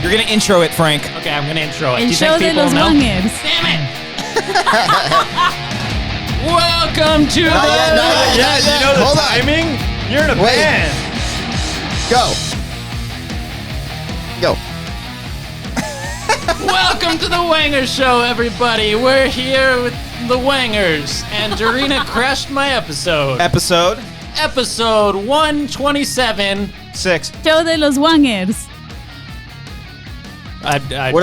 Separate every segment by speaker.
Speaker 1: You're going to intro it, Frank.
Speaker 2: Okay, I'm going to intro it.
Speaker 3: El
Speaker 2: Do you
Speaker 3: show
Speaker 2: think
Speaker 3: de
Speaker 2: people
Speaker 3: los
Speaker 2: know?
Speaker 3: Wangers.
Speaker 2: Damn it! Welcome to
Speaker 4: Not yet.
Speaker 5: You know the
Speaker 4: Hold on.
Speaker 5: timing? You're in a
Speaker 4: Wait.
Speaker 5: band.
Speaker 4: Go.
Speaker 2: Welcome to the Wanger Show, everybody. We're here with the Wangers, and Dorina crashed my episode.
Speaker 1: Episode
Speaker 2: Episode 127.
Speaker 1: 6.
Speaker 3: Show de los Wangers.
Speaker 4: What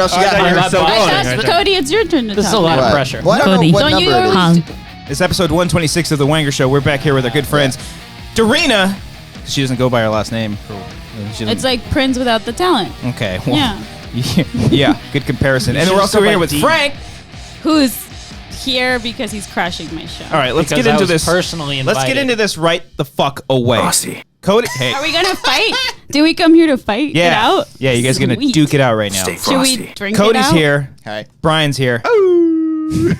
Speaker 4: else you got?
Speaker 5: I thought you were still
Speaker 2: botched
Speaker 5: going.
Speaker 2: this.
Speaker 5: Right.
Speaker 3: Cody, it's your turn to
Speaker 2: This is
Speaker 3: talk.
Speaker 2: a lot of
Speaker 4: What?
Speaker 2: pressure.
Speaker 4: Well, I don't
Speaker 3: Cody.
Speaker 4: know what
Speaker 3: Don't you
Speaker 4: number it is.
Speaker 3: always-
Speaker 1: It's episode 126 of the Wanger Show. We're back here with our good friends, Dorina. She doesn't go by her last name. She doesn't-
Speaker 3: It's like Prince without the talent.
Speaker 1: okay. Well,
Speaker 3: Yeah.
Speaker 1: yeah, good comparison. And
Speaker 2: should
Speaker 1: we're also
Speaker 2: go by
Speaker 1: here with
Speaker 2: D.
Speaker 1: Frank.
Speaker 3: Who's here because he's crashing my show.
Speaker 1: All right, let's
Speaker 2: Because
Speaker 1: get
Speaker 2: I
Speaker 1: into
Speaker 2: was
Speaker 1: this.
Speaker 2: personally
Speaker 1: Let's get
Speaker 2: invited.
Speaker 1: into this right the fuck away. Cody, hey.
Speaker 3: Are we gonna fight? Do we come here to fight?
Speaker 1: Yeah.
Speaker 3: Get out?
Speaker 1: Yeah, you guys are going to
Speaker 3: Sweet.
Speaker 1: duke it out right now.
Speaker 3: Should we drink
Speaker 1: Cody's
Speaker 3: it out?
Speaker 1: here.
Speaker 4: Hi.
Speaker 1: Brian's here.
Speaker 4: Is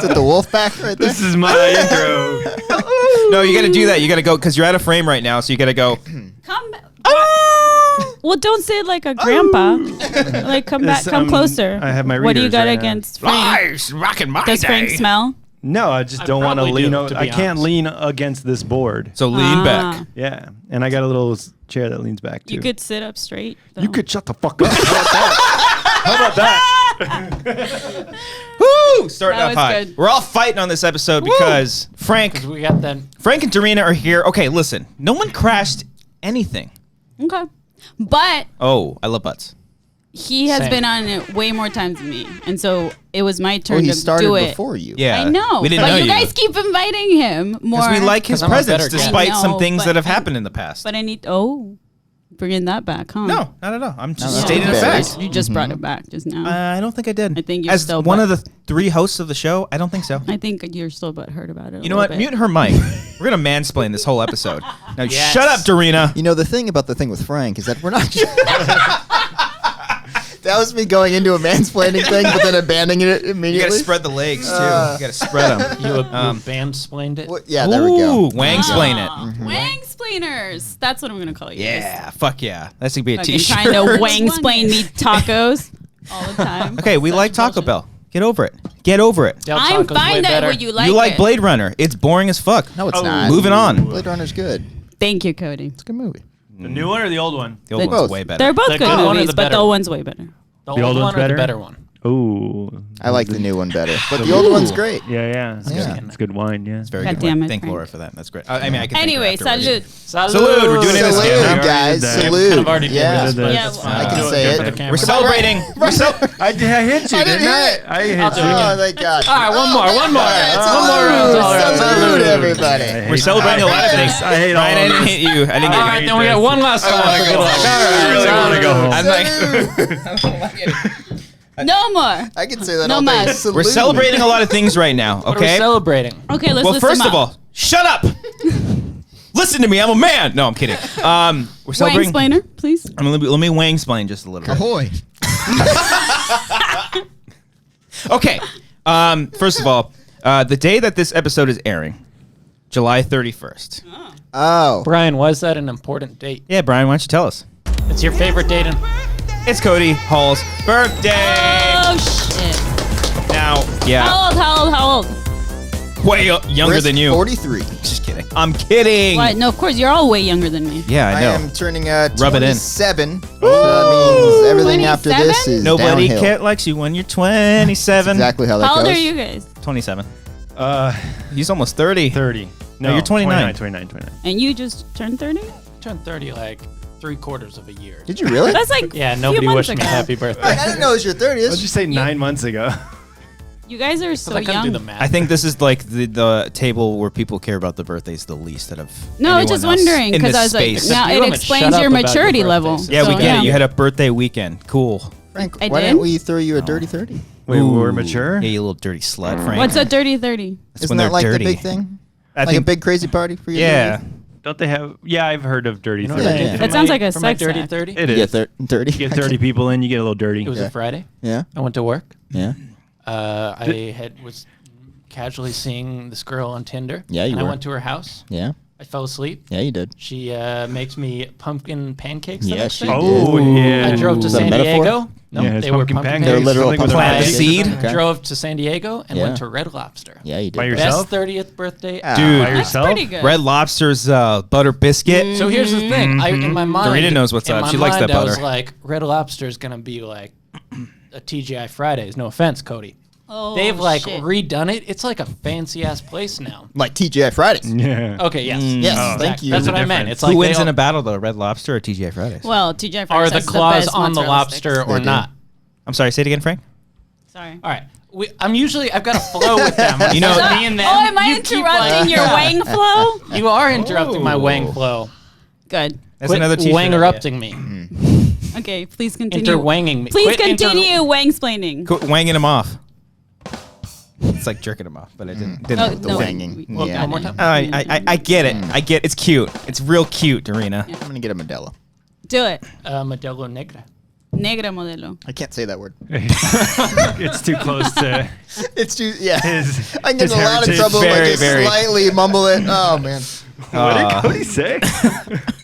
Speaker 4: it the wolf pack right there?
Speaker 5: This is my intro.
Speaker 1: No, you got to do that. You got to go because you're out of frame right now, so you got to go.
Speaker 3: Come. Well, don't say it like a grandpa. Like, come back,
Speaker 5: This,
Speaker 3: come closer.
Speaker 5: I have my
Speaker 3: What do you
Speaker 5: readers
Speaker 3: got
Speaker 5: right now.
Speaker 3: against Frank?
Speaker 1: Rocking my
Speaker 3: Does Frank smell?
Speaker 5: No, I just
Speaker 2: I
Speaker 5: don't want to
Speaker 2: probably
Speaker 5: lean.
Speaker 2: do, to
Speaker 5: I
Speaker 2: be
Speaker 5: can't
Speaker 2: honest.
Speaker 5: lean against this board.
Speaker 1: So lean back.
Speaker 5: Yeah, and I got a little chair that leans back too.
Speaker 3: You could sit up straight. though.
Speaker 5: You could shut the fuck up. How about that?
Speaker 1: Woo! Starting
Speaker 3: That
Speaker 1: off
Speaker 3: was
Speaker 1: high.
Speaker 3: good.
Speaker 1: We're all fighting on this episode because Frank
Speaker 2: We got that.
Speaker 1: and Dorina are here. Okay, listen. No one crashed anything.
Speaker 3: Okay. But
Speaker 1: Oh, I love butts.
Speaker 3: he has
Speaker 2: Same.
Speaker 3: been on it way more times than me. And so it was my
Speaker 4: Oh,
Speaker 3: turn
Speaker 4: he
Speaker 3: to
Speaker 4: started
Speaker 3: do it.
Speaker 4: before you.
Speaker 1: Yeah.
Speaker 3: I know.
Speaker 1: We didn't
Speaker 3: but
Speaker 1: know
Speaker 3: you guys keep inviting him more.
Speaker 1: Because we like his
Speaker 2: 'Cause I'm a
Speaker 1: presence
Speaker 2: better guy.
Speaker 1: despite
Speaker 3: I know,
Speaker 1: some things
Speaker 3: but
Speaker 1: that have
Speaker 3: I-
Speaker 1: happened in the past.
Speaker 3: But I need, bringing that back, huh?
Speaker 1: No, not at all. I'm just
Speaker 4: that's
Speaker 1: stating a
Speaker 4: fair.
Speaker 1: fact.
Speaker 3: You just brought it back just now.
Speaker 1: I don't think I did.
Speaker 3: I think you're
Speaker 1: As
Speaker 3: still
Speaker 1: one
Speaker 3: butt-
Speaker 1: of the 3 hosts of the show, I don't think so.
Speaker 3: I think you're still butthurt about it.
Speaker 1: You know what? Mute her mic. We're going to mansplain this whole episode. Now
Speaker 2: Yes.
Speaker 1: shut up, Dorina.
Speaker 4: You know, the thing about the thing with Frank is that we're not. That was me going into a mansplaining thing, but then abandoning it
Speaker 1: You
Speaker 4: immediately.
Speaker 1: got to spread the legs, too. You got to spread them.
Speaker 2: You band-splained it.
Speaker 4: What- Yeah, there we go.
Speaker 1: Ooh, Wangsplain it.
Speaker 3: Wangsplainers. That's what I'm going to call you.
Speaker 1: Yeah, fuck yeah. That's going to be a
Speaker 3: Fucking
Speaker 1: t-shirt.
Speaker 3: trying to wangsplain me tacos all the time.
Speaker 1: Okay, we
Speaker 3: Such
Speaker 1: like Taco
Speaker 3: bullshit.
Speaker 1: Bell. Get over it. Get over it.
Speaker 2: Del
Speaker 3: I'm
Speaker 2: Taco's way
Speaker 3: fine that
Speaker 2: better.
Speaker 3: what you like
Speaker 1: You like
Speaker 3: it.
Speaker 1: Blade Runner. It's boring as fuck.
Speaker 4: No, it's
Speaker 5: Oh.
Speaker 4: not.
Speaker 1: Moving on.
Speaker 4: Blade Runner's good.
Speaker 3: Thank you, Cody.
Speaker 4: It's a good movie.
Speaker 5: The new one or the old one?
Speaker 1: The old
Speaker 3: They're
Speaker 1: one's
Speaker 4: both.
Speaker 1: way better.
Speaker 3: They're both
Speaker 2: The
Speaker 3: good
Speaker 2: good one or
Speaker 3: movies,
Speaker 2: the
Speaker 3: but
Speaker 2: better
Speaker 3: the
Speaker 2: one?
Speaker 3: one's way better.
Speaker 2: The
Speaker 5: The
Speaker 2: old
Speaker 5: old
Speaker 2: one
Speaker 5: one's
Speaker 2: or the
Speaker 5: better?
Speaker 2: better one?
Speaker 5: Ooh.
Speaker 4: I like the new one better, but the old one's great.
Speaker 5: Yeah, yeah. It's,
Speaker 4: Yeah.
Speaker 5: Good. It's good wine, yeah.
Speaker 1: It's very
Speaker 3: God
Speaker 1: good.
Speaker 3: damn
Speaker 1: one.
Speaker 3: it,
Speaker 1: Thank
Speaker 3: Frank.
Speaker 1: Laura for that. That's great. I mean, I can
Speaker 3: Anyway,
Speaker 1: thank her afterwards.
Speaker 3: salute.
Speaker 1: Salute. We're doing it
Speaker 4: Salute,
Speaker 1: again.
Speaker 4: guys.
Speaker 5: Yeah, we
Speaker 4: Salute.
Speaker 2: kind of already did
Speaker 4: Yeah.
Speaker 2: this, but
Speaker 3: Yeah,
Speaker 2: it's
Speaker 3: well,
Speaker 2: fine.
Speaker 4: I can
Speaker 2: Do
Speaker 4: say
Speaker 2: do
Speaker 4: it.
Speaker 2: for the camera.
Speaker 1: We're celebrating.
Speaker 5: I hit you,
Speaker 4: I
Speaker 5: didn't
Speaker 4: didn't hear
Speaker 5: I?
Speaker 4: it.
Speaker 5: I hit
Speaker 2: I'll do it
Speaker 5: you.
Speaker 2: again.
Speaker 4: Oh, thank God.
Speaker 2: All right, one more.
Speaker 4: One more round. Salute, everybody.
Speaker 1: We're celebrating a lot of things.
Speaker 5: I hate all
Speaker 1: Ryan, I
Speaker 5: of
Speaker 1: didn't
Speaker 5: this.
Speaker 1: hit you. I didn't
Speaker 2: All
Speaker 1: get
Speaker 2: right,
Speaker 1: you.
Speaker 2: then we got one last time.
Speaker 1: wanna
Speaker 2: for
Speaker 1: go
Speaker 2: good luck.
Speaker 1: home.
Speaker 2: All right,
Speaker 5: I really want to go home.
Speaker 1: I'm like, I don't like it.
Speaker 3: No more.
Speaker 4: I can say that
Speaker 3: No
Speaker 4: all day.
Speaker 3: mas.
Speaker 4: Salute.
Speaker 1: We're celebrating a lot of things right now,
Speaker 2: What are we
Speaker 1: okay?
Speaker 2: celebrating?
Speaker 3: Okay, let's
Speaker 1: Well,
Speaker 3: list
Speaker 1: first
Speaker 3: them
Speaker 1: of
Speaker 3: up.
Speaker 1: all, shut up. Listen to me. I'm a man. No, I'm kidding. We're celebrating.
Speaker 3: Wangsplainer, please.
Speaker 1: Let me wangsplain just a little bit.
Speaker 4: Ahoy.
Speaker 1: Okay. First of all, the day that this episode is airing, July 31st.
Speaker 4: Oh.
Speaker 2: Brian, why is that an important date?
Speaker 1: Yeah, Brian, why don't you tell us?
Speaker 2: It's your favorite date in...
Speaker 1: It's Cody Hall's birthday.
Speaker 3: Oh, shit.
Speaker 1: Now, yeah,
Speaker 3: How old?
Speaker 1: way younger
Speaker 4: Chris,
Speaker 1: than you.
Speaker 4: 43.
Speaker 1: Just kidding. I'm kidding.
Speaker 3: What? No, of course, you're all way younger than me.
Speaker 1: Yeah, I
Speaker 4: I
Speaker 1: know.
Speaker 4: am turning
Speaker 1: Rub it in.
Speaker 4: 27. So that means everything after this
Speaker 3: 27?
Speaker 4: is
Speaker 1: Nobody
Speaker 4: downhill.
Speaker 1: likes you when you're 27.
Speaker 4: Exactly how that
Speaker 3: How
Speaker 4: goes.
Speaker 3: old are you guys?
Speaker 1: 27. He's almost 30.
Speaker 5: 30.
Speaker 1: No, you're 29.
Speaker 5: 29.
Speaker 3: And you just turned 30?
Speaker 2: Turned 30 like 3/4 of a year.
Speaker 4: Did you really?
Speaker 3: That's like
Speaker 2: Yeah,
Speaker 3: a few
Speaker 2: nobody
Speaker 3: months
Speaker 2: wished me
Speaker 3: ago.
Speaker 2: happy birthday.
Speaker 4: I didn't know it was your 30th.
Speaker 5: What'd you say 9 months ago?
Speaker 3: You guys are so
Speaker 2: I couldn't do
Speaker 3: young.
Speaker 2: the math.
Speaker 1: I think this is like the table where people care about the birthdays the least out of
Speaker 3: No, I was
Speaker 1: anyone
Speaker 3: just
Speaker 1: else
Speaker 3: wondering
Speaker 1: in
Speaker 3: because
Speaker 1: this
Speaker 3: I was
Speaker 1: space.
Speaker 3: like, now
Speaker 2: You
Speaker 3: it
Speaker 2: haven't
Speaker 3: explains
Speaker 2: shut
Speaker 3: your
Speaker 2: up about
Speaker 3: maturity
Speaker 2: your
Speaker 3: level.
Speaker 2: birthdays.
Speaker 1: Yeah, we
Speaker 3: So,
Speaker 1: get it. You had a birthday weekend. Cool.
Speaker 4: Frank,
Speaker 3: I
Speaker 4: why
Speaker 3: did?
Speaker 4: didn't we throw you a dirty 30?
Speaker 5: Wait, we're
Speaker 1: Ooh.
Speaker 5: mature?
Speaker 1: Yeah, you little dirty slut, Frank.
Speaker 3: What's a dirty 30?
Speaker 1: That's
Speaker 4: Isn't
Speaker 1: when
Speaker 4: that
Speaker 1: they're
Speaker 4: like
Speaker 1: dirty.
Speaker 4: the big thing?
Speaker 1: I
Speaker 4: Like
Speaker 1: think,
Speaker 4: a big crazy party for your
Speaker 1: yeah.
Speaker 4: 30th?
Speaker 5: Don't they have... Yeah, I've heard of dirty
Speaker 2: You know
Speaker 5: 30.
Speaker 2: what I
Speaker 4: Yeah,
Speaker 2: did
Speaker 4: yeah.
Speaker 2: for
Speaker 3: That sounds
Speaker 2: my-
Speaker 3: like a
Speaker 2: for my
Speaker 3: sex
Speaker 2: dirty
Speaker 3: act.
Speaker 2: 30?
Speaker 5: It
Speaker 4: You
Speaker 5: is.
Speaker 4: get 30.
Speaker 5: You get 30 people in, you get a little dirty.
Speaker 2: It was
Speaker 4: Yeah.
Speaker 2: a Friday.
Speaker 4: Yeah.
Speaker 2: I went to work.
Speaker 4: Yeah.
Speaker 2: I was casually seeing this girl on Tinder.
Speaker 4: Yeah, you
Speaker 2: and I
Speaker 4: were.
Speaker 2: went to her house.
Speaker 4: Yeah.
Speaker 2: I fell asleep.
Speaker 4: Yeah, you did.
Speaker 2: She makes me pumpkin pancakes. the
Speaker 4: Yes,
Speaker 2: next
Speaker 4: she
Speaker 2: day.
Speaker 5: Oh, yeah.
Speaker 2: I drove to
Speaker 4: Is that a
Speaker 2: San
Speaker 4: metaphor?
Speaker 2: Diego. No,
Speaker 5: Yeah, it's
Speaker 2: they were
Speaker 5: pumpkin
Speaker 2: pumpkin
Speaker 5: pancakes.
Speaker 4: They're
Speaker 2: pancakes.
Speaker 4: literal
Speaker 5: Something with
Speaker 4: pumpkin
Speaker 5: a
Speaker 1: Plant a
Speaker 4: pancakes.
Speaker 1: seed?
Speaker 4: Okay.
Speaker 2: Drove to San Diego and
Speaker 4: Yeah.
Speaker 2: went to Red Lobster.
Speaker 4: Yeah, you did.
Speaker 5: By yourself?
Speaker 2: Best 30th birthday.
Speaker 1: Dude,
Speaker 5: By
Speaker 3: That's
Speaker 5: yourself?
Speaker 3: pretty good.
Speaker 1: Red Lobster's butter biscuit.
Speaker 2: So here's the thing. In my mind,
Speaker 1: Dorina knows what's
Speaker 2: in
Speaker 1: up.
Speaker 2: my
Speaker 1: She likes
Speaker 2: mind,
Speaker 1: that
Speaker 2: I was
Speaker 1: butter.
Speaker 2: like, Red Lobster's gonna be like a TGI Fridays. No offense, Cody.
Speaker 3: Oh,
Speaker 2: They've like
Speaker 3: shit.
Speaker 2: redone it. It's like a fancy ass place now.
Speaker 4: Like TGI Fridays.
Speaker 5: Yeah.
Speaker 2: Okay, yes,
Speaker 4: Yes,
Speaker 2: exactly.
Speaker 4: thank you.
Speaker 2: That's
Speaker 4: There's
Speaker 2: what
Speaker 4: a
Speaker 2: I meant.
Speaker 5: difference.
Speaker 2: It's like
Speaker 1: Who wins
Speaker 2: they
Speaker 1: in
Speaker 2: all-
Speaker 1: a battle, though? Red Lobster or TGI Fridays?
Speaker 3: Well, TGI
Speaker 2: Are
Speaker 3: Fridays
Speaker 2: the
Speaker 3: has
Speaker 2: claws
Speaker 3: best
Speaker 2: on the
Speaker 3: mozzarella
Speaker 2: lobster
Speaker 3: sticks.
Speaker 2: or
Speaker 4: They do.
Speaker 2: not?
Speaker 1: I'm sorry. Say it again, Frank.
Speaker 3: Sorry.
Speaker 2: All right. I've got a flow with them.
Speaker 1: You know-
Speaker 2: It's me and them.
Speaker 3: Oh, am I
Speaker 2: You keep,
Speaker 3: interrupting
Speaker 2: like-
Speaker 3: your wang flow?
Speaker 2: You are interrupting my wang flow.
Speaker 3: Good.
Speaker 1: That's
Speaker 2: Quit
Speaker 1: another t-shirt.
Speaker 2: wang-erupting me.
Speaker 3: Okay, please continue.
Speaker 2: Inter-wanging me.
Speaker 3: Please
Speaker 2: Quit
Speaker 3: continue wang-splaining.
Speaker 1: Quit wanging him off. It's like jerking him off, but I didn't.
Speaker 3: Oh,
Speaker 4: The
Speaker 3: no.
Speaker 4: wanging.
Speaker 2: Well,
Speaker 4: Yeah.
Speaker 2: one more time.
Speaker 1: I get it. I get it's cute. It's real cute, Dorina.
Speaker 3: Yeah.
Speaker 4: I'm gonna get a Modelo.
Speaker 3: Do it.
Speaker 2: Modelo Negra.
Speaker 3: Negra modelo.
Speaker 4: I can't say that word.
Speaker 5: It's too close to
Speaker 4: It's too
Speaker 5: his.
Speaker 4: I get
Speaker 5: his
Speaker 4: in a lot of
Speaker 5: heritage.
Speaker 4: trouble if I
Speaker 1: Very,
Speaker 4: just
Speaker 1: very-
Speaker 4: slightly mumble it. Oh man.
Speaker 5: What did Cody say?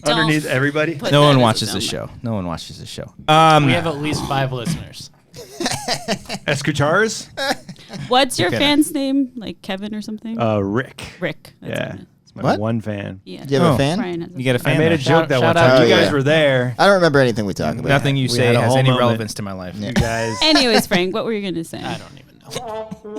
Speaker 3: Don't
Speaker 5: Underneath everybody?
Speaker 3: put
Speaker 1: No
Speaker 3: that
Speaker 1: one
Speaker 3: as a
Speaker 1: watches this
Speaker 3: dumb-
Speaker 1: show. No one watches this show.
Speaker 2: We have at least 5 listeners.
Speaker 5: Escuchars?
Speaker 3: What's your
Speaker 1: Okay.
Speaker 3: fan's name? Like Kevin or something?
Speaker 5: Rick.
Speaker 3: Rick. That's
Speaker 5: Yeah.
Speaker 3: it.
Speaker 5: It's my
Speaker 4: What?
Speaker 5: one fan.
Speaker 3: Yeah.
Speaker 4: Do you have
Speaker 1: Oh.
Speaker 4: a fan?
Speaker 3: Brian has a
Speaker 1: You get a fan.
Speaker 5: I made a
Speaker 1: there.
Speaker 5: joke that one
Speaker 2: shout out
Speaker 5: time.
Speaker 4: to
Speaker 5: You guys
Speaker 4: you.
Speaker 5: were there.
Speaker 4: I don't remember anything we talked about.
Speaker 1: Nothing you
Speaker 5: We
Speaker 1: say
Speaker 5: had a
Speaker 1: has
Speaker 5: whole
Speaker 1: any
Speaker 5: moment.
Speaker 1: relevance to my life.
Speaker 5: You guys.
Speaker 3: Anyways, Frank, what were you gonna say?
Speaker 2: I don't even know.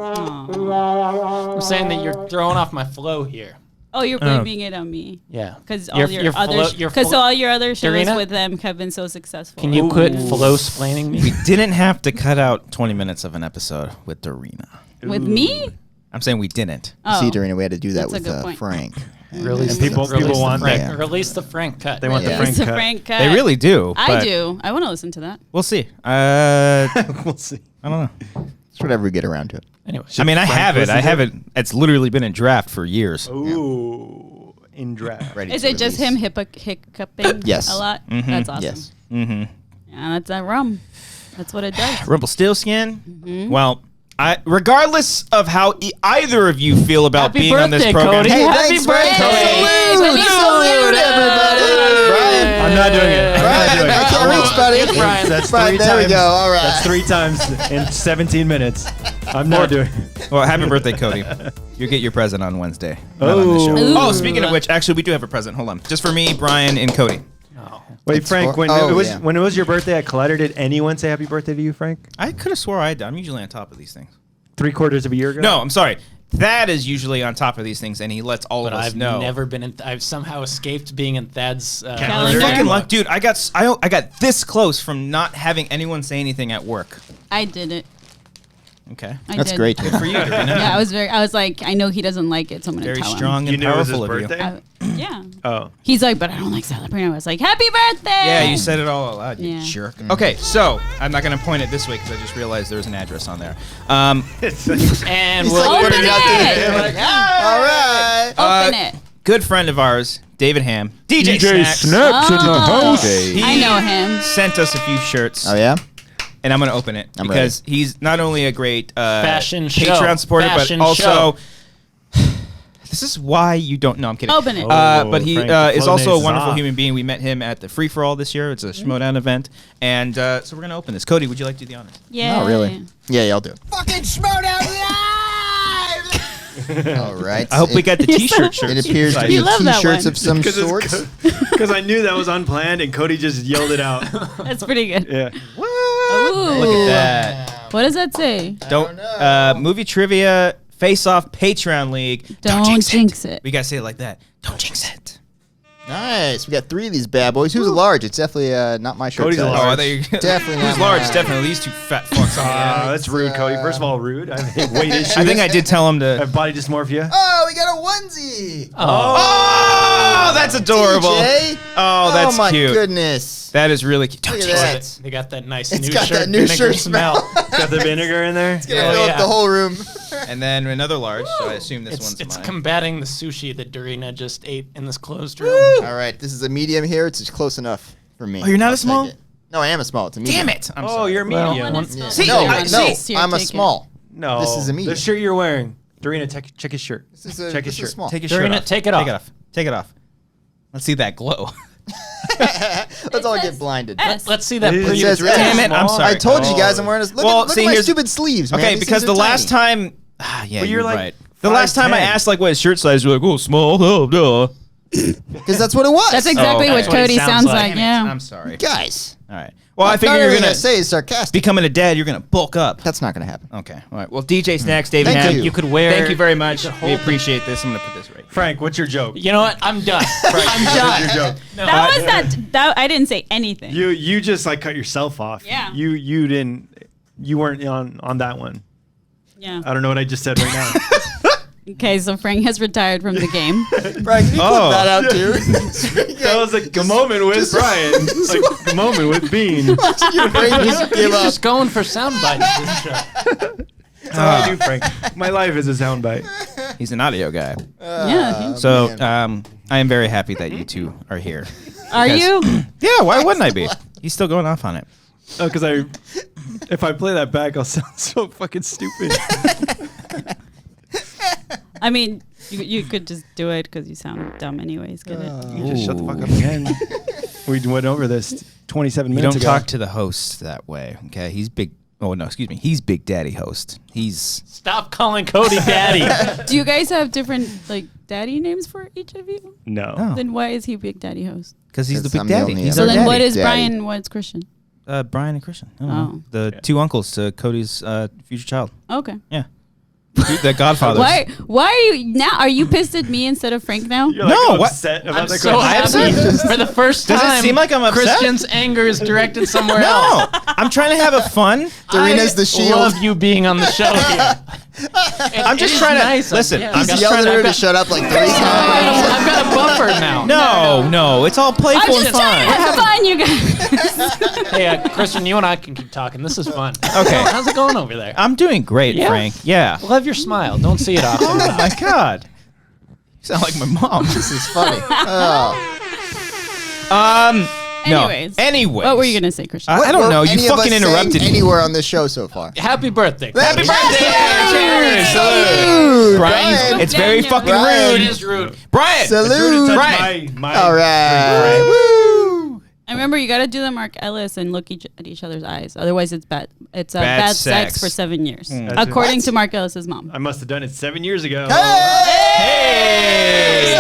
Speaker 3: Aw.
Speaker 2: I'm saying that you're throwing off my flow here.
Speaker 3: Oh, you're blaming it on me.
Speaker 2: Yeah.
Speaker 3: Because all
Speaker 2: Your-
Speaker 3: your,
Speaker 2: your
Speaker 3: other
Speaker 2: flow- your
Speaker 3: because
Speaker 2: flow-
Speaker 3: all your other shows
Speaker 2: Dorina?
Speaker 3: with them have been so successful.
Speaker 2: Can you quit flow-splaining me?
Speaker 1: Didn't have to cut out 20 minutes of an episode with Dorina.
Speaker 3: with me?
Speaker 1: I'm saying we didn't.
Speaker 3: Oh.
Speaker 4: See, Dorina, we had to do that
Speaker 3: That's a
Speaker 4: with
Speaker 3: good point.
Speaker 4: Frank.
Speaker 2: Release
Speaker 5: people-
Speaker 2: release
Speaker 5: people
Speaker 2: the
Speaker 5: want
Speaker 2: Frank,
Speaker 4: that.
Speaker 2: Release the Frank cut.
Speaker 5: They want
Speaker 4: Yeah.
Speaker 5: the Frank
Speaker 3: It's a
Speaker 5: cut.
Speaker 3: Frank cut.
Speaker 1: They really do.
Speaker 3: I
Speaker 1: but
Speaker 3: do. I want to listen to that.
Speaker 1: We'll see.
Speaker 5: We'll see.
Speaker 1: I don't know.
Speaker 4: It's whatever we get around to it.
Speaker 2: Anyway.
Speaker 1: I mean, I
Speaker 5: Frank
Speaker 1: have it.
Speaker 5: listen
Speaker 1: I
Speaker 5: to
Speaker 1: have
Speaker 5: it?
Speaker 1: it. It's literally been in draft for years.
Speaker 5: Ooh. In draft.
Speaker 4: Ready
Speaker 3: Is
Speaker 4: to
Speaker 3: it just
Speaker 4: release.
Speaker 3: him hiccuping
Speaker 4: Yes.
Speaker 3: a lot?
Speaker 1: Mhm.
Speaker 3: That's awesome.
Speaker 4: Yes.
Speaker 1: Mm-hmm.
Speaker 3: Yeah, that's that rum. That's what it does.
Speaker 1: Rumpelstiltskin.
Speaker 3: Mm-hmm.
Speaker 1: Well, regardless of how either of you feel about
Speaker 2: Happy
Speaker 1: being on this
Speaker 2: birthday,
Speaker 1: program,
Speaker 2: Cody.
Speaker 4: Hey,
Speaker 2: Happy
Speaker 4: thanks, Frank.
Speaker 2: birthday.
Speaker 4: Salute! Salute, everybody! Brian.
Speaker 5: I'm not doing it. I'm not
Speaker 4: Brian,
Speaker 5: doing it.
Speaker 4: I can't reach, buddy.
Speaker 2: It's Brian.
Speaker 5: That's
Speaker 4: Brian,
Speaker 5: three
Speaker 4: there we
Speaker 5: times.
Speaker 4: go. All right.
Speaker 5: That's 3 times in 17 minutes. I'm not doing it.
Speaker 1: well, happy birthday, Cody. You get your present on Wednesday. Not on this show.
Speaker 3: Ooh.
Speaker 1: Oh, speaking of which, actually, we do have a present. Hold on, just for me, Brian, and Cody.
Speaker 5: Wait,
Speaker 4: It's
Speaker 5: Frank,
Speaker 4: for-
Speaker 5: when,
Speaker 4: oh,
Speaker 5: it was,
Speaker 4: yeah.
Speaker 5: when it was your birthday at Collider, did anyone say happy birthday to you, Frank?
Speaker 1: I could have swore I did. I'm usually on top of these things.
Speaker 5: 3/4 of a year ago?
Speaker 1: No, I'm sorry. Thad is usually on top of these things, and he lets all
Speaker 2: But
Speaker 1: of us
Speaker 2: I've
Speaker 1: know.
Speaker 2: never been in. I've somehow escaped being in Thad's
Speaker 3: Calendar?
Speaker 1: Fucking luck, dude. I got this close from not having anyone say anything at work.
Speaker 3: I did it.
Speaker 1: Okay.
Speaker 3: I
Speaker 4: That's
Speaker 3: did.
Speaker 4: great.
Speaker 1: Good for you, Dorina.
Speaker 3: Yeah, I was like, I know he doesn't like it, so I'm gonna
Speaker 1: Very
Speaker 3: tell
Speaker 1: strong
Speaker 5: You
Speaker 1: and
Speaker 5: knew it was his
Speaker 1: powerful of you.
Speaker 5: birthday?
Speaker 3: him. Yeah.
Speaker 5: Oh.
Speaker 3: He's like, but I don't like celebrating. I was like, happy birthday!
Speaker 1: Yeah, you said it all out loud, you
Speaker 3: Yeah.
Speaker 1: jerk. Okay, so I'm not going to point it this way because I just realized there's an address on there.
Speaker 2: and
Speaker 4: He's
Speaker 2: we'll
Speaker 4: like,
Speaker 3: Open
Speaker 4: putting it out
Speaker 3: it!
Speaker 4: there. Like, all right.
Speaker 3: Open it.
Speaker 1: Good friend of ours, David Ham, DJ Snacks,
Speaker 3: Oh,
Speaker 1: He
Speaker 3: I know him.
Speaker 1: sent us a few shirts,
Speaker 4: Oh yeah.
Speaker 1: and I'm going to open it
Speaker 4: I'm
Speaker 1: because he's not only a great
Speaker 2: Fashion show.
Speaker 1: Patreon supporter,
Speaker 2: Fashion
Speaker 1: but also
Speaker 2: show.
Speaker 1: this is why you don't know. I'm kidding.
Speaker 3: Open it.
Speaker 1: But he
Speaker 5: Frank, the
Speaker 1: is
Speaker 5: flow
Speaker 1: also a
Speaker 5: name's
Speaker 1: wonderful
Speaker 5: off.
Speaker 1: human being. We met him at the Free For All this year. It's a Schmodown event, and so we're gonna open this. Cody, would you like to do the honors?
Speaker 3: Yeah.
Speaker 4: Not really. Yeah, I'll do it. Fucking Schmodown live. All right.
Speaker 1: I hope we got the
Speaker 3: You
Speaker 1: T-shirt
Speaker 3: said-
Speaker 1: shirts.
Speaker 4: It appears to
Speaker 3: You
Speaker 4: be
Speaker 3: love that
Speaker 4: T-shirts
Speaker 3: one.
Speaker 4: of some sorts.
Speaker 5: Because I knew that was unplanned, and Cody just yelled it out.
Speaker 3: That's pretty good.
Speaker 5: Yeah.
Speaker 3: Ooh.
Speaker 1: Look at that.
Speaker 3: What does that say?
Speaker 1: Don't movie trivia face off Patreon league.
Speaker 3: Don't jinx it.
Speaker 1: We gotta say it like that. Don't jinx it.
Speaker 4: Nice. We got 3 of these bad boys. Who's a large? It's definitely not my shirt
Speaker 5: Cody's a
Speaker 4: size.
Speaker 1: Oh,
Speaker 5: large.
Speaker 1: I thought you
Speaker 4: Definitely
Speaker 1: Who's
Speaker 4: not
Speaker 1: large?
Speaker 4: mine.
Speaker 1: Definitely these two fat fucks on the end.
Speaker 5: That's rude, Cody. First of all, rude. I have weight issues.
Speaker 1: I think I did tell him
Speaker 5: I
Speaker 1: to.
Speaker 5: have body dysmorphia.
Speaker 4: Oh, we got a onesie.
Speaker 1: Oh, that's adorable.
Speaker 4: TJ?
Speaker 1: Oh, that's
Speaker 4: oh my
Speaker 1: cute.
Speaker 4: goodness.
Speaker 1: That is really cute. Don't
Speaker 4: Look at
Speaker 1: jinx
Speaker 4: that.
Speaker 1: it.
Speaker 2: They got that nice
Speaker 4: It's
Speaker 2: new
Speaker 4: got
Speaker 2: shirt.
Speaker 4: that new
Speaker 2: vinegar
Speaker 4: shirt smell.
Speaker 5: Got the vinegar in there.
Speaker 4: It's gonna
Speaker 2: Oh,
Speaker 4: fill
Speaker 2: yeah.
Speaker 4: up the whole room.
Speaker 1: And then another large. So I assume this
Speaker 2: It's
Speaker 1: one's mine.
Speaker 2: combating the sushi that Dorina just ate in this closed room.
Speaker 4: All right, this is a medium here. It's just close enough for me.
Speaker 1: Oh, you're not a
Speaker 4: I'll
Speaker 1: small?
Speaker 4: take it. No, I am a small. It's a medium.
Speaker 1: Damn it! I'm
Speaker 5: Oh,
Speaker 1: sorry.
Speaker 5: you're
Speaker 2: Well,
Speaker 5: medium.
Speaker 2: one-
Speaker 4: Yeah.
Speaker 1: See,
Speaker 4: no,
Speaker 1: I-
Speaker 4: no,
Speaker 3: see,
Speaker 4: I'm a
Speaker 3: take it.
Speaker 4: small.
Speaker 5: No.
Speaker 4: This is a medium.
Speaker 5: The shirt you're wearing. Dorina, check his shirt.
Speaker 4: This is a,
Speaker 5: Check
Speaker 4: this
Speaker 5: his
Speaker 4: is
Speaker 5: shirt.
Speaker 4: small.
Speaker 1: Take your shirt
Speaker 2: Dorina,
Speaker 1: off.
Speaker 2: take it off.
Speaker 1: Take it off. Take it off. Let's see that glow.
Speaker 4: Let's all get blinded.
Speaker 2: Let's see that.
Speaker 5: It
Speaker 2: pretty
Speaker 4: says
Speaker 2: dress.
Speaker 1: Damn it, I'm
Speaker 5: Small.
Speaker 1: sorry.
Speaker 4: I told you guys I'm wearing this. Look
Speaker 1: Well,
Speaker 4: at
Speaker 1: see,
Speaker 4: my
Speaker 1: here's-
Speaker 4: stupid sleeves, man.
Speaker 1: Okay,
Speaker 4: These
Speaker 1: because
Speaker 4: things
Speaker 1: the
Speaker 4: are
Speaker 1: last
Speaker 4: tiny.
Speaker 1: time, yeah,
Speaker 5: But
Speaker 1: you're
Speaker 5: you're like
Speaker 1: right. The last time I
Speaker 5: 5'10".
Speaker 1: asked like what his shirt size, you're like, oh, small, oh, duh.
Speaker 4: Because that's what it was.
Speaker 3: That's exactly
Speaker 1: Oh,
Speaker 3: what
Speaker 1: that's what
Speaker 2: it
Speaker 3: Cody
Speaker 2: sounds
Speaker 3: sounds
Speaker 2: like.
Speaker 3: like.
Speaker 1: Damn it,
Speaker 3: Yeah.
Speaker 1: I'm sorry.
Speaker 4: Guys.
Speaker 1: All right. Well, I
Speaker 4: Not
Speaker 1: figure you're
Speaker 4: everything I
Speaker 1: gonna
Speaker 4: say is sarcastic.
Speaker 1: becoming a dad. You're gonna bulk up.
Speaker 4: That's not going to happen.
Speaker 1: Okay. All right. Well, DJ Snacks, David
Speaker 4: Thank
Speaker 1: Ham,
Speaker 4: you.
Speaker 2: You could wear.
Speaker 1: Thank you very much.
Speaker 2: you could
Speaker 1: We
Speaker 2: hold
Speaker 1: appreciate this. I'm gonna put this right.
Speaker 5: Frank, what's your joke?
Speaker 2: You know what? I'm done. I'm done.
Speaker 5: What's your joke?
Speaker 2: No,
Speaker 3: That was that. I didn't say anything.
Speaker 5: You just like cut yourself off.
Speaker 3: Yeah.
Speaker 5: You weren't on that one.
Speaker 3: Yeah.
Speaker 5: I don't know what I just said right now.
Speaker 3: Okay, so Frank has retired from the game.
Speaker 4: Brian, can you
Speaker 1: Oh.
Speaker 4: clip that out too?
Speaker 5: That was like a moment with Brian. Like a moment with Bean.
Speaker 4: Your brain just
Speaker 2: He's
Speaker 4: give up.
Speaker 2: just going for sound bites this show.
Speaker 5: That's how I do, Frank. My life is a soundbite.
Speaker 1: He's an audio guy.
Speaker 3: Yeah.
Speaker 1: So
Speaker 4: man.
Speaker 1: I am very happy that you two are here.
Speaker 3: Are
Speaker 1: Because-
Speaker 3: you?
Speaker 1: Yeah. Why wouldn't I be? He's still going off on it.
Speaker 5: Oh, because if I play that back, I'll sound so fucking stupid.
Speaker 3: I mean, you could just do it because you sound dumb anyways. Get it?
Speaker 5: You just shut the fuck up again. We went over this 27
Speaker 1: You
Speaker 5: minutes
Speaker 1: don't
Speaker 5: ago.
Speaker 1: talk to the host that way. Okay. He's big. Oh no, excuse me. He's Big Daddy host. He's
Speaker 2: Stop calling Cody daddy.
Speaker 3: Do you guys have different like daddy names for each of you?
Speaker 5: No.
Speaker 1: Oh.
Speaker 3: Then why is he Big Daddy host?
Speaker 1: because he's the
Speaker 4: Because
Speaker 1: Big
Speaker 4: I'm the
Speaker 1: Daddy.
Speaker 4: only
Speaker 1: He's
Speaker 3: So
Speaker 1: our
Speaker 3: then
Speaker 1: daddy.
Speaker 3: what is
Speaker 4: Daddy.
Speaker 3: Brian? What's Christian?
Speaker 1: Brian and Christian. I don't know.
Speaker 3: Oh.
Speaker 1: The
Speaker 5: Yeah.
Speaker 1: two uncles to Cody's future child.
Speaker 3: Okay.
Speaker 1: Yeah. The Godfathers.
Speaker 3: Why are you now? Are you pissed at me instead of Frank now?
Speaker 5: You're like
Speaker 1: No, what?
Speaker 5: upset about
Speaker 2: I'm
Speaker 5: the
Speaker 2: so
Speaker 5: question.
Speaker 2: happy. For the first
Speaker 1: Does it
Speaker 2: time,
Speaker 1: seem like I'm upset?
Speaker 2: Christian's anger is directed somewhere else.
Speaker 1: No, I'm trying to have a fun.
Speaker 4: Dorina's the shield.
Speaker 2: I love you being on the show here.
Speaker 1: I'm just trying to listen.
Speaker 2: Yeah,
Speaker 1: I'm
Speaker 4: He's
Speaker 1: just
Speaker 4: yelled
Speaker 1: trying
Speaker 4: at her
Speaker 1: to.
Speaker 4: to shut up like 3 times.
Speaker 2: I've got a buffer now.
Speaker 1: No, it's all
Speaker 3: I'm
Speaker 1: playful and
Speaker 3: just trying to
Speaker 1: fun.
Speaker 3: have fun, you guys.
Speaker 2: Hey, Christian, you and I can keep talking. This is fun.
Speaker 1: Okay.
Speaker 2: How's it going over there?
Speaker 1: I'm doing great,
Speaker 2: Yeah?
Speaker 1: Frank. Yeah.
Speaker 2: Love your smile. Don't see it often.
Speaker 1: Oh my God. You sound like my mom.
Speaker 4: This is funny. Oh.
Speaker 1: No.
Speaker 3: Anyways.
Speaker 1: Anyways.
Speaker 3: What were you gonna say, Christian?
Speaker 1: I don't
Speaker 4: Were
Speaker 1: know. You
Speaker 4: any of us
Speaker 1: fucking
Speaker 4: saying
Speaker 1: interrupted me.
Speaker 4: anywhere on this show so far.
Speaker 2: Happy birthday.
Speaker 1: Happy
Speaker 2: Cody.
Speaker 1: birthday! Cheers!
Speaker 4: Salute.
Speaker 1: Brian,
Speaker 4: Brian.
Speaker 1: it's very
Speaker 3: Daniel.
Speaker 1: fucking
Speaker 4: Brian.
Speaker 2: It
Speaker 1: rude.
Speaker 2: is rude.
Speaker 1: Brian!
Speaker 4: Salute.
Speaker 1: Brian.
Speaker 5: My
Speaker 4: All right. Woo.
Speaker 3: And remember, you got to do the Mark Ellis and look at each other's eyes. Otherwise, it's bad. It's
Speaker 1: Bad
Speaker 3: bad
Speaker 1: sex.
Speaker 3: sex for 7 years,
Speaker 5: That's
Speaker 3: according
Speaker 4: What?
Speaker 3: to Mark Ellis's mom.
Speaker 5: I must have done it 7 years ago.
Speaker 4: Hey!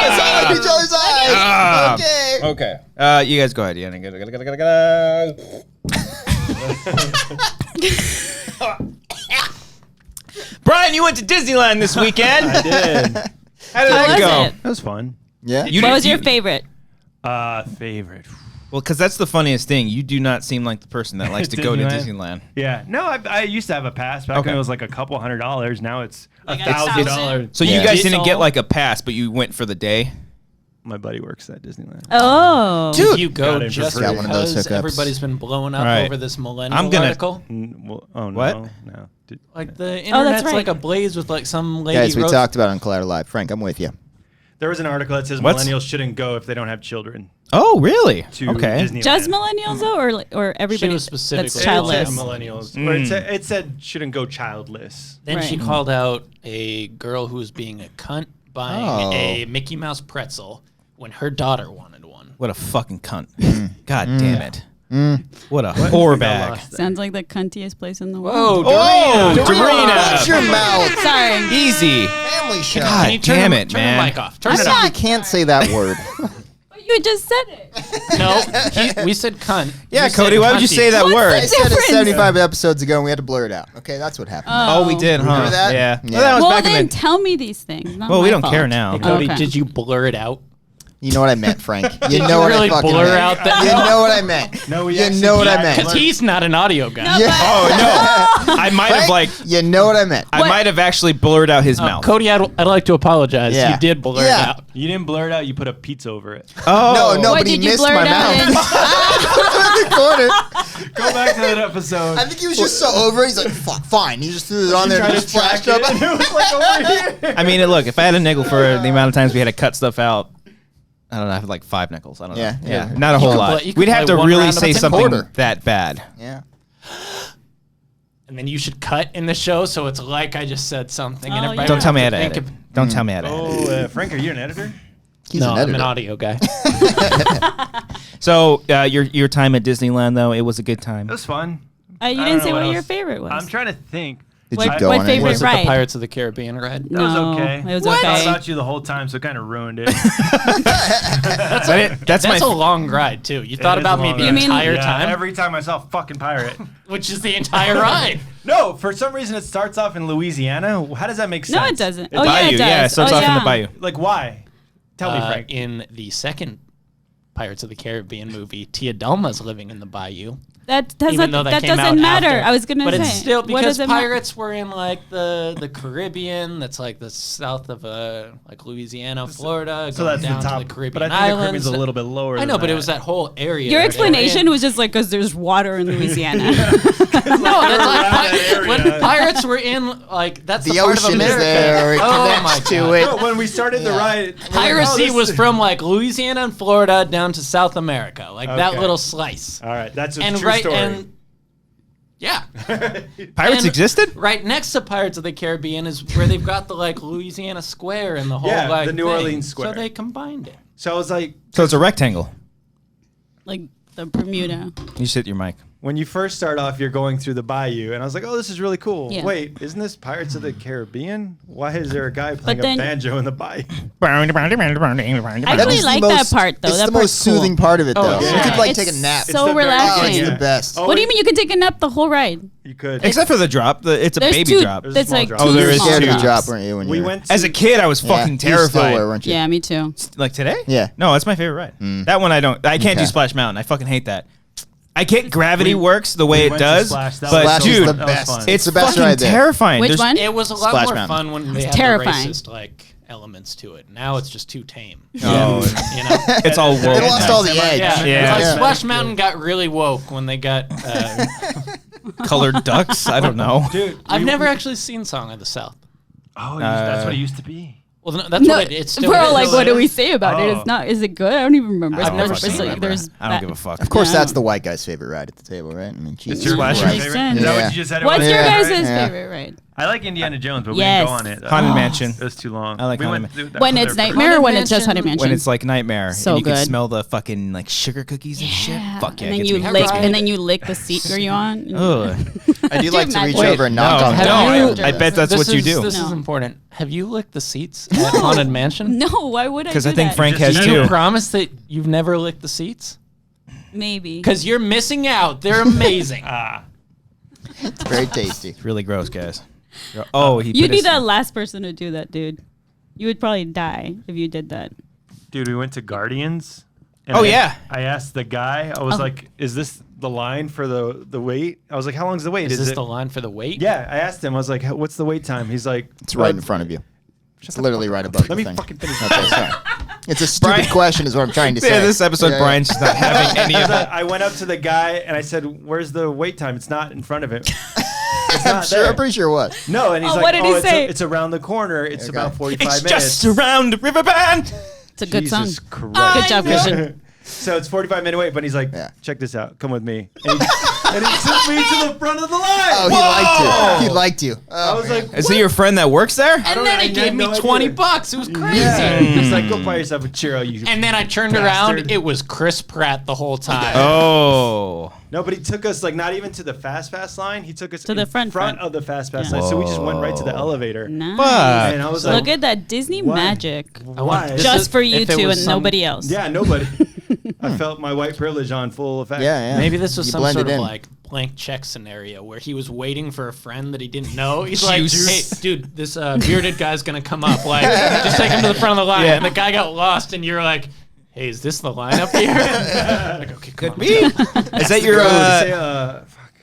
Speaker 4: It's all in each other's eyes.
Speaker 1: Ah.
Speaker 4: Okay.
Speaker 1: Okay. You guys go ahead. Yeah. Brian, you went to Disneyland this weekend.
Speaker 5: I did.
Speaker 1: How did
Speaker 3: How
Speaker 1: that
Speaker 3: was
Speaker 1: go?
Speaker 3: it?
Speaker 5: That was fun.
Speaker 4: Yeah.
Speaker 3: What was your favorite?
Speaker 5: Favorite.
Speaker 1: Well, because that's the funniest thing. You do not seem like the person that likes to go to
Speaker 5: Disneyland?
Speaker 1: Disneyland.
Speaker 5: Yeah. No, I used to have a pass. Back
Speaker 1: Okay.
Speaker 5: when it was like a couple $100s. Now it's
Speaker 3: Like
Speaker 5: $1,000.
Speaker 1: So
Speaker 4: Yeah.
Speaker 1: you guys didn't
Speaker 2: So-
Speaker 1: get like a pass, but you went for the day.
Speaker 5: My buddy works at Disneyland.
Speaker 3: Oh.
Speaker 1: Dude,
Speaker 2: Did you
Speaker 5: got
Speaker 2: go
Speaker 5: it for
Speaker 2: just
Speaker 5: free.
Speaker 4: Got one of those
Speaker 2: because
Speaker 4: hookups.
Speaker 2: everybody's been blowing up
Speaker 1: Right.
Speaker 2: over this millennial
Speaker 1: I'm gonna-
Speaker 2: article?
Speaker 5: Oh, no.
Speaker 1: What?
Speaker 5: No.
Speaker 2: Like the
Speaker 3: that's
Speaker 2: internet's
Speaker 3: right.
Speaker 2: like ablaze with like some lady
Speaker 4: Guys, we
Speaker 2: wrote-
Speaker 4: talked about it on Collider Live. Frank, I'm with you.
Speaker 5: There was an article that says
Speaker 1: What's-
Speaker 5: millennials shouldn't go if they don't have children
Speaker 1: Oh, really?
Speaker 5: to
Speaker 1: Okay.
Speaker 5: Disneyland.
Speaker 3: Just millennials though, or everybody
Speaker 2: was specifically-
Speaker 3: that's
Speaker 5: It said
Speaker 3: childless?
Speaker 5: millennials.
Speaker 1: Mm.
Speaker 5: Or it said shouldn't go childless.
Speaker 2: Then she
Speaker 3: Right.
Speaker 2: called out a girl who was being a cunt buying
Speaker 4: Oh.
Speaker 2: a Mickey Mouse pretzel when her daughter wanted one.
Speaker 1: What a fucking cunt. God damn it. What a whore bag.
Speaker 3: Sounds like the cuntiest place in the world.
Speaker 2: Whoa,
Speaker 1: Oh,
Speaker 2: Dorina!
Speaker 4: Watch your mouth.
Speaker 3: Sorry.
Speaker 1: Easy.
Speaker 4: Family show.
Speaker 1: God
Speaker 2: Can you turn,
Speaker 1: damn
Speaker 2: the-
Speaker 1: it,
Speaker 2: turn
Speaker 1: man.
Speaker 2: the mic off. Turn
Speaker 3: I'm
Speaker 2: it
Speaker 3: not-
Speaker 2: off.
Speaker 4: You can't say that word.
Speaker 3: But you just said it.
Speaker 2: No, we said cunt.
Speaker 1: Yeah,
Speaker 2: You said
Speaker 1: Cody, why would you
Speaker 2: cunty.
Speaker 1: say that
Speaker 3: What's
Speaker 1: word?
Speaker 4: I said it
Speaker 3: difference?
Speaker 4: 75 episodes ago and we had to blur it out. Okay, that's what happened.
Speaker 1: Oh, we did, huh?
Speaker 4: Remember that?
Speaker 1: Yeah.
Speaker 4: Yeah.
Speaker 1: Well, that was
Speaker 3: Well,
Speaker 1: back
Speaker 3: then
Speaker 1: in the...
Speaker 3: tell me these things. Not
Speaker 1: Well, we
Speaker 3: my
Speaker 1: don't
Speaker 3: fault.
Speaker 1: care now.
Speaker 2: Hey, Cody,
Speaker 3: Okay.
Speaker 2: did you blur it out?
Speaker 4: You know what I meant, Frank. You
Speaker 2: Did
Speaker 4: know
Speaker 2: you
Speaker 4: what
Speaker 2: really
Speaker 4: I fucking
Speaker 2: blur
Speaker 4: meant.
Speaker 2: out that?
Speaker 4: You know what I meant.
Speaker 5: No, we
Speaker 4: You
Speaker 5: actually
Speaker 4: know what I
Speaker 5: can't.
Speaker 4: meant.
Speaker 2: Because he's not an audio guy.
Speaker 4: Yeah.
Speaker 1: Oh, no. I might have,
Speaker 4: Frank,
Speaker 1: like...
Speaker 4: you know what I meant.
Speaker 1: I
Speaker 3: What?
Speaker 1: might have actually blurred out his mouth.
Speaker 2: Cody, I'd like to apologize.
Speaker 4: Yeah.
Speaker 2: You did blur
Speaker 4: Yeah.
Speaker 2: it out.
Speaker 5: You didn't blur it out. You put a pizza over it.
Speaker 1: Oh.
Speaker 4: No,
Speaker 3: What,
Speaker 4: but he
Speaker 3: did you
Speaker 4: missed
Speaker 3: blur
Speaker 4: my
Speaker 3: it out
Speaker 4: mouth.
Speaker 3: in-
Speaker 4: In the corner.
Speaker 5: Go back to that episode.
Speaker 4: I think he was just so over it. He's like, fuck, fine. He just threw it on there and just flashed up.
Speaker 5: It was like over here.
Speaker 1: I mean, look, if I had a nickel for the amount of times we had to cut stuff out, I don't know, I have like 5 nickels. I don't know.
Speaker 4: Yeah,
Speaker 1: Yeah.
Speaker 4: yeah.
Speaker 1: Not a whole
Speaker 2: could
Speaker 1: lot.
Speaker 2: play- you could
Speaker 1: We'd have
Speaker 2: play
Speaker 1: to
Speaker 2: one
Speaker 1: really
Speaker 2: round of
Speaker 1: say
Speaker 2: a
Speaker 1: something
Speaker 4: quarter.
Speaker 1: that bad.
Speaker 4: Yeah.
Speaker 2: And then you should cut in the show so it's like I just said something. And
Speaker 3: Oh,
Speaker 2: everybody
Speaker 3: yeah.
Speaker 1: Don't tell me
Speaker 2: has
Speaker 1: how to
Speaker 2: think
Speaker 1: edit.
Speaker 2: of-
Speaker 1: Don't tell me how to edit.
Speaker 5: Oh, Frank, are you an editor?
Speaker 4: He's
Speaker 2: no,
Speaker 4: an
Speaker 2: I'm
Speaker 4: editor.
Speaker 2: an audio guy.
Speaker 1: So your time at Disneyland though, it was a good time.
Speaker 5: It was fun.
Speaker 3: You
Speaker 5: I
Speaker 3: didn't
Speaker 5: don't
Speaker 3: say
Speaker 5: know
Speaker 3: what
Speaker 5: what
Speaker 3: your
Speaker 5: else.
Speaker 3: favorite was.
Speaker 5: I'm trying to think.
Speaker 4: Did
Speaker 3: What-
Speaker 4: you go
Speaker 3: what
Speaker 4: on
Speaker 3: favorite
Speaker 4: it?
Speaker 2: Was it
Speaker 3: ride?
Speaker 2: the Pirates of the Caribbean ride?
Speaker 5: It was okay.
Speaker 3: It was
Speaker 2: What?
Speaker 5: I
Speaker 3: okay.
Speaker 5: thought you the whole time, so it kind of ruined it.
Speaker 1: That's
Speaker 2: That's
Speaker 1: my
Speaker 2: a long ride too. You thought
Speaker 5: It is
Speaker 2: about
Speaker 5: a
Speaker 2: me
Speaker 5: long
Speaker 2: the
Speaker 5: ride.
Speaker 2: entire
Speaker 5: Yeah,
Speaker 2: time,
Speaker 5: Every time I saw a fucking pirate.
Speaker 2: which is the entire ride.
Speaker 5: No, for some reason it starts off in Louisiana. How does that make sense?
Speaker 3: No, it doesn't.
Speaker 5: It
Speaker 3: Oh, yeah,
Speaker 1: bayou.
Speaker 3: it does.
Speaker 1: Yeah, it starts
Speaker 3: Oh,
Speaker 1: off in
Speaker 3: yeah.
Speaker 1: the bayou.
Speaker 5: Like, why? Tell me, Frank.
Speaker 2: In the second Pirates of the Caribbean movie, Tia Dalma's living in the bayou.
Speaker 3: That doesn't.
Speaker 2: Even though
Speaker 3: That
Speaker 2: came
Speaker 3: doesn't
Speaker 2: out
Speaker 3: matter.
Speaker 2: after.
Speaker 3: I was gonna
Speaker 2: but
Speaker 3: say.
Speaker 2: it's still
Speaker 3: What
Speaker 2: because
Speaker 3: does it ma-
Speaker 2: pirates were in like the Caribbean. That's like the south of like Louisiana, Florida,
Speaker 5: So
Speaker 2: going
Speaker 5: that's
Speaker 2: down
Speaker 5: the top.
Speaker 2: to the Caribbean
Speaker 5: but I think
Speaker 2: Islands.
Speaker 5: the Caribbean's a little bit lower.
Speaker 2: I know,
Speaker 5: than
Speaker 2: but it
Speaker 5: that.
Speaker 2: was that whole area.
Speaker 3: Your
Speaker 2: that
Speaker 3: explanation
Speaker 2: area.
Speaker 3: was just like because there's water in Louisiana.
Speaker 2: No, that's like
Speaker 5: around that area.
Speaker 2: when pirates were in like that's
Speaker 4: The
Speaker 2: the part
Speaker 4: ocean
Speaker 2: of
Speaker 4: is
Speaker 2: America.
Speaker 4: there. It
Speaker 2: Oh
Speaker 4: connects
Speaker 2: my
Speaker 4: to
Speaker 2: God.
Speaker 4: it.
Speaker 5: No, when we started the
Speaker 4: Yeah.
Speaker 5: ride, we're like,
Speaker 2: Piracy
Speaker 5: oh, this
Speaker 2: was
Speaker 5: is-
Speaker 2: from like Louisiana and Florida down to South America, like that
Speaker 5: Okay.
Speaker 2: little slice.
Speaker 5: All right, that's a
Speaker 2: And
Speaker 5: true
Speaker 2: right
Speaker 5: story.
Speaker 2: and yeah,
Speaker 1: Pirates
Speaker 2: And
Speaker 1: existed?
Speaker 2: right next to Pirates of the Caribbean is where they've got the like Louisiana Square and the whole
Speaker 5: Yeah,
Speaker 2: like
Speaker 5: the New
Speaker 2: thing.
Speaker 5: Orleans Square.
Speaker 2: So they combined it.
Speaker 5: So I was like,
Speaker 1: So it's a rectangle.
Speaker 3: like the Bermuda.
Speaker 1: You sit your mic.
Speaker 5: when you first start off, you're going through the bayou, and I was like, oh, this is really cool.
Speaker 3: Yeah.
Speaker 5: Wait, isn't this Pirates of the Caribbean? Why is there a guy playing
Speaker 3: then-
Speaker 5: a banjo in the bayou?
Speaker 3: I
Speaker 4: That
Speaker 3: really
Speaker 4: is
Speaker 3: like
Speaker 4: the
Speaker 3: that
Speaker 4: most-
Speaker 3: part though.
Speaker 4: It's
Speaker 3: that
Speaker 4: the
Speaker 3: part's
Speaker 4: most soothing
Speaker 3: cool.
Speaker 4: part of it,
Speaker 2: Oh,
Speaker 4: though.
Speaker 2: yeah.
Speaker 4: You could like
Speaker 3: It's
Speaker 4: take a nap.
Speaker 3: so
Speaker 5: It's the very
Speaker 3: relaxing.
Speaker 5: beginning.
Speaker 4: It's the best.
Speaker 5: Oh,
Speaker 3: What do you
Speaker 5: wait,
Speaker 3: mean you can take a nap the whole ride?
Speaker 5: You could.
Speaker 1: Except for the drop. It's a
Speaker 3: There's
Speaker 1: baby
Speaker 3: two.
Speaker 1: drop.
Speaker 5: There's a
Speaker 3: That's
Speaker 5: small
Speaker 3: like
Speaker 5: drop.
Speaker 3: two
Speaker 1: Oh, there is
Speaker 3: small
Speaker 4: Scared of the
Speaker 3: drops.
Speaker 4: drop, weren't you? When
Speaker 5: we
Speaker 4: you
Speaker 5: went to,
Speaker 1: As a kid, I was fucking
Speaker 4: you still
Speaker 1: terrified.
Speaker 4: were, weren't you?
Speaker 3: Yeah, me too.
Speaker 1: Like today?
Speaker 4: Yeah.
Speaker 1: No, that's my favorite ride. That one I don't. I can't do
Speaker 4: Okay.
Speaker 1: Splash Mountain. I fucking hate that. I get gravity works the way
Speaker 5: we
Speaker 1: it
Speaker 5: went to
Speaker 1: does,
Speaker 5: Splash. That
Speaker 1: but
Speaker 5: was
Speaker 4: Splash
Speaker 5: so
Speaker 4: is
Speaker 1: dude,
Speaker 4: the
Speaker 5: that was
Speaker 4: best.
Speaker 5: fun.
Speaker 1: it's
Speaker 4: the best
Speaker 1: fucking
Speaker 4: ride there.
Speaker 1: terrifying.
Speaker 3: Which
Speaker 1: There's-
Speaker 3: one?
Speaker 2: It was a lot
Speaker 4: Splash
Speaker 2: more
Speaker 4: Mountain.
Speaker 2: fun when they had
Speaker 3: terrifying.
Speaker 2: the racist like elements to it. Now it's just too tame.
Speaker 1: Oh,
Speaker 2: You know?
Speaker 1: it's all
Speaker 4: It
Speaker 1: woke.
Speaker 4: lost all the edge.
Speaker 2: Yeah,
Speaker 1: Yeah.
Speaker 2: Like
Speaker 4: Yeah.
Speaker 2: Splash Mountain got really woke when they got.
Speaker 1: Colored ducks. I don't know.
Speaker 5: Dude,
Speaker 2: I've never actually seen Song of the South.
Speaker 5: Oh, that's what it used to be.
Speaker 2: Well, no, that's
Speaker 3: No,
Speaker 2: what it still
Speaker 3: we're all
Speaker 2: is.
Speaker 3: like, what do we
Speaker 5: is?
Speaker 3: say about it?
Speaker 5: Oh.
Speaker 3: It's not. Is it good? I don't even remember.
Speaker 2: I've never
Speaker 3: It's
Speaker 2: seen
Speaker 3: like
Speaker 2: it.
Speaker 3: there's.
Speaker 1: I don't give a fuck.
Speaker 4: Of course,
Speaker 3: Yeah.
Speaker 4: that's the white guy's favorite ride at the table, right? I mean, Jesus
Speaker 5: Your
Speaker 1: Splash
Speaker 4: Christ.
Speaker 3: Makes
Speaker 5: favorite?
Speaker 3: sense.
Speaker 5: Is that
Speaker 4: Yeah.
Speaker 5: what you just said? it
Speaker 3: What's
Speaker 5: was?
Speaker 3: your
Speaker 4: Yeah.
Speaker 3: guys'
Speaker 4: Yeah.
Speaker 3: favorite ride?
Speaker 5: I like Indiana Jones, but
Speaker 3: Yes.
Speaker 5: we didn't go on it.
Speaker 1: Haunted Mansion.
Speaker 5: It was too long.
Speaker 1: I like
Speaker 5: we
Speaker 1: Haunted
Speaker 5: went through-
Speaker 3: When
Speaker 5: that
Speaker 3: it's
Speaker 5: was
Speaker 3: Nightmare or when it's just
Speaker 2: Haunted
Speaker 3: Haunted Mansion?
Speaker 1: When it's like Nightmare,
Speaker 3: So
Speaker 1: and you
Speaker 3: good.
Speaker 1: can smell the fucking like sugar cookies and shit. Fuck yeah,
Speaker 3: and
Speaker 1: it
Speaker 3: then
Speaker 1: gets
Speaker 3: you
Speaker 1: me.
Speaker 3: lick,
Speaker 2: Right.
Speaker 3: and then you lick the seat where you're on.
Speaker 1: Ugh.
Speaker 4: I do like to reach
Speaker 3: imagine?
Speaker 4: over and knock
Speaker 1: No,
Speaker 4: on
Speaker 1: no,
Speaker 4: the
Speaker 1: I bet that's
Speaker 2: This
Speaker 1: what you
Speaker 2: is-
Speaker 1: do.
Speaker 2: This is
Speaker 3: No.
Speaker 2: important. Have you licked the seats at Haunted Mansion?
Speaker 3: No, why would I?
Speaker 1: Because
Speaker 3: do
Speaker 1: I think
Speaker 3: that?
Speaker 1: Frank
Speaker 5: Just-
Speaker 1: has
Speaker 2: Do you
Speaker 1: too.
Speaker 2: promise that you've never licked the seats?
Speaker 3: Maybe.
Speaker 2: Because you're missing out. They're amazing.
Speaker 4: It's very tasty.
Speaker 1: Really gross, guys. Oh, he.
Speaker 3: You'd
Speaker 1: put
Speaker 3: be
Speaker 1: his-
Speaker 3: the last person to do that, dude. You would probably die if you did that.
Speaker 5: Dude, we went to Guardians. and
Speaker 1: Oh,
Speaker 5: I-
Speaker 1: yeah.
Speaker 5: I asked the guy. I was like, "Is this the line for the wait?" I was like, "How long's the wait?"
Speaker 2: Is this
Speaker 5: it?
Speaker 2: the line for the wait?
Speaker 5: Yeah, I asked him. I was like, "What's the wait time?" He's like,
Speaker 4: It's right in front of you. It's literally right above
Speaker 5: Let
Speaker 4: the
Speaker 5: me
Speaker 4: thing.
Speaker 5: fucking finish.
Speaker 4: Okay, sorry. It's a stupid
Speaker 1: Brian-
Speaker 4: question, is what I'm trying to say.
Speaker 1: Yeah, this episode,
Speaker 4: Yeah,
Speaker 1: Brian's just not having any of that.
Speaker 5: I went up to the guy and I said, "Where's the wait time? It's not in front of him." It's
Speaker 4: I'm
Speaker 5: not
Speaker 4: sure.
Speaker 5: there.
Speaker 4: I'm pretty sure it was.
Speaker 5: No, and he's
Speaker 3: Oh,
Speaker 5: like,
Speaker 3: what did he
Speaker 5: it's
Speaker 3: say?
Speaker 5: it's around the corner. It's
Speaker 4: Okay.
Speaker 5: about 45
Speaker 1: It's
Speaker 5: minutes.
Speaker 1: just around the river band.
Speaker 3: It's a good
Speaker 5: Jesus
Speaker 3: song.
Speaker 5: Christ.
Speaker 3: Good job, Christian.
Speaker 5: So it's 45-minute wait, but he's like,
Speaker 4: Yeah.
Speaker 5: check this out. Come with me. And he took me to the front of the line.
Speaker 4: Oh, he liked you. He liked you.
Speaker 5: I
Speaker 4: Oh,
Speaker 5: was
Speaker 4: man.
Speaker 5: like,
Speaker 1: Is he your friend that works there?
Speaker 2: And
Speaker 5: don't-
Speaker 2: then
Speaker 5: I
Speaker 2: he
Speaker 5: had
Speaker 2: gave me
Speaker 5: no idea.
Speaker 2: $20. It was crazy.
Speaker 5: yeah. He's like, go buy yourself a churro, you
Speaker 2: And then I turned
Speaker 5: Bastard.
Speaker 2: around. It was Chris Pratt the whole time.
Speaker 1: Oh.
Speaker 5: No, but he took us like not even to the fast pass line. He took us
Speaker 3: To the front.
Speaker 5: of the fast pass
Speaker 3: Yeah.
Speaker 5: line. So we just went right to the elevator.
Speaker 3: Nice.
Speaker 1: Fuck.
Speaker 5: And I was
Speaker 3: Look
Speaker 5: like,
Speaker 3: at that Disney
Speaker 5: Why?
Speaker 3: magic.
Speaker 5: why?
Speaker 2: This
Speaker 3: Just
Speaker 2: is-
Speaker 3: for you
Speaker 2: if it
Speaker 3: two
Speaker 2: was
Speaker 3: and
Speaker 2: some-
Speaker 3: nobody else.
Speaker 5: Yeah, nobody. I felt my white privilege on full effect.
Speaker 4: Yeah, yeah.
Speaker 2: Maybe this was
Speaker 4: You
Speaker 2: some
Speaker 4: blended
Speaker 2: sort of
Speaker 4: in.
Speaker 2: like blank check scenario where he was waiting for a friend that he didn't know. He's
Speaker 1: Juice.
Speaker 2: like, "Hey, dude, this bearded guy's gonna come up. Like, just take him to the front of the line."
Speaker 1: Yeah.
Speaker 2: And the guy got lost, and you're like, "Hey, is this the line up here?" Like, okay, come on.
Speaker 1: Is that your
Speaker 5: Say, fuck.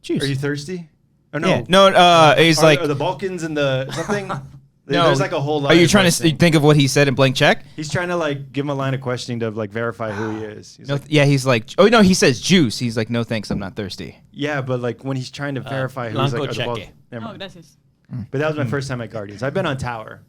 Speaker 1: juice?
Speaker 5: Are you thirsty? Or no?
Speaker 1: Yeah. No. He's
Speaker 5: Are,
Speaker 1: like.
Speaker 5: are the Balkans and the something?
Speaker 1: No.
Speaker 5: There's like a whole line.
Speaker 1: Are you
Speaker 5: of
Speaker 1: trying to
Speaker 5: questioning.
Speaker 1: think of what he said in blank check?
Speaker 5: He's trying to like give him a line of questioning to like verify who he is. He's
Speaker 1: No,
Speaker 5: like,
Speaker 1: yeah, he's like. Oh no, he says juice. He's like, no thanks, I'm not thirsty.
Speaker 5: yeah, but like when he's trying to verify who he's
Speaker 2: Blanco
Speaker 5: like, are the
Speaker 2: cheque.
Speaker 5: Balkans. Never
Speaker 3: Oh,
Speaker 5: mind.
Speaker 3: gracias.
Speaker 5: But that was my first time at Guardians. I've been on Tower.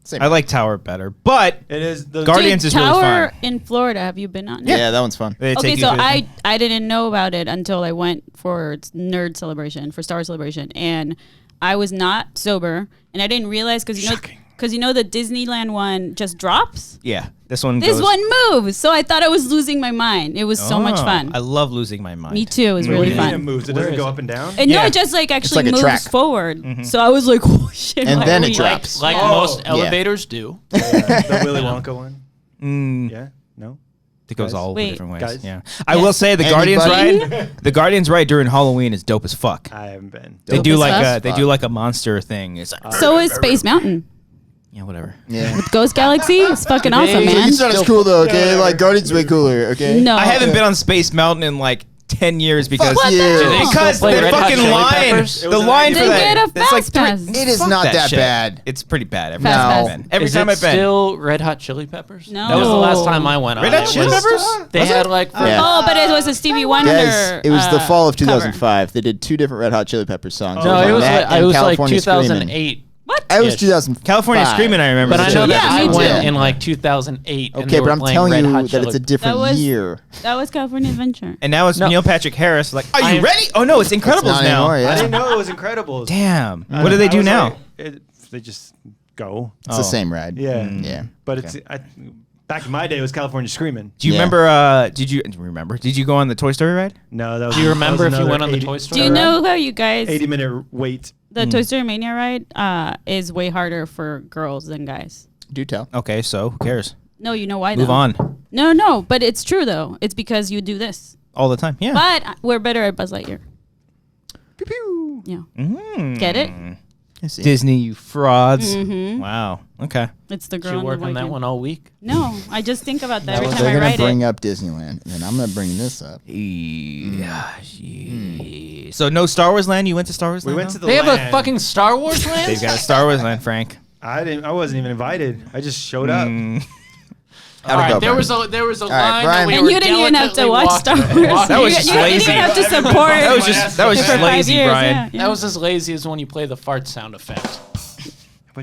Speaker 4: Same.
Speaker 1: I like Tower better, but
Speaker 5: It is the
Speaker 1: Guardians
Speaker 3: Dude,
Speaker 1: is really
Speaker 3: Tower
Speaker 1: fun.
Speaker 3: in Florida. Have you been on?
Speaker 4: Yeah, that one's fun.
Speaker 1: They
Speaker 3: Okay,
Speaker 1: take you
Speaker 3: so
Speaker 1: through the-
Speaker 3: I didn't know about it until I went for its nerd celebration, for Star Wars celebration, and I was not sober, and I didn't realize because you know because you know the Disneyland one just drops.
Speaker 1: Yeah, this one.
Speaker 3: This
Speaker 1: goes,
Speaker 3: one moves, so I thought I was losing my mind. It was so much fun.
Speaker 1: I love losing my mind.
Speaker 3: Me too. It was
Speaker 5: What
Speaker 3: really
Speaker 5: do you mean it
Speaker 3: fun.
Speaker 5: moves? It
Speaker 2: Where
Speaker 5: doesn't
Speaker 2: is
Speaker 5: go
Speaker 2: it?
Speaker 5: up and down?
Speaker 3: And no,
Speaker 1: Yeah.
Speaker 3: it just like actually
Speaker 4: like a
Speaker 3: moves
Speaker 4: track.
Speaker 3: forward. So I was like, oh shit.
Speaker 4: And
Speaker 3: why
Speaker 4: then
Speaker 3: are
Speaker 4: it
Speaker 3: we,
Speaker 4: drops.
Speaker 2: Like
Speaker 5: Oh,
Speaker 2: most
Speaker 5: yeah.
Speaker 2: elevators do.
Speaker 5: The Willy Wonka one.
Speaker 1: Mm,
Speaker 5: Yeah. No.
Speaker 1: It goes
Speaker 5: Guys.
Speaker 1: all
Speaker 3: Wait.
Speaker 1: different ways.
Speaker 5: Guys.
Speaker 1: Yeah, I will say the Guardians
Speaker 4: Anybody?
Speaker 1: ride. The Guardians ride during Halloween is dope as fuck.
Speaker 5: I haven't been.
Speaker 1: They
Speaker 3: Dope
Speaker 1: do
Speaker 3: as
Speaker 1: like
Speaker 3: fuck.
Speaker 1: they do like a monster thing. It's like,
Speaker 3: So is Space Mountain.
Speaker 1: yeah, whatever.
Speaker 4: Yeah.
Speaker 3: With Ghost Galaxy, it's fucking awesome,
Speaker 2: They-
Speaker 3: man.
Speaker 4: It's not as cool though, okay? Like Guardians way cooler, okay?
Speaker 3: No.
Speaker 1: I haven't been on Space Mountain in like 10 years because
Speaker 4: Fuck you.
Speaker 2: Do they
Speaker 1: because
Speaker 2: still play
Speaker 1: the
Speaker 2: Red Hot
Speaker 1: fucking
Speaker 2: Chili
Speaker 1: line,
Speaker 2: Peppers?
Speaker 5: It
Speaker 1: the
Speaker 5: was an
Speaker 1: line
Speaker 5: idea.
Speaker 1: for
Speaker 3: They
Speaker 1: that.
Speaker 3: get a
Speaker 1: it's like
Speaker 3: fast pass.
Speaker 4: It is
Speaker 1: fuck
Speaker 4: not that
Speaker 1: shit.
Speaker 4: bad.
Speaker 1: It's pretty bad every
Speaker 3: Fast
Speaker 1: time
Speaker 3: pass.
Speaker 1: I've been. Every
Speaker 2: Is
Speaker 1: time
Speaker 2: it
Speaker 1: I've been.
Speaker 2: still Red Hot Chili Peppers?
Speaker 3: No.
Speaker 2: That was the last time I went.
Speaker 1: Red
Speaker 2: on.
Speaker 1: Hot
Speaker 2: It
Speaker 1: Chili
Speaker 2: was-
Speaker 1: Peppers?
Speaker 2: They had like.
Speaker 4: Yeah.
Speaker 3: Oh, but it was a Stevie Wonder.
Speaker 4: Guys, it was the fall of
Speaker 3: cover.
Speaker 4: 2005. They did 2 different Red Hot Chili Peppers songs.
Speaker 5: No,
Speaker 2: No, it was
Speaker 4: that
Speaker 2: like,
Speaker 4: and
Speaker 2: it was like
Speaker 4: California Screamin'.
Speaker 2: 2008.
Speaker 3: What?
Speaker 4: It was
Speaker 2: Ish.
Speaker 4: 2005.
Speaker 1: California Screamin', I remember.
Speaker 2: But I
Speaker 1: the
Speaker 2: know
Speaker 1: show.
Speaker 2: that
Speaker 3: Yeah,
Speaker 2: I
Speaker 3: me
Speaker 2: went
Speaker 3: too.
Speaker 2: in like 2008. and
Speaker 4: Okay,
Speaker 2: they
Speaker 4: but
Speaker 2: were
Speaker 4: I'm
Speaker 2: playing
Speaker 4: telling
Speaker 2: Red
Speaker 4: you
Speaker 2: Hot
Speaker 4: that
Speaker 2: Chili-
Speaker 4: it's a different
Speaker 3: That was-
Speaker 4: year.
Speaker 3: That was California Adventure.
Speaker 1: And now it's
Speaker 2: No.
Speaker 1: Neil Patrick Harris. Like, are you
Speaker 2: I-
Speaker 1: ready? Oh no, it's Incredibles
Speaker 4: not
Speaker 1: now.
Speaker 4: anymore, yeah.
Speaker 5: I didn't know it was Incredibles.
Speaker 1: Damn. What do they do now?
Speaker 5: They just go.
Speaker 4: It's
Speaker 1: Oh.
Speaker 4: the same ride.
Speaker 5: Yeah.
Speaker 4: Yeah.
Speaker 5: But it's back in my day, it was California Screaming.
Speaker 1: Do you
Speaker 4: Yeah.
Speaker 1: remember? Did you remember? Did you go on the Toy Story ride?
Speaker 5: No, that was.
Speaker 2: Do you remember
Speaker 5: that was
Speaker 2: if you
Speaker 5: another
Speaker 2: went on the
Speaker 5: 80
Speaker 2: Toy Story?
Speaker 3: Do you know how you guys
Speaker 5: 80-minute wait.
Speaker 3: the Toy Story Mania ride is way harder for girls than guys?
Speaker 4: Do tell.
Speaker 1: Okay, so who cares?
Speaker 3: No, you know why?
Speaker 1: Move
Speaker 3: though?
Speaker 1: on.
Speaker 3: No, but it's true though. It's because you do this.
Speaker 1: All the time. Yeah.
Speaker 3: But we're better at Buzz Lightyear.
Speaker 4: Pew pew.
Speaker 3: Yeah.
Speaker 1: Mm.
Speaker 3: Get it?
Speaker 4: I see.
Speaker 1: Disney, you frauds.
Speaker 3: Mm-hmm.
Speaker 1: Wow. Okay.
Speaker 3: It's the
Speaker 2: Did
Speaker 3: girl.
Speaker 2: you
Speaker 3: in
Speaker 2: work
Speaker 3: the
Speaker 2: on
Speaker 3: white
Speaker 2: that
Speaker 3: dude.
Speaker 2: one all week?
Speaker 3: No, I just think about that every
Speaker 2: was-
Speaker 3: time
Speaker 4: They're
Speaker 3: I
Speaker 4: gonna
Speaker 3: write
Speaker 4: bring
Speaker 3: it.
Speaker 4: up Disneyland, and then I'm gonna bring this up.
Speaker 1: Yeah. So no Star Wars Land. You went to Star Wars
Speaker 5: We
Speaker 1: Land?
Speaker 5: went
Speaker 1: now?
Speaker 5: to the
Speaker 2: They have
Speaker 5: land.
Speaker 2: a fucking Star Wars land?
Speaker 1: They've got a Star Wars Land, Frank.
Speaker 5: I wasn't even invited. I just showed up.
Speaker 2: All
Speaker 4: How'd it
Speaker 2: right,
Speaker 4: go,
Speaker 2: there
Speaker 4: Brian?
Speaker 2: was a
Speaker 4: right,
Speaker 2: line
Speaker 4: Brian.
Speaker 2: that we
Speaker 3: And
Speaker 2: were
Speaker 3: you didn't even have to
Speaker 2: delicately
Speaker 3: watch
Speaker 2: walking-
Speaker 3: Star Wars.
Speaker 2: walking-
Speaker 1: That was
Speaker 3: you,
Speaker 1: just
Speaker 3: you didn't
Speaker 1: lazy.
Speaker 3: even have to support.
Speaker 1: That was just
Speaker 3: for 5
Speaker 1: lazy,
Speaker 3: years,
Speaker 1: Brian.
Speaker 3: yeah, yeah.
Speaker 2: That was as lazy as when you play the fart sound effect.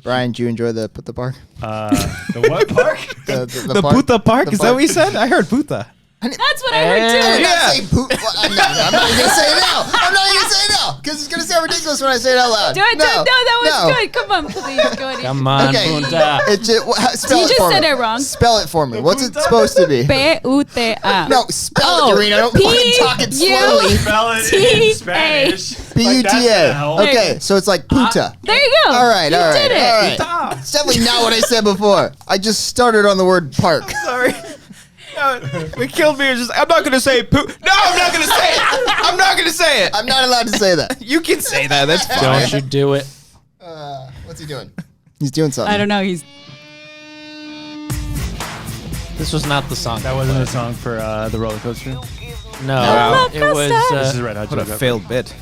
Speaker 4: Brian, did you enjoy the put the park?
Speaker 5: The what park?
Speaker 1: The
Speaker 4: park?
Speaker 1: Puta Park?
Speaker 4: The
Speaker 1: Is that what you said? I heard Puta.
Speaker 3: That's what I heard
Speaker 4: I'm
Speaker 3: too.
Speaker 1: Yeah.
Speaker 4: not saying poop. I'm not gonna say it now. I'm not gonna say it now because it's gonna sound ridiculous when I say it out loud.
Speaker 3: Do it, no, that was good. Come on, please, go ahead.
Speaker 2: Come on,
Speaker 4: Okay.
Speaker 2: Punta.
Speaker 4: It just, spell
Speaker 3: You
Speaker 4: it
Speaker 3: just
Speaker 4: for
Speaker 3: said
Speaker 4: me.
Speaker 3: it wrong.
Speaker 4: Spell it for me. What's it supposed to be?
Speaker 3: P-U-T-A.
Speaker 4: No, spell
Speaker 3: Oh,
Speaker 4: it, Dorina. Don't fucking talk it
Speaker 3: P-U-
Speaker 4: slowly.
Speaker 5: Spell it
Speaker 3: T-A.
Speaker 5: in Spanish.
Speaker 4: P-U-T-A. Okay, so it's like puta.
Speaker 3: There you go.
Speaker 4: All right,
Speaker 3: you
Speaker 4: all right,
Speaker 3: did it.
Speaker 4: all right. It's definitely not what I said before. I just started on the word park.
Speaker 1: Sorry. No, we killed me. Just, I'm not going to say poo. No, I'm not going to say it. I'm not going to say it.
Speaker 4: I'm not allowed to say that.
Speaker 1: You can say that. That's fine.
Speaker 2: Don't you do it.
Speaker 4: What's he doing? He's doing something.
Speaker 3: I don't know. He's
Speaker 2: This was not the song.
Speaker 5: That wasn't a song for the roller coaster.
Speaker 2: No,
Speaker 1: Wow.
Speaker 2: it was.
Speaker 5: This is Red Hot
Speaker 1: What a
Speaker 5: Chili Peppers.
Speaker 1: failed bit.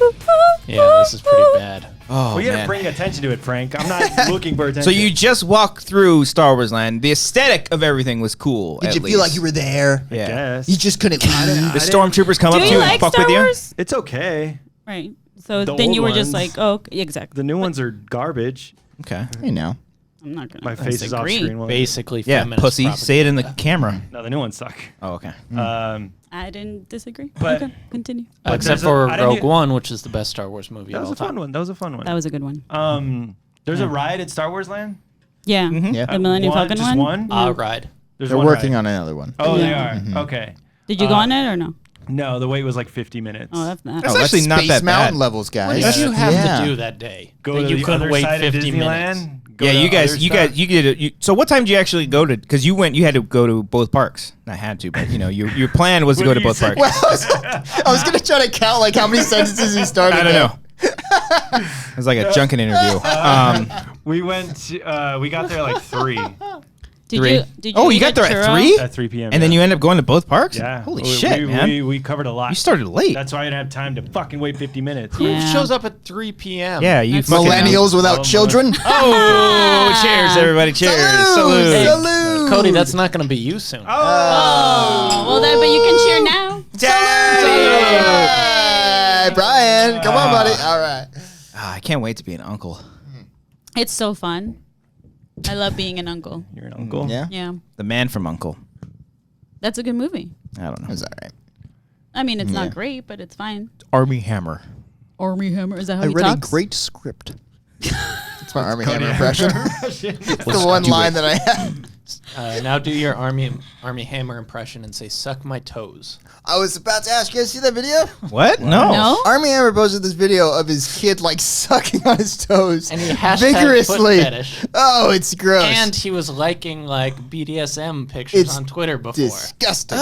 Speaker 2: Yeah, this is pretty bad.
Speaker 1: Oh,
Speaker 5: Well, you gotta
Speaker 1: man.
Speaker 5: bring attention to it, Frank. I'm not looking for attention.
Speaker 1: So you just walked through Star Wars Land. The aesthetic of everything was cool.
Speaker 4: Did you feel like you were there?
Speaker 1: Yeah.
Speaker 5: Guess.
Speaker 4: You just couldn't leave.
Speaker 1: The stormtroopers come
Speaker 3: Do
Speaker 1: up to
Speaker 3: you
Speaker 1: you and
Speaker 3: like
Speaker 1: fuck
Speaker 3: Star
Speaker 1: with you.
Speaker 3: Wars?
Speaker 5: It's okay.
Speaker 3: Right. So
Speaker 5: The
Speaker 3: then
Speaker 5: old
Speaker 3: you were just
Speaker 5: ones.
Speaker 3: like, oh, exactly.
Speaker 5: The new ones are garbage.
Speaker 1: Okay.
Speaker 4: I know.
Speaker 3: I'm not gonna.
Speaker 5: My face is off
Speaker 3: disagree.
Speaker 5: screen.
Speaker 2: Basically,
Speaker 1: Yeah,
Speaker 2: feminist
Speaker 1: pussy.
Speaker 2: propaganda.
Speaker 1: Say it in the camera.
Speaker 5: No, the new ones suck.
Speaker 1: Oh, okay.
Speaker 3: I didn't disagree.
Speaker 5: But-
Speaker 3: Okay, continue.
Speaker 2: Except
Speaker 5: there's a-
Speaker 2: for
Speaker 5: I didn't
Speaker 2: Rogue
Speaker 5: even-
Speaker 2: One, which is the best Star Wars movie
Speaker 5: That
Speaker 2: of
Speaker 5: was
Speaker 2: all
Speaker 5: a fun
Speaker 2: time.
Speaker 5: one. That was a fun one.
Speaker 3: That was a good one.
Speaker 5: There's a ride at Star Wars Land.
Speaker 3: Yeah.
Speaker 4: Yeah.
Speaker 3: The Millennium Falcon
Speaker 5: just
Speaker 3: one.
Speaker 5: one.
Speaker 2: Ride.
Speaker 5: There's
Speaker 4: They're
Speaker 5: one
Speaker 4: working
Speaker 5: ride.
Speaker 4: on another one.
Speaker 5: Oh, they
Speaker 3: Yeah.
Speaker 5: are. Okay.
Speaker 3: Did you go on it or no?
Speaker 5: No, the wait was like 50 minutes.
Speaker 3: Oh, that's not.
Speaker 1: That's actually not
Speaker 4: Space
Speaker 1: that
Speaker 4: Mountain
Speaker 1: bad.
Speaker 4: levels,
Speaker 2: What
Speaker 4: guys.
Speaker 2: did you have
Speaker 4: Yeah.
Speaker 2: to do that day?
Speaker 5: Go
Speaker 2: that
Speaker 5: to
Speaker 2: you
Speaker 5: the
Speaker 2: couldn't
Speaker 5: other
Speaker 2: wait
Speaker 5: side of
Speaker 2: 50 minutes.
Speaker 5: Disneyland. Go
Speaker 1: Yeah,
Speaker 5: to
Speaker 1: you
Speaker 5: the
Speaker 1: guys,
Speaker 5: other
Speaker 1: you
Speaker 5: side.
Speaker 1: guys, you did it. So what time did you actually go to? Because you had to go to both parks. I had to, but your plan was to go to both parks.
Speaker 4: Well, I was gonna try to count like how many sentences he started.
Speaker 1: I don't
Speaker 4: there.
Speaker 1: know. It was like a junket interview.
Speaker 5: We went. We got there like 3
Speaker 3: Did
Speaker 1: 3.
Speaker 3: you? Did you
Speaker 1: Oh, you
Speaker 3: eat
Speaker 1: got
Speaker 3: a
Speaker 1: there at
Speaker 3: churro?
Speaker 1: 3,
Speaker 5: at 3 p.m.
Speaker 1: and then
Speaker 5: yeah.
Speaker 1: you end up going to both parks.
Speaker 5: Yeah.
Speaker 1: Holy
Speaker 5: we,
Speaker 1: shit,
Speaker 5: we,
Speaker 1: man!
Speaker 5: We covered a lot.
Speaker 1: You started late.
Speaker 5: That's why I didn't have time to fucking wait 50 minutes.
Speaker 2: Who
Speaker 3: Yeah.
Speaker 2: shows up at 3 p.m.?
Speaker 1: Yeah, you
Speaker 3: That's
Speaker 1: fucking
Speaker 4: Millennials without children.
Speaker 1: Oh, cheers, everybody! Cheers,
Speaker 4: Salute!
Speaker 1: salute.
Speaker 4: Salute!
Speaker 2: Cody, that's not going to be you soon.
Speaker 3: Oh, well then, but you can cheer now.
Speaker 4: Hey, Brian, come on, buddy. All right.
Speaker 1: Ah, I can't wait to be an uncle.
Speaker 3: It's so fun. I love being an uncle.
Speaker 5: You're an uncle.
Speaker 4: Yeah.
Speaker 3: Yeah,
Speaker 1: The Man from Uncle.
Speaker 3: that's a good movie.
Speaker 1: I don't know.
Speaker 4: That's all right.
Speaker 3: I mean, it's
Speaker 4: Yeah.
Speaker 3: not great, but it's fine.
Speaker 1: Army Hammer.
Speaker 3: Army Hammer, is that how
Speaker 4: I
Speaker 3: he
Speaker 4: read
Speaker 3: talks?
Speaker 4: a great script. It's my Army Hammer impression. It's the one line that I have.
Speaker 2: Now do your Army Hammer impression and say, suck my toes.
Speaker 4: I was about to ask, you guys see that video?
Speaker 1: What? No.
Speaker 3: No?
Speaker 4: Army Hammer posted this video of his kid like sucking on his toes
Speaker 2: And he hashtag
Speaker 4: vigorously.
Speaker 2: foot fetish.
Speaker 4: Oh, it's gross.
Speaker 2: And he was liking like BDSM pictures
Speaker 4: It's
Speaker 2: on Twitter before.
Speaker 4: disgusting.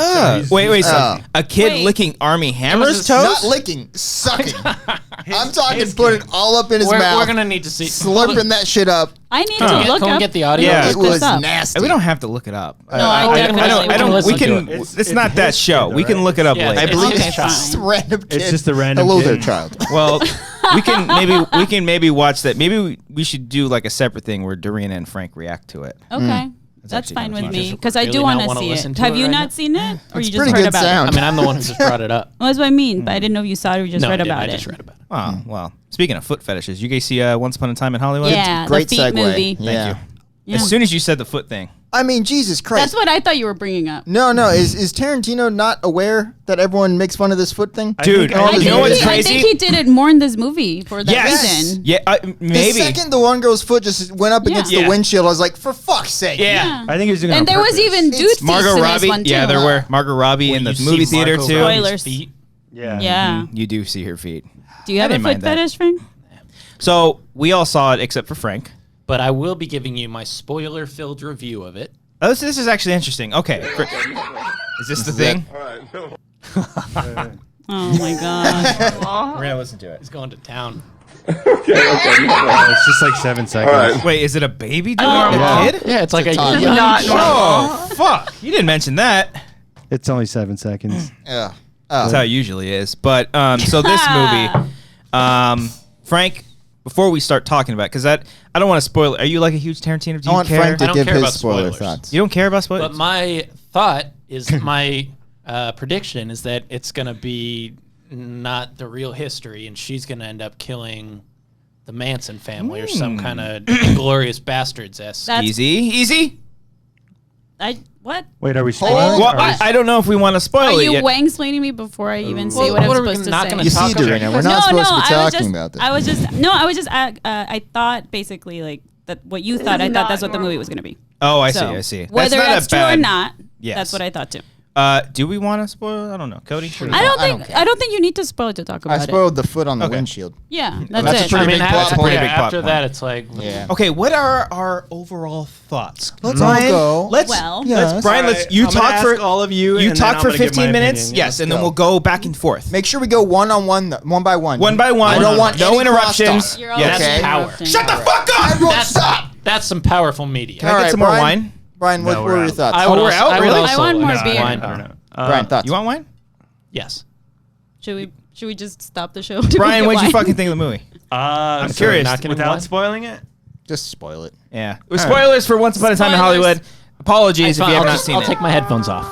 Speaker 1: Wait. So
Speaker 4: Oh.
Speaker 1: a kid
Speaker 3: Wait.
Speaker 1: licking Army Hammer's
Speaker 2: just
Speaker 1: toes?
Speaker 4: Not licking, sucking. I'm talking
Speaker 5: his
Speaker 4: put it
Speaker 5: kid.
Speaker 4: all up in his
Speaker 2: We're
Speaker 4: mouth,
Speaker 2: gonna need to see.
Speaker 4: slurping that shit up.
Speaker 3: I need
Speaker 1: Huh.
Speaker 3: to look
Speaker 2: Can we
Speaker 3: up.
Speaker 2: get the audio?
Speaker 1: Yeah.
Speaker 4: It
Speaker 3: Look this
Speaker 4: was
Speaker 3: up.
Speaker 4: nasty.
Speaker 1: We don't have to look it up.
Speaker 3: No, I definitely
Speaker 1: I don't.
Speaker 2: listen
Speaker 1: We
Speaker 2: to
Speaker 1: can.
Speaker 2: it.
Speaker 1: It's not that
Speaker 5: his
Speaker 1: show.
Speaker 5: kid,
Speaker 1: We can
Speaker 5: right?
Speaker 1: look it up
Speaker 2: Yeah,
Speaker 1: later.
Speaker 4: I believe
Speaker 2: Okay,
Speaker 4: it's
Speaker 2: fine.
Speaker 4: just a random kid.
Speaker 5: It's just a random
Speaker 4: Hello
Speaker 5: kid.
Speaker 4: there, child.
Speaker 1: Well, we can maybe watch that. Maybe we should do like a separate thing where Dorina and Frank react to it.
Speaker 3: Okay. That's
Speaker 1: actually
Speaker 3: fine
Speaker 1: kinda
Speaker 3: with
Speaker 1: fun.
Speaker 3: me because I
Speaker 2: Really
Speaker 3: do
Speaker 2: not
Speaker 3: want to
Speaker 2: wanna
Speaker 3: see
Speaker 2: listen
Speaker 3: it.
Speaker 2: to
Speaker 3: Have
Speaker 2: it
Speaker 3: you
Speaker 2: right
Speaker 3: not
Speaker 2: now?
Speaker 3: seen it, or you just
Speaker 4: pretty
Speaker 3: heard
Speaker 4: good
Speaker 3: about
Speaker 4: sound.
Speaker 3: it?
Speaker 2: I mean, I'm the one who just brought it up.
Speaker 3: Well, that's what I mean, but I didn't know if you saw it or you just
Speaker 2: No,
Speaker 3: read
Speaker 2: I didn't.
Speaker 3: about
Speaker 2: I
Speaker 3: it.
Speaker 2: just read about it.
Speaker 1: Oh well. Speaking of foot fetishes, you guys see Once Upon a Time in Hollywood?
Speaker 3: Yeah,
Speaker 4: Great
Speaker 3: the feet
Speaker 4: segue.
Speaker 3: movie.
Speaker 4: Yeah.
Speaker 1: Thank you.
Speaker 3: Yeah.
Speaker 1: As soon as you said the foot thing,
Speaker 4: I mean, Jesus Christ.
Speaker 3: That's what I thought you were bringing up.
Speaker 4: No, is Tarantino not aware that everyone makes fun of this foot thing?
Speaker 1: dude.
Speaker 4: all
Speaker 3: I
Speaker 4: his
Speaker 1: You know
Speaker 3: think,
Speaker 1: what's
Speaker 3: I
Speaker 1: crazy?
Speaker 3: think he did it more in this movie for that
Speaker 1: Yes.
Speaker 3: reason.
Speaker 1: Yeah.
Speaker 4: The
Speaker 1: Maybe.
Speaker 4: second the one girl's foot just went up against
Speaker 1: Yeah.
Speaker 4: the windshield, I was like, for fuck's sake.
Speaker 1: Yeah.
Speaker 5: I think he was doing it
Speaker 3: And
Speaker 5: on
Speaker 3: there was
Speaker 5: purpose.
Speaker 3: even dude feet
Speaker 1: Margot
Speaker 3: in this
Speaker 1: Robbie.
Speaker 3: one too.
Speaker 1: Yeah, there were Margot Robbie in the
Speaker 2: You
Speaker 1: movie
Speaker 2: see
Speaker 1: theater
Speaker 2: Margot
Speaker 1: too.
Speaker 2: Robbie's
Speaker 3: Spoilers.
Speaker 2: feet.
Speaker 5: Yeah.
Speaker 3: Yeah.
Speaker 1: You do see her feet.
Speaker 3: Do you have
Speaker 1: I
Speaker 3: a
Speaker 1: didn't
Speaker 3: foot
Speaker 1: mind that.
Speaker 3: fetish, Frank?
Speaker 1: So we all saw it except for Frank.
Speaker 2: But I will be giving you my spoiler-filled review of it.
Speaker 1: Oh, this is actually interesting. Okay. Is this the thing?
Speaker 3: Oh my god.
Speaker 1: We're gonna listen to it.
Speaker 2: He's going to town.
Speaker 5: It's just like 7 seconds.
Speaker 1: Wait, is it a baby doing
Speaker 5: Yeah.
Speaker 1: a kid?
Speaker 2: Yeah, it's like a
Speaker 4: toddler.
Speaker 2: young
Speaker 1: Oh, fuck. You didn't mention that.
Speaker 5: It's only 7 seconds.
Speaker 4: Yeah.
Speaker 1: That's how it usually is. But so this movie, Frank, before we start talking about it, because I don't want to spoil it. Are you like a huge Tarantino? Do
Speaker 4: I
Speaker 1: you
Speaker 4: want
Speaker 1: care?
Speaker 4: Frank
Speaker 2: I
Speaker 4: to
Speaker 2: don't
Speaker 4: give
Speaker 2: care
Speaker 4: his
Speaker 2: about
Speaker 4: spoiler
Speaker 2: spoilers.
Speaker 4: thoughts.
Speaker 1: You don't care about spoilers?
Speaker 2: But my thought is my prediction is that it's going to be not the real history, and she's going to end up killing the Manson family or some kind of Glorious Bastards-esque.
Speaker 3: That's
Speaker 1: Easy.
Speaker 3: what?
Speaker 5: Wait, are we spoiling?
Speaker 1: Well,
Speaker 5: Are we-
Speaker 1: I don't know if we want to spoil
Speaker 3: Are
Speaker 1: it
Speaker 3: you
Speaker 1: yet.
Speaker 3: wang-splaining me before I even say
Speaker 2: Well,
Speaker 3: what I'm
Speaker 2: what are we
Speaker 3: supposed to
Speaker 2: not
Speaker 3: say?
Speaker 2: gonna
Speaker 4: You see,
Speaker 2: talk about
Speaker 4: Dorina,
Speaker 2: it.
Speaker 4: we're not supposed to be
Speaker 3: I was
Speaker 4: talking
Speaker 3: just,
Speaker 4: about this.
Speaker 3: I thought basically like that what you thought. I thought that's what the movie was going to be.
Speaker 1: Oh, I
Speaker 3: So,
Speaker 1: see.
Speaker 3: Whether
Speaker 1: That's
Speaker 3: that's
Speaker 1: not a
Speaker 3: true or
Speaker 1: bad-
Speaker 3: not,
Speaker 1: Yes.
Speaker 3: that's what I thought too.
Speaker 1: Do we want to spoil? I don't know. Cody?
Speaker 3: I don't
Speaker 4: I don't
Speaker 3: think
Speaker 4: care.
Speaker 3: I don't think you need to spoil it to talk
Speaker 4: I
Speaker 3: about it.
Speaker 4: spoiled the foot on the
Speaker 1: Okay.
Speaker 4: windshield.
Speaker 3: Yeah,
Speaker 4: That's
Speaker 3: that's
Speaker 4: a
Speaker 3: it.
Speaker 4: pretty big plot
Speaker 1: that's a pretty
Speaker 4: point.
Speaker 1: big plot
Speaker 2: after
Speaker 1: point.
Speaker 2: that, it's like
Speaker 4: Yeah.
Speaker 1: Okay, what are our overall thoughts?
Speaker 4: Let's all go.
Speaker 1: Let's
Speaker 3: Well-
Speaker 4: Yes.
Speaker 1: Brian,
Speaker 5: All
Speaker 1: let's
Speaker 5: right,
Speaker 1: you
Speaker 5: I'm gonna
Speaker 1: talk for
Speaker 5: ask all of you.
Speaker 1: You
Speaker 5: and
Speaker 1: talk
Speaker 5: then
Speaker 1: for
Speaker 5: I'm gonna give my
Speaker 1: 15 minutes.
Speaker 5: opinion.
Speaker 1: Yes, and then
Speaker 4: go.
Speaker 1: we'll go back and forth.
Speaker 4: Make sure we go one by one.
Speaker 1: One by one.
Speaker 4: I don't want
Speaker 1: no
Speaker 4: any
Speaker 1: interruptions.
Speaker 4: crosstalk.
Speaker 3: You're all
Speaker 1: Yes.
Speaker 2: That's power.
Speaker 3: interrupting.
Speaker 1: Shut the fuck up!
Speaker 4: Everyone stop.
Speaker 2: that's some powerful media.
Speaker 1: Can I
Speaker 4: All
Speaker 1: get
Speaker 4: right,
Speaker 1: some more
Speaker 4: Brian.
Speaker 1: wine?
Speaker 4: Brian, what
Speaker 5: No,
Speaker 4: were
Speaker 5: we're
Speaker 4: your
Speaker 5: out.
Speaker 4: thoughts?
Speaker 2: I would
Speaker 1: we're
Speaker 2: also-
Speaker 1: out?
Speaker 2: I would
Speaker 1: Really?
Speaker 2: also
Speaker 3: I want more
Speaker 2: like
Speaker 3: beer.
Speaker 2: wine.
Speaker 5: I don't know.
Speaker 4: Brian, thoughts?
Speaker 1: You want wine?
Speaker 2: Yes.
Speaker 3: Should we just stop the show?
Speaker 1: Brian, what'd you
Speaker 3: wine?
Speaker 1: fucking think of the movie?
Speaker 5: I'm
Speaker 1: curious.
Speaker 2: Not gonna
Speaker 5: Without
Speaker 2: wine?
Speaker 5: spoiling it?
Speaker 4: Just spoil it.
Speaker 1: Yeah. With spoilers for Once Upon a Time in
Speaker 3: Spoilers.
Speaker 1: Hollywood. Apologies if you have not seen
Speaker 2: I'll
Speaker 1: it.
Speaker 2: take my headphones off.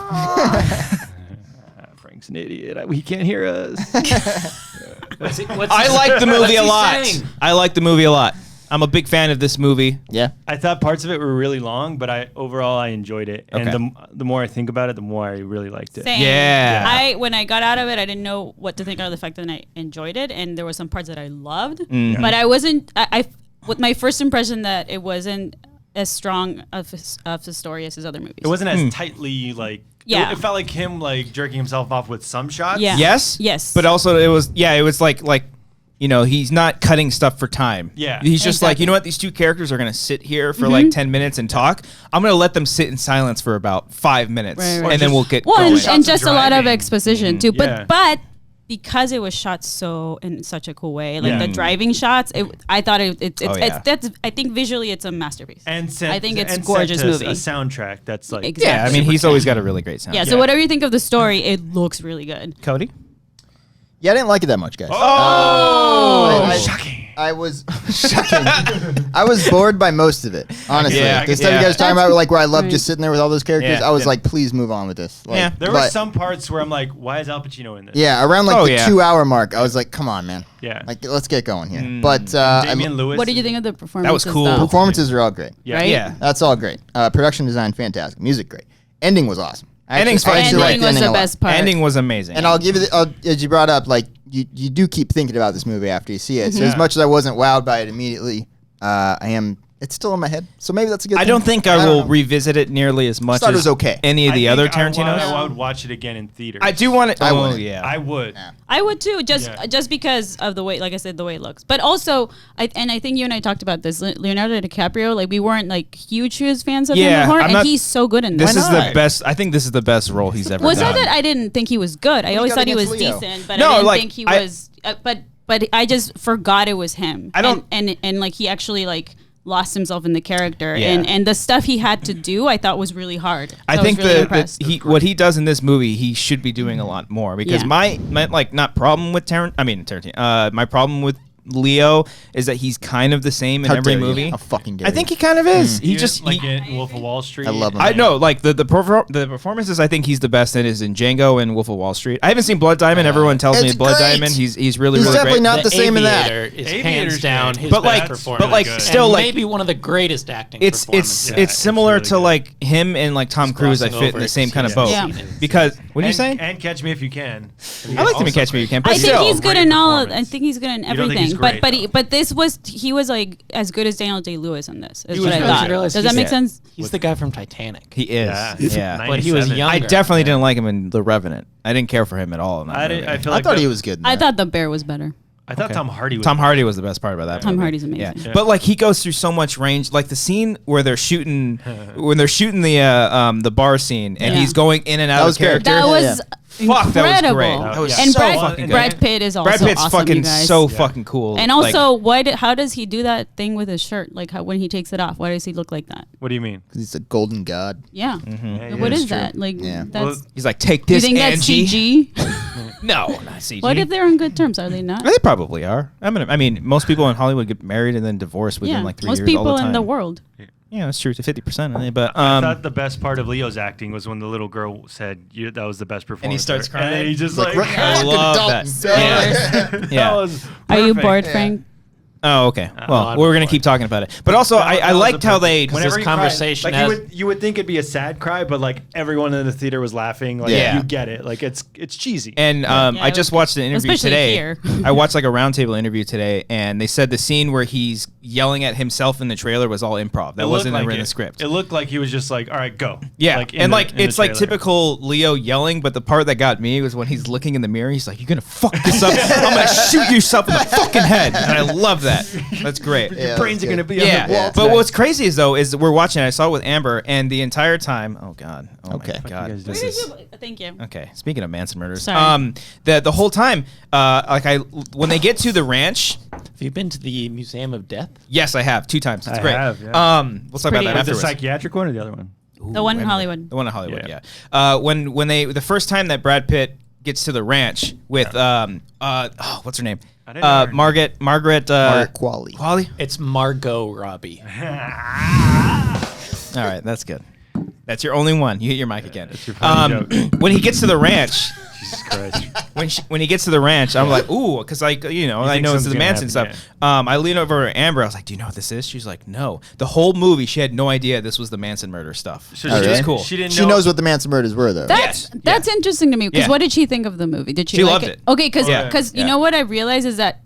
Speaker 5: Frank's an idiot. He can't hear us.
Speaker 1: I like the movie
Speaker 2: What's
Speaker 1: a
Speaker 2: he
Speaker 1: lot.
Speaker 2: saying?
Speaker 1: I like the movie a lot. I'm a big fan of this movie.
Speaker 4: Yeah.
Speaker 5: I thought parts of it were really long, but overall I enjoyed it.
Speaker 1: Okay.
Speaker 5: And the more I think about it, the more I really liked it.
Speaker 3: Same.
Speaker 1: Yeah.
Speaker 3: When I got out of it, I didn't know what to think of the fact that I enjoyed it, and there were some parts that I loved,
Speaker 1: Mm-hmm.
Speaker 3: but I wasn't. With my first impression that it wasn't as strong of a story as his other movies.
Speaker 5: It wasn't as tightly like.
Speaker 3: Yeah.
Speaker 5: It felt like him like jerking himself off with some shots.
Speaker 3: Yeah.
Speaker 1: Yes. But also it was like he's not cutting stuff for time.
Speaker 5: Yeah.
Speaker 1: He's just like,
Speaker 3: Exactly.
Speaker 1: you know what? These two characters are going to sit here for like 10 minutes and talk. I'm going to let them sit in silence for about 5 minutes.
Speaker 3: Right, right.
Speaker 1: And then we'll get
Speaker 3: Well,
Speaker 1: going.
Speaker 3: and
Speaker 5: Shots of
Speaker 3: just a lot of
Speaker 5: driving.
Speaker 3: exposition too.
Speaker 5: Yeah.
Speaker 3: But because it was shot so in such a cool way, like
Speaker 5: Yeah.
Speaker 3: the driving shots, I thought it's
Speaker 1: Oh, yeah.
Speaker 3: I think visually it's a masterpiece.
Speaker 5: And set,
Speaker 3: I think it's
Speaker 5: and
Speaker 3: gorgeous
Speaker 5: set to
Speaker 3: movie.
Speaker 5: A soundtrack that's like.
Speaker 3: Exactly.
Speaker 1: Yeah, I mean, he's always got a really great sound.
Speaker 3: Yeah. So
Speaker 5: Yeah.
Speaker 3: whatever you think of the story, it looks really good.
Speaker 1: Cody?
Speaker 4: Yeah, I didn't like it that much, guys.
Speaker 5: Oh,
Speaker 4: shocking. I was shocking. I was bored by most of it, honestly.
Speaker 1: Yeah,
Speaker 4: The stuff
Speaker 1: yeah.
Speaker 4: you guys talking
Speaker 3: That's
Speaker 4: about, like where I love
Speaker 3: right.
Speaker 4: just sitting there with all those characters,
Speaker 1: Yeah,
Speaker 4: I was
Speaker 1: yeah.
Speaker 4: like, please move on with this. Like,
Speaker 1: Yeah.
Speaker 5: There were
Speaker 4: but-
Speaker 5: some parts where I'm like, why is Al Pacino in this?
Speaker 4: Yeah, around like
Speaker 1: Oh,
Speaker 4: the
Speaker 1: yeah.
Speaker 4: 2-hour mark, I was like, come on, man.
Speaker 5: Yeah.
Speaker 4: Like, let's get going here. But I
Speaker 5: Damian
Speaker 4: mean,
Speaker 5: Lewis.
Speaker 3: What did you think of the performance?
Speaker 1: cool.
Speaker 4: performances are all great.
Speaker 5: Yeah.
Speaker 3: Right?
Speaker 1: Yeah.
Speaker 4: That's all great. Production design, fantastic. Music, great. Ending was awesome.
Speaker 1: Ending's fun.
Speaker 4: I actually liked
Speaker 3: Ending
Speaker 4: the
Speaker 3: was
Speaker 4: ending
Speaker 3: the
Speaker 4: a lot.
Speaker 3: best part.
Speaker 1: Ending was amazing.
Speaker 4: And I'll give you, as you brought up, like you do keep thinking about this movie after you see it. So
Speaker 5: Yeah.
Speaker 4: as much as I wasn't wowed by it immediately, I am. It's still in my head, so maybe that's a good thing.
Speaker 1: I don't think I will revisit it nearly as much
Speaker 4: thought it
Speaker 1: as
Speaker 4: was okay.
Speaker 1: any of the other
Speaker 5: think
Speaker 1: Tarantinos.
Speaker 5: I would watch it again in theaters.
Speaker 1: I do want it.
Speaker 4: I
Speaker 1: Oh,
Speaker 4: wouldn't.
Speaker 1: yeah.
Speaker 5: I would.
Speaker 4: Yeah.
Speaker 3: I would too,
Speaker 5: Yeah.
Speaker 3: just because of the way, like I said, the way it looks. But also, I think you and I talked about this. Leonardo DiCaprio, like we weren't like huge fans of him
Speaker 1: Yeah,
Speaker 3: before,
Speaker 1: I'm
Speaker 3: and
Speaker 1: not-
Speaker 3: he's so good in
Speaker 1: This
Speaker 3: this.
Speaker 1: is the best. I think this is the best role he's ever
Speaker 3: Was
Speaker 1: done.
Speaker 3: that I didn't think he was good. I always
Speaker 4: got
Speaker 3: thought he was
Speaker 4: against Leo?
Speaker 3: decent, but
Speaker 1: No,
Speaker 3: I didn't
Speaker 1: like,
Speaker 3: think he
Speaker 1: I-
Speaker 3: was. But I just forgot it was him.
Speaker 1: I don't-
Speaker 3: and like he actually like lost himself in the character,
Speaker 1: Yeah.
Speaker 3: and the stuff he had to do, I thought was really hard. So
Speaker 1: I think
Speaker 3: was really
Speaker 1: that
Speaker 3: impressed.
Speaker 1: what he does in this movie, he should be doing a lot more because
Speaker 3: Yeah.
Speaker 1: my like not problem with Tarantino. My problem with Leo is that he's kind of the same in
Speaker 4: How
Speaker 1: every
Speaker 4: dare you.
Speaker 1: movie.
Speaker 4: How fucking dare
Speaker 1: I think he kind of is. He
Speaker 5: Even,
Speaker 1: just
Speaker 5: like
Speaker 1: he-
Speaker 5: in Wolf of Wall Street.
Speaker 4: I love him.
Speaker 1: I know, like the performances. I think he's the best in is in Django and Wolf of Wall Street. I haven't seen Blood Diamond. Everyone tells me
Speaker 4: It's
Speaker 1: Blood
Speaker 4: great.
Speaker 1: Diamond. He's really
Speaker 4: He's
Speaker 1: really
Speaker 4: definitely
Speaker 1: great.
Speaker 4: not the same in that.
Speaker 2: Aviator is
Speaker 5: Aviator's
Speaker 2: hands down
Speaker 5: great.
Speaker 2: his
Speaker 1: But,
Speaker 2: best
Speaker 1: like-
Speaker 2: performance.
Speaker 1: but, like,
Speaker 5: Good.
Speaker 1: still,
Speaker 2: and
Speaker 1: like-
Speaker 2: maybe one of the greatest acting
Speaker 1: It's
Speaker 2: performances.
Speaker 1: it's similar
Speaker 5: really
Speaker 1: to
Speaker 5: good.
Speaker 1: like him and like Tom Cruise. I
Speaker 2: glossing
Speaker 1: fit
Speaker 2: over
Speaker 1: in the
Speaker 2: it
Speaker 1: same
Speaker 2: because
Speaker 1: kind of
Speaker 2: he
Speaker 1: boat
Speaker 2: hasn't
Speaker 3: seen it.
Speaker 1: because what are you saying?
Speaker 5: And Catch Me If You Can.
Speaker 1: I like him in Catch Me If You Can, but
Speaker 3: I think
Speaker 1: still,
Speaker 3: he's good
Speaker 5: great
Speaker 3: in all. I
Speaker 5: performance.
Speaker 3: think he's good in
Speaker 5: You don't think
Speaker 3: everything.
Speaker 5: he's
Speaker 3: But
Speaker 5: great,
Speaker 3: but this was he was like as good as Daniel Day Lewis in this. Is
Speaker 5: He
Speaker 3: what
Speaker 5: was
Speaker 3: I
Speaker 5: really
Speaker 3: thought.
Speaker 5: good.
Speaker 3: Does that make sense?
Speaker 2: He's the guy from Titanic.
Speaker 1: he is.
Speaker 5: Yeah.
Speaker 1: Yeah.
Speaker 2: But he was
Speaker 5: 97.
Speaker 2: young.
Speaker 1: I definitely didn't like him in The Revenant. I didn't care for him at all in that movie.
Speaker 5: I feel
Speaker 4: I
Speaker 5: like
Speaker 4: thought he was good. in
Speaker 3: I
Speaker 4: that.
Speaker 3: thought the bear was better.
Speaker 5: I thought
Speaker 1: Okay.
Speaker 5: Tom Hardy was.
Speaker 1: Tom Hardy was the best part about that.
Speaker 3: Tom
Speaker 1: movie.
Speaker 3: Hardy's amazing.
Speaker 1: Yeah.
Speaker 5: Yeah.
Speaker 1: But like he goes through so much range. Like the scene where they're shooting, the bar scene, and
Speaker 3: Yeah.
Speaker 1: he's going in and out
Speaker 4: That
Speaker 1: of
Speaker 4: was good.
Speaker 1: character.
Speaker 3: That
Speaker 4: Yeah,
Speaker 3: was
Speaker 1: Fuck, that was
Speaker 3: incredible.
Speaker 1: great. That was
Speaker 3: and
Speaker 1: so
Speaker 3: Brad,
Speaker 1: fucking good.
Speaker 3: Brad Pitt is also
Speaker 1: Brad Pitt's
Speaker 3: awesome,
Speaker 1: fucking
Speaker 3: you guys.
Speaker 1: so fucking cool.
Speaker 3: And also, how does he do that thing with his shirt? Like when he takes it off, why does he look like that?
Speaker 5: What do you mean?
Speaker 4: 'Cause he's a golden god.
Speaker 3: Yeah.
Speaker 5: Yeah,
Speaker 3: What
Speaker 5: yeah,
Speaker 3: is
Speaker 5: it's true.
Speaker 3: that? Like
Speaker 4: Yeah.
Speaker 3: that's.
Speaker 5: Well,
Speaker 1: he's like, take
Speaker 3: Do you
Speaker 1: this,
Speaker 3: think that's
Speaker 1: Angie.
Speaker 3: CG?
Speaker 1: No, not CG.
Speaker 3: What if they're on good terms? Are they not?
Speaker 1: They probably are. I mean, most people in Hollywood get married and then divorced within
Speaker 3: Yeah.
Speaker 1: like 3
Speaker 3: Most
Speaker 1: years all
Speaker 3: people
Speaker 1: the time.
Speaker 3: in the world.
Speaker 1: Yeah, that's true. To 50%, but
Speaker 5: I thought the best part of Leo's acting was when the little girl said that was the best performance.
Speaker 1: starts
Speaker 5: ever. And
Speaker 1: crying?
Speaker 5: he just
Speaker 4: Like,
Speaker 5: like,
Speaker 1: I love that.
Speaker 5: that
Speaker 1: Yeah.
Speaker 5: was
Speaker 3: Are you
Speaker 5: perfect.
Speaker 3: bored,
Speaker 4: Yeah.
Speaker 3: Frank?
Speaker 1: Oh, okay. Well,
Speaker 2: I'm
Speaker 1: we're gonna
Speaker 2: bored.
Speaker 1: keep talking about it. But also,
Speaker 5: That
Speaker 1: I
Speaker 5: was
Speaker 1: liked
Speaker 5: the
Speaker 1: how
Speaker 5: perfect-
Speaker 1: they.
Speaker 5: Whenever
Speaker 2: This
Speaker 5: he cried,
Speaker 2: conversation
Speaker 5: like
Speaker 2: has-
Speaker 5: you would think it'd be a sad cry, but like everyone in the theater was laughing. Like
Speaker 1: Yeah.
Speaker 5: you get it. Like it's cheesy.
Speaker 1: And
Speaker 3: Yeah,
Speaker 1: I
Speaker 3: it
Speaker 1: just
Speaker 3: was-
Speaker 1: watched an interview
Speaker 3: especially
Speaker 1: today.
Speaker 3: here.
Speaker 1: I watched like a roundtable interview today, and they said the scene where he's yelling at himself in the trailer was all improv. That
Speaker 5: It
Speaker 1: wasn't
Speaker 5: looked
Speaker 1: in
Speaker 5: like
Speaker 1: the
Speaker 5: it.
Speaker 1: script.
Speaker 5: It looked like he was just like, all right, go.
Speaker 1: Yeah,
Speaker 5: Like, in
Speaker 1: and
Speaker 5: the-
Speaker 1: like
Speaker 5: in the
Speaker 1: it's like
Speaker 5: trailer.
Speaker 1: typical Leo yelling, but the part that got me was when he's looking in the mirror. He's like, "You're gonna fuck this up. I'm gonna shoot yourself in the fucking head." And I love that. That's great.
Speaker 4: Yeah,
Speaker 5: Your brains
Speaker 4: that's
Speaker 5: are gonna
Speaker 4: good.
Speaker 5: be on
Speaker 1: Yeah,
Speaker 5: the wall.
Speaker 1: but
Speaker 5: today.
Speaker 1: what's crazy is though is we're watching. I saw it with Amber, and the entire time. Oh God. Oh
Speaker 4: Okay.
Speaker 1: my God.
Speaker 5: guys
Speaker 1: This
Speaker 5: doing?
Speaker 1: is.
Speaker 3: Thank you.
Speaker 1: Okay, speaking of Manson murders,
Speaker 3: Sorry.
Speaker 1: the whole time, when they get to the ranch,
Speaker 2: Have you been to the Museum of Death?
Speaker 1: yes, I have 2 times. It's
Speaker 5: I
Speaker 1: great.
Speaker 5: have, yeah.
Speaker 1: We'll talk about
Speaker 3: pretty
Speaker 1: that
Speaker 5: the
Speaker 1: afterwards.
Speaker 5: psychiatric one or the other one?
Speaker 3: The one in
Speaker 1: Wait a minute.
Speaker 3: Hollywood.
Speaker 1: The one in Hollywood.
Speaker 5: Yeah.
Speaker 1: Yeah. When they the first time that Brad Pitt gets to the ranch with what's her name?
Speaker 5: I didn't know her
Speaker 1: Margaret.
Speaker 4: Mark Qualley.
Speaker 1: Qualley.
Speaker 2: It's Margot Robbie.
Speaker 1: All right, that's good. That's your only one. You hit your mic again.
Speaker 5: That's your funny joke.
Speaker 1: When he gets to the ranch,
Speaker 5: Jesus Christ.
Speaker 1: when he gets to the ranch, I'm like, ooh, because I know
Speaker 5: think
Speaker 1: it's the
Speaker 5: something's
Speaker 1: Manson
Speaker 5: gonna
Speaker 1: stuff.
Speaker 5: happen,
Speaker 1: I lean over to Amber. I was like, do you know what this is? She's like, no. The whole movie, she had no idea this was the Manson murder stuff.
Speaker 5: So
Speaker 1: which
Speaker 5: she-
Speaker 1: was cool.
Speaker 5: She didn't
Speaker 4: She
Speaker 5: know.
Speaker 4: knows what the Manson murders were, though.
Speaker 3: That's
Speaker 1: Yes.
Speaker 3: that's interesting to me because
Speaker 1: Yeah.
Speaker 3: what did she think of the movie? Did she
Speaker 1: She
Speaker 3: like
Speaker 1: loved
Speaker 3: it?
Speaker 1: it.
Speaker 3: Okay, because
Speaker 1: Yeah.
Speaker 3: you
Speaker 1: Yeah.
Speaker 3: know what I realized is that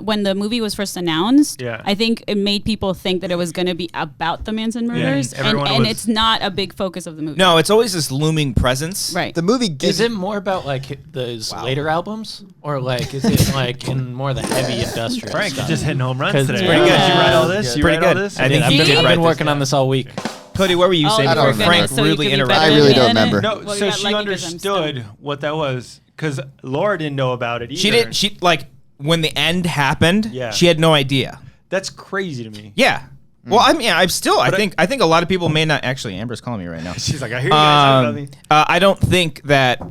Speaker 3: when the movie was first announced,
Speaker 5: Yeah.
Speaker 3: I think it made people think that it was going to be about the Manson murders, and
Speaker 5: everyone was-
Speaker 3: it's not a big focus of the movie.
Speaker 1: No, it's always this looming presence.
Speaker 3: right?
Speaker 4: The movie gives
Speaker 2: Is it more about like those later albums, or like is it like in more the heavy industrial
Speaker 5: Frank,
Speaker 2: stuff?
Speaker 5: you're just hitting home runs
Speaker 2: 'Cause
Speaker 5: today.
Speaker 2: it's pretty good.
Speaker 5: You read all this? You
Speaker 1: Pretty
Speaker 5: read all
Speaker 1: good.
Speaker 5: this?
Speaker 1: I think
Speaker 2: I've
Speaker 1: he
Speaker 2: been,
Speaker 1: did
Speaker 2: I've
Speaker 1: write
Speaker 2: been
Speaker 1: this
Speaker 2: working on this all week.
Speaker 1: Cody, what were you saying
Speaker 3: I
Speaker 1: before
Speaker 3: don't
Speaker 1: Frank
Speaker 3: remember.
Speaker 1: rudely
Speaker 3: So you could be
Speaker 1: interrupted?
Speaker 3: better
Speaker 4: I really
Speaker 3: than
Speaker 4: don't
Speaker 3: me on
Speaker 4: remember.
Speaker 3: it?
Speaker 5: No,
Speaker 3: Well,
Speaker 5: so
Speaker 3: you got
Speaker 5: she
Speaker 3: lucky 'cause I'm still-
Speaker 5: understood what that was because Laura didn't know about it either.
Speaker 1: She didn't. She like when the end happened.
Speaker 5: Yeah.
Speaker 1: She had no idea.
Speaker 5: That's crazy to me.
Speaker 1: Yeah.
Speaker 5: Hmm.
Speaker 1: Well, I mean, I'm still. I
Speaker 5: But
Speaker 1: think a lot of people may not. Actually, Amber's calling me right now.
Speaker 5: She's like, I hear you guys talking about me.
Speaker 1: I don't think that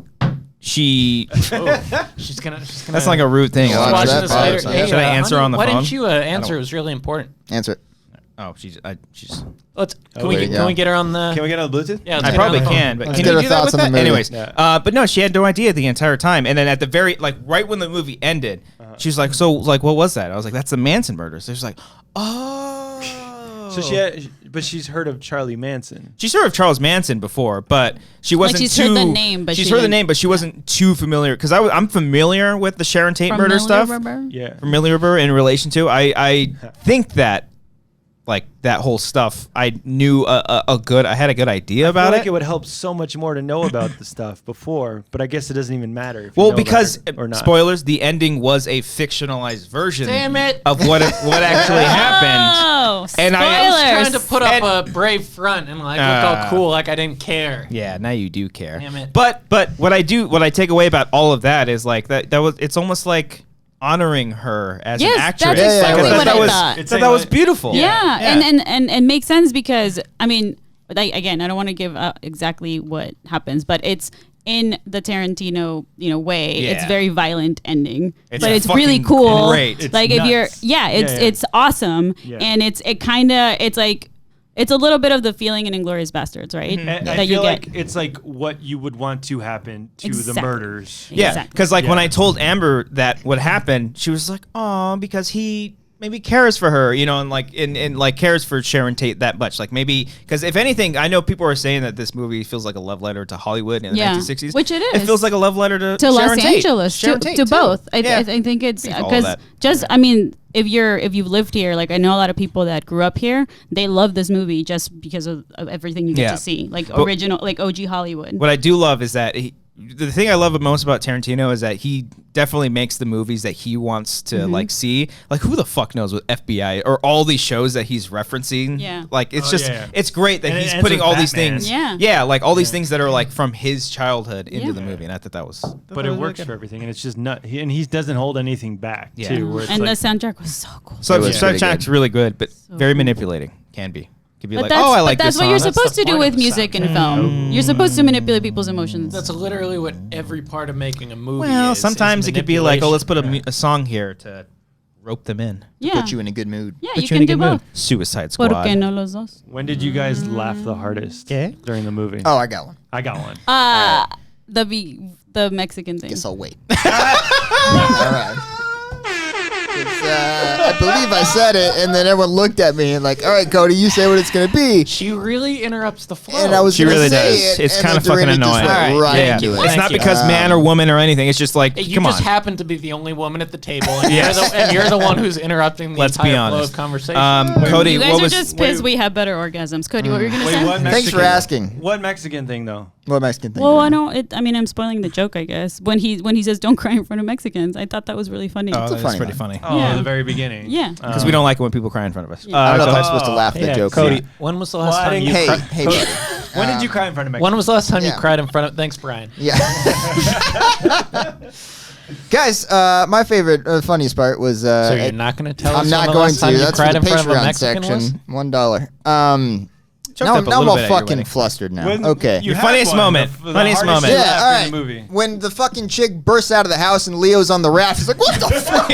Speaker 1: she.
Speaker 2: She's gonna.
Speaker 1: That's like a rude thing.
Speaker 4: Watch
Speaker 2: Watching
Speaker 4: that
Speaker 2: this
Speaker 4: part,
Speaker 2: later.
Speaker 4: son.
Speaker 2: Hey,
Speaker 1: Should I answer
Speaker 2: honey,
Speaker 1: on the
Speaker 2: why
Speaker 1: phone?
Speaker 2: didn't you answer? It was really important.
Speaker 4: Answer it.
Speaker 1: Oh, she's.
Speaker 2: Let's. Can
Speaker 4: there you
Speaker 2: can
Speaker 4: go.
Speaker 2: we get her on the?
Speaker 5: Can we get on the Bluetooth?
Speaker 2: Yeah, let's
Speaker 1: I
Speaker 2: get her on
Speaker 1: probably
Speaker 2: the phone.
Speaker 1: can, but
Speaker 4: Let's
Speaker 1: can
Speaker 4: get
Speaker 1: you
Speaker 4: her
Speaker 1: do that
Speaker 4: thoughts
Speaker 1: with
Speaker 4: on the
Speaker 1: that?
Speaker 4: movie.
Speaker 1: Anyways,
Speaker 5: Yeah.
Speaker 1: but no, she had no idea the entire time, and then at the very right when the movie ended, she's like, "So, like, what was that?" I was like, "That's the Manson murders." She's like, "Oh."
Speaker 5: So she had, but she's heard of Charlie Manson.
Speaker 1: She's heard of Charles Manson before, but she wasn't
Speaker 3: she's
Speaker 1: too.
Speaker 3: heard the name, but
Speaker 1: she's
Speaker 3: she
Speaker 1: heard the
Speaker 3: didn't-
Speaker 1: name, but she wasn't too familiar because I'm familiar with the Sharon Tate murder stuff.
Speaker 5: Yeah.
Speaker 1: Familiar with her in relation to. I think that like that whole stuff, I knew I had a good idea about
Speaker 5: like
Speaker 1: it.
Speaker 5: it would help so much more to know about the stuff before, but I guess it doesn't even matter. If you
Speaker 1: Well,
Speaker 5: know
Speaker 1: because
Speaker 5: about it or not.
Speaker 1: spoilers, the ending was a fictionalized version
Speaker 2: Damn it.
Speaker 1: of what actually happened.
Speaker 3: Oh,
Speaker 1: And
Speaker 2: I was
Speaker 3: spoilers.
Speaker 2: trying to put up a brave front and like look all cool, like I didn't care.
Speaker 1: Yeah, now you do care.
Speaker 2: Damn it.
Speaker 1: But what I take away about all of that is like it's almost like honoring her as
Speaker 3: Yes,
Speaker 1: an actress.
Speaker 3: that's
Speaker 4: exactly
Speaker 1: Like,
Speaker 4: what
Speaker 1: that
Speaker 3: I
Speaker 1: was,
Speaker 3: thought.
Speaker 5: It's
Speaker 1: that
Speaker 5: like-
Speaker 1: was beautiful.
Speaker 3: Yeah, and makes sense because I mean, again, I don't want to give exactly what happens, but it's in the Tarantino, way. It's
Speaker 1: Yeah.
Speaker 3: very violent ending,
Speaker 1: It's
Speaker 3: but it's really
Speaker 1: fucking
Speaker 3: cool.
Speaker 1: great.
Speaker 5: It's
Speaker 3: Like if you're,
Speaker 5: nuts.
Speaker 3: it's awesome,
Speaker 5: Yeah.
Speaker 3: and it's like. It's a little bit of the feeling in Inglourious Bastards, right?
Speaker 5: And
Speaker 3: That
Speaker 5: I
Speaker 3: you
Speaker 5: feel
Speaker 3: get.
Speaker 5: like it's like what you would want to happen to the
Speaker 3: Exactly.
Speaker 5: murders.
Speaker 1: Yeah,
Speaker 3: Exactly.
Speaker 1: because like when
Speaker 5: Yeah.
Speaker 1: I told Amber that what happened, she was like, "Oh, because he maybe cares for her, and like cares for Sharon Tate that much. Like maybe because if anything, I know people are saying that this movie feels like a love letter to Hollywood in the
Speaker 3: Yeah,
Speaker 1: 1960s,
Speaker 3: which it
Speaker 1: It
Speaker 3: is.
Speaker 1: feels like a love letter to
Speaker 3: Los
Speaker 1: Sharon Tate.
Speaker 3: Angeles,
Speaker 1: Sharon
Speaker 3: to
Speaker 1: Tate, too.
Speaker 3: both.
Speaker 1: Yeah.
Speaker 3: I think it's
Speaker 1: Think all
Speaker 3: because
Speaker 1: that.
Speaker 3: I mean, if you've lived here, like I know a lot of people that grew up here, they love this movie just because of everything you get
Speaker 1: Yeah.
Speaker 3: to see, like
Speaker 1: But-
Speaker 3: original, like OG Hollywood.
Speaker 1: What I do love is that the thing I love most about Tarantino is that he definitely makes the movies that he wants to
Speaker 3: Mm-hmm.
Speaker 1: like see. Like who the fuck knows with FBI or all these shows that he's referencing?
Speaker 3: Yeah.
Speaker 1: Like it's
Speaker 5: Oh,
Speaker 1: just
Speaker 5: yeah.
Speaker 1: it's great that
Speaker 5: And it
Speaker 1: he's
Speaker 5: ends
Speaker 1: putting
Speaker 5: with
Speaker 1: all these
Speaker 5: Batman.
Speaker 1: things.
Speaker 3: Yeah.
Speaker 1: Yeah, like all these things that are like from his childhood into
Speaker 3: Yeah.
Speaker 1: the movie, and I thought that was.
Speaker 5: But it works for everything, and it's just and he doesn't hold anything back
Speaker 1: Yeah.
Speaker 5: too. Where it's
Speaker 3: And
Speaker 5: like,
Speaker 3: the soundtrack was so cool.
Speaker 1: So
Speaker 4: It was pretty
Speaker 1: soundtrack's
Speaker 4: good.
Speaker 1: really good, but very manipulating. Can be. Could be
Speaker 3: But
Speaker 1: like,
Speaker 3: that's,
Speaker 1: oh, I like
Speaker 3: but that's
Speaker 1: this
Speaker 3: what you're
Speaker 1: song.
Speaker 3: supposed
Speaker 2: the
Speaker 3: to do
Speaker 2: point
Speaker 3: with
Speaker 2: of the
Speaker 3: music and
Speaker 2: soundtrack.
Speaker 3: film. You're supposed to manipulate people's emotions.
Speaker 2: That's literally what every part of making a movie
Speaker 1: Well,
Speaker 2: is
Speaker 1: sometimes it could be like, oh, let's put
Speaker 2: manipulation.
Speaker 1: a song here to rope them in.
Speaker 3: yeah,
Speaker 4: Put you in a good mood.
Speaker 3: yeah,
Speaker 1: Put
Speaker 3: you
Speaker 1: you in
Speaker 3: can
Speaker 1: a
Speaker 3: do
Speaker 1: good mood.
Speaker 3: both.
Speaker 1: Suicide
Speaker 3: ¿Por
Speaker 1: Squad.
Speaker 3: qué no los dos?
Speaker 5: when did you guys laugh the hardest
Speaker 1: Yeah.
Speaker 5: during the movie?
Speaker 4: Oh, I got one.
Speaker 5: I got one.
Speaker 3: The Mexican thing.
Speaker 4: Guess I'll wait. All right. I believe I said it, and then everyone looked at me and like, all right, Cody, you say what it's gonna be.
Speaker 2: She really interrupts the flow.
Speaker 4: And I was
Speaker 1: She
Speaker 4: gonna
Speaker 1: really
Speaker 4: say
Speaker 1: does.
Speaker 4: it,
Speaker 1: It's
Speaker 4: and
Speaker 1: kind of
Speaker 4: then
Speaker 1: fucking
Speaker 4: Dorina just
Speaker 1: annoying.
Speaker 4: went
Speaker 2: All right.
Speaker 4: right
Speaker 1: Yeah,
Speaker 4: into it.
Speaker 1: it's not
Speaker 2: you.
Speaker 1: because man or woman or anything. It's just like,
Speaker 2: You
Speaker 1: come
Speaker 2: just
Speaker 1: on.
Speaker 2: happen to be the only woman at the table, and,
Speaker 1: Yes.
Speaker 2: you're the one who's interrupting the
Speaker 1: Let's be
Speaker 2: entire flow
Speaker 1: honest.
Speaker 2: of conversation.
Speaker 1: Cody,
Speaker 3: You guys
Speaker 1: what
Speaker 3: are
Speaker 1: was
Speaker 3: just pissed we have better orgasms. Cody, what were you gonna say?
Speaker 5: what
Speaker 4: Thanks for asking.
Speaker 5: What Mexican thing though?
Speaker 4: What Mexican thing?
Speaker 3: Well, I don't. I mean, I'm spoiling the joke, I guess. When he says "Don't cry in front of Mexicans," I thought that was really funny.
Speaker 1: Oh,
Speaker 4: a
Speaker 1: that's
Speaker 4: funny
Speaker 1: pretty
Speaker 4: one.
Speaker 1: funny.
Speaker 5: Oh,
Speaker 3: Yeah.
Speaker 5: the very beginning.
Speaker 3: Yeah.
Speaker 1: Because we don't like it when people cry in front of us.
Speaker 4: I don't know
Speaker 1: go
Speaker 4: if I'm
Speaker 1: ahead.
Speaker 4: supposed to laugh at the
Speaker 2: Yeah,
Speaker 4: joke.
Speaker 1: Cody.
Speaker 2: When was the last
Speaker 5: Well, I
Speaker 2: time
Speaker 5: didn't-
Speaker 2: you
Speaker 4: Hey,
Speaker 2: cried?
Speaker 4: hey, buddy.
Speaker 5: When did you cry in front of Mexico?
Speaker 2: When was the last time you
Speaker 4: Yeah.
Speaker 2: cried in front of? Thanks, Brian.
Speaker 4: Yeah. Guys, my favorite, funniest part was.
Speaker 2: So you're not going to tell us?
Speaker 4: I'm not
Speaker 2: when the
Speaker 4: going
Speaker 2: last time
Speaker 4: to.
Speaker 2: you
Speaker 4: That's for
Speaker 2: cried
Speaker 4: the
Speaker 2: in front of a
Speaker 4: Patreon
Speaker 2: Mexican
Speaker 4: section.
Speaker 2: was?
Speaker 4: $1.
Speaker 1: Choked
Speaker 4: Now,
Speaker 1: up a
Speaker 4: now I'm
Speaker 1: little
Speaker 4: all
Speaker 1: bit at your
Speaker 4: fucking
Speaker 1: wedding.
Speaker 4: flustered now.
Speaker 5: When
Speaker 4: Okay.
Speaker 5: you
Speaker 1: Your
Speaker 5: had
Speaker 1: funniest
Speaker 5: one,
Speaker 1: moment.
Speaker 5: the
Speaker 1: Funniest
Speaker 5: hardest
Speaker 1: moment.
Speaker 5: you
Speaker 4: Yeah,
Speaker 5: laughed
Speaker 4: all
Speaker 5: in
Speaker 4: right.
Speaker 5: the movie.
Speaker 4: When the fucking chick bursts out of the house and Leo's on the raft, he's like, "What the fuck?"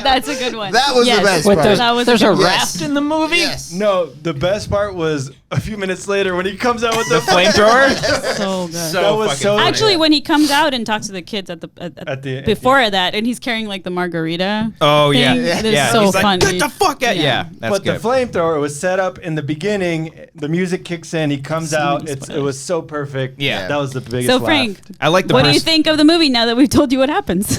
Speaker 3: That's a good one.
Speaker 4: That was the
Speaker 3: Yes.
Speaker 4: best
Speaker 2: Wait,
Speaker 4: part.
Speaker 3: That was
Speaker 2: there's
Speaker 3: a
Speaker 2: a
Speaker 3: good-
Speaker 2: raft in the movie?
Speaker 4: Yes.
Speaker 5: No, the best part was a few minutes later when he comes out with the
Speaker 1: Flamethrower?
Speaker 3: So good.
Speaker 5: That was
Speaker 1: fucking
Speaker 5: so
Speaker 1: funny.
Speaker 3: Actually, when he comes out and talks to the kids at
Speaker 5: the-
Speaker 3: before that, and he's carrying like the margarita.
Speaker 1: Oh, yeah.
Speaker 3: thing,
Speaker 1: Yeah.
Speaker 3: It is so
Speaker 1: He's like,
Speaker 3: funny.
Speaker 1: get the fuck out.
Speaker 3: Yeah.
Speaker 1: Yeah, that's
Speaker 5: But
Speaker 1: good.
Speaker 5: the flamethrower was set up in the beginning. The music kicks in. He comes
Speaker 3: So
Speaker 5: out.
Speaker 3: many
Speaker 5: It
Speaker 3: spoilers.
Speaker 5: was so perfect.
Speaker 1: Yeah.
Speaker 5: that was the biggest.
Speaker 3: So
Speaker 5: laugh.
Speaker 3: Frank,
Speaker 1: I like the
Speaker 3: what do you
Speaker 1: Bruce-
Speaker 3: think of the movie now that we've told you what happens?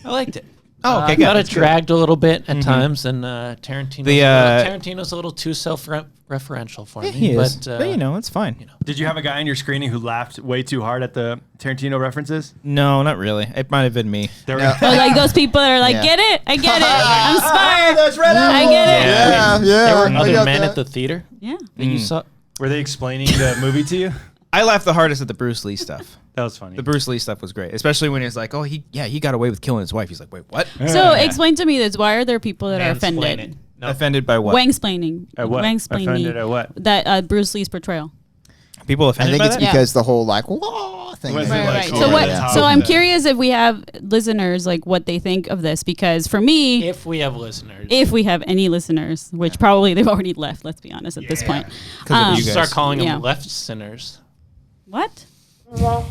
Speaker 2: I liked it.
Speaker 1: Oh, okay,
Speaker 2: I
Speaker 1: good.
Speaker 2: thought it
Speaker 1: That's good.
Speaker 2: dragged a little bit at times, and Tarantino's,
Speaker 1: The,
Speaker 2: Tarantino's a little too self-referential for me.
Speaker 1: He is.
Speaker 2: But,
Speaker 1: But, it's fine.
Speaker 5: Did you have a guy in your screening who laughed way too hard at the Tarantino references?
Speaker 1: No, not really. It might have been me.
Speaker 5: There
Speaker 4: No.
Speaker 3: Or like those people that are like,
Speaker 4: Yeah.
Speaker 3: get it? I get it. I'm smart.
Speaker 4: That's Red Apple.
Speaker 3: I get it.
Speaker 4: Yeah, yeah.
Speaker 2: there were
Speaker 4: I
Speaker 2: other
Speaker 4: got
Speaker 2: men
Speaker 4: that.
Speaker 2: at the theater
Speaker 3: Yeah.
Speaker 2: that you saw.
Speaker 5: Were they explaining the movie to you?
Speaker 1: I laughed the hardest at the Bruce Lee stuff.
Speaker 5: That was funny.
Speaker 1: The Bruce Lee stuff was great, especially when he's like, "Oh, he got away with killing his wife." He's like, "Wait, what?"
Speaker 3: So explain to me this. Why are there people that are offended?
Speaker 2: Mansplaining. No.
Speaker 1: Offended by what?
Speaker 3: Wangsplaining.
Speaker 5: At what?
Speaker 3: Wangsplaining.
Speaker 5: Offended at what?
Speaker 3: That Bruce Lee's portrayal.
Speaker 1: People
Speaker 4: I
Speaker 1: offended
Speaker 4: think
Speaker 1: by
Speaker 4: it's
Speaker 1: that?
Speaker 3: Yeah.
Speaker 4: because the whole like whoa thing.
Speaker 5: Was
Speaker 4: is
Speaker 5: it
Speaker 3: Right,
Speaker 5: like
Speaker 3: right.
Speaker 5: over
Speaker 3: So
Speaker 5: the
Speaker 3: what?
Speaker 5: top
Speaker 3: So
Speaker 5: of
Speaker 3: I'm
Speaker 5: that?
Speaker 3: curious if we have listeners, like what they think of this, because for me,
Speaker 2: If we have listeners.
Speaker 3: if we have any listeners, which probably they've already left. Let's be honest at this point.
Speaker 1: 'Cause of you guys.
Speaker 2: Start calling
Speaker 3: Yeah.
Speaker 2: them left sinners.
Speaker 3: What?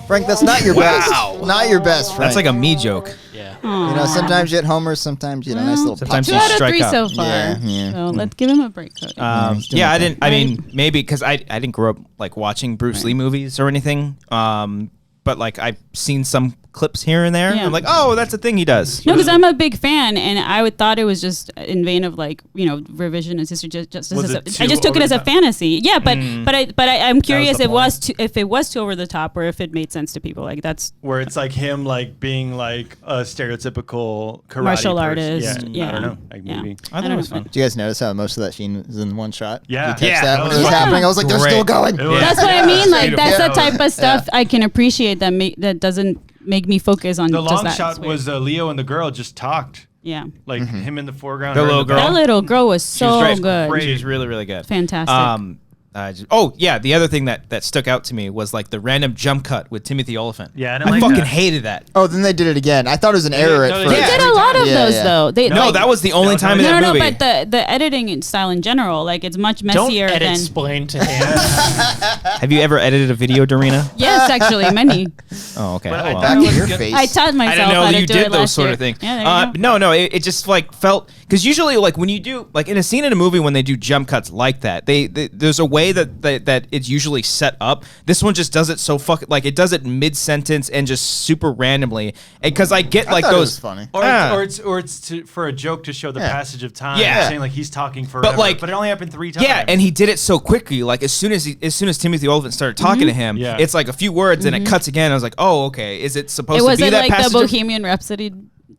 Speaker 4: Frank, that's not your best. Not your best, Frank.
Speaker 1: That's like a me joke.
Speaker 2: Yeah.
Speaker 4: You know, sometimes you hit homers, sometimes you get a nice little
Speaker 1: Sometimes
Speaker 4: pop.
Speaker 1: you
Speaker 3: 2 out of
Speaker 1: strike
Speaker 3: 3
Speaker 1: out.
Speaker 3: so far.
Speaker 4: Yeah, yeah.
Speaker 3: So let's give him a break, Cody.
Speaker 1: Yeah, I didn't. I mean, maybe because I didn't grow up like watching Bruce Lee movies or anything. But like I've seen some clips here and there.
Speaker 3: Yeah.
Speaker 1: I'm like, oh, that's a thing he does.
Speaker 3: No, because I'm a big fan, and I would thought it was just in vain of like revisionist history. I just took it as a fantasy. Yeah, but I'm curious if it was too over the top or if it made sense to people. Like that's
Speaker 5: where it's like him like being like a stereotypical karate
Speaker 3: martial
Speaker 5: person.
Speaker 3: artist.
Speaker 5: Yeah, I don't know. Like
Speaker 3: Yeah.
Speaker 5: maybe.
Speaker 1: I thought it was fun.
Speaker 4: Did you guys notice how most of that scene was in one shot?
Speaker 5: Yeah.
Speaker 4: You catch
Speaker 5: Yeah,
Speaker 4: that
Speaker 5: that
Speaker 4: when
Speaker 5: was
Speaker 4: it was
Speaker 5: fun.
Speaker 4: happening? I was like, they're still going.
Speaker 3: That's what I mean. Like that's the
Speaker 4: Yeah.
Speaker 3: type of stuff I can appreciate that doesn't make me focus on
Speaker 5: The
Speaker 3: just
Speaker 5: long
Speaker 3: that.
Speaker 5: shot
Speaker 3: It's weird.
Speaker 5: was Leo and the girl just talked.
Speaker 3: Yeah.
Speaker 5: Like him in the foreground.
Speaker 1: The
Speaker 5: her in
Speaker 1: little
Speaker 5: the
Speaker 1: girl.
Speaker 3: That
Speaker 5: back.
Speaker 3: little girl was so
Speaker 1: great.
Speaker 3: good.
Speaker 1: She was really, really good.
Speaker 3: Fantastic.
Speaker 1: The other thing that stuck out to me was like the random jump cut with Timothy Olyphant.
Speaker 5: Yeah, I didn't
Speaker 1: I
Speaker 5: like
Speaker 1: fucking
Speaker 5: that.
Speaker 1: hated that.
Speaker 4: Oh, then they did it again. I thought it was an error
Speaker 5: no,
Speaker 4: at
Speaker 5: they
Speaker 4: first.
Speaker 3: They
Speaker 5: Yeah.
Speaker 3: did a lot of
Speaker 4: Yeah,
Speaker 3: those
Speaker 4: yeah.
Speaker 3: though. They,
Speaker 1: No, that was the only time in
Speaker 3: no,
Speaker 1: that
Speaker 3: no,
Speaker 1: movie.
Speaker 3: but the editing style in general, like it's much
Speaker 2: Don't
Speaker 3: messier
Speaker 2: edit
Speaker 3: than.
Speaker 2: explain to him.
Speaker 1: Have you ever edited a video, Dorina?
Speaker 3: Yes, actually, many.
Speaker 1: Oh, okay.
Speaker 2: But I
Speaker 1: Well,
Speaker 4: Back
Speaker 2: was
Speaker 4: to your
Speaker 2: good.
Speaker 4: face.
Speaker 3: I taught
Speaker 1: I
Speaker 3: myself
Speaker 1: didn't know
Speaker 3: how
Speaker 1: that
Speaker 3: to
Speaker 1: you
Speaker 3: do
Speaker 1: did
Speaker 3: it
Speaker 1: those
Speaker 3: last
Speaker 1: sort
Speaker 3: year.
Speaker 1: of things.
Speaker 3: Yeah, there you go.
Speaker 1: No, it just like felt because usually like when you do like in a scene in a movie when they do jump cuts like that, they there's a way that it's usually set up. This one just does it so fucking like it does it mid sentence and just super randomly. Because I get like
Speaker 4: thought it
Speaker 1: those
Speaker 4: was funny.
Speaker 5: Or it's for a joke to show the
Speaker 4: Yeah.
Speaker 5: passage of time.
Speaker 1: Yeah.
Speaker 5: Saying like he's talking forever.
Speaker 1: like-
Speaker 5: but it only happened 3 times.
Speaker 1: Yeah, and he did it so quickly. Like as soon as Timothy Olyphant started talking to him,
Speaker 5: Yeah.
Speaker 1: it's like a few words and it cuts again. I was like, oh, okay. Is it supposed
Speaker 3: It
Speaker 1: to be
Speaker 3: wasn't
Speaker 1: that
Speaker 3: like the
Speaker 1: passage? of-
Speaker 3: Bohemian Rhapsody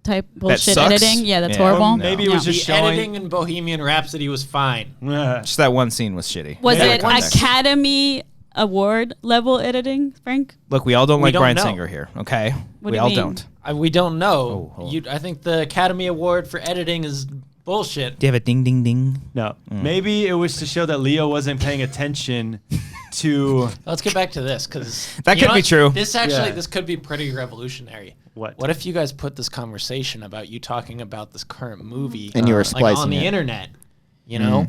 Speaker 3: type bullshit
Speaker 1: sucks?
Speaker 3: editing. Yeah, that's
Speaker 1: Yeah.
Speaker 3: horrible.
Speaker 5: Maybe it was
Speaker 3: No.
Speaker 5: just
Speaker 2: The
Speaker 5: showing.
Speaker 2: editing in Bohemian Rhapsody was fine.
Speaker 5: Yeah.
Speaker 1: Just that one scene was shitty.
Speaker 3: Was
Speaker 1: That
Speaker 3: it
Speaker 1: one section.
Speaker 3: Academy Award level editing, Frank?
Speaker 1: Look, we all don't
Speaker 2: We
Speaker 1: like
Speaker 2: don't
Speaker 1: Bryan
Speaker 2: know.
Speaker 1: Singer here. Okay,
Speaker 3: What
Speaker 1: we
Speaker 3: do you
Speaker 1: all
Speaker 3: mean?
Speaker 1: don't.
Speaker 2: We don't know.
Speaker 1: Oh, hold
Speaker 2: I think the Academy Award for editing is bullshit.
Speaker 1: Do you have a ding ding ding?
Speaker 5: No. Maybe it was to show that Leo wasn't paying attention to
Speaker 2: Let's get back to this because
Speaker 1: That could be true.
Speaker 2: This actually
Speaker 5: Yeah.
Speaker 2: this could be pretty revolutionary.
Speaker 5: What?
Speaker 2: What if you guys put this conversation about you talking about this current movie
Speaker 4: And you were
Speaker 2: like
Speaker 4: splicing
Speaker 2: on the
Speaker 4: it.
Speaker 2: internet? You know,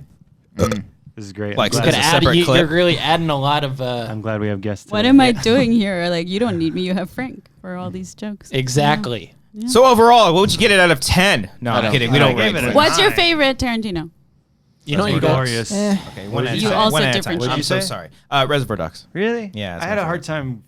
Speaker 5: This is great.
Speaker 1: Like,
Speaker 5: I'm,
Speaker 1: As
Speaker 2: could
Speaker 1: a
Speaker 5: glad,
Speaker 2: add,
Speaker 1: separate clip?
Speaker 2: you're really adding a lot of
Speaker 5: I'm glad we have guests.
Speaker 3: What
Speaker 5: today.
Speaker 3: am I doing here? Like, you don't need me. You have Frank for all these jokes.
Speaker 2: exactly.
Speaker 1: So overall, what would you get it out of 10? No, I'm
Speaker 4: don't-
Speaker 1: kidding. We
Speaker 4: I
Speaker 1: don't
Speaker 4: don't
Speaker 1: rank
Speaker 4: give it
Speaker 1: it.
Speaker 4: a-
Speaker 3: What's your
Speaker 5: Nine.
Speaker 3: favorite Tarantino?
Speaker 2: You know you
Speaker 5: glorious.
Speaker 2: got
Speaker 1: Okay, one at a
Speaker 3: You
Speaker 1: time.
Speaker 3: all
Speaker 1: One
Speaker 3: said
Speaker 1: at a
Speaker 3: different
Speaker 1: time. I'm
Speaker 3: shit.
Speaker 1: so sorry. Reservoir Dogs.
Speaker 5: Really?
Speaker 1: Yeah, it's
Speaker 5: I
Speaker 1: my
Speaker 5: had a
Speaker 1: favorite.
Speaker 5: hard time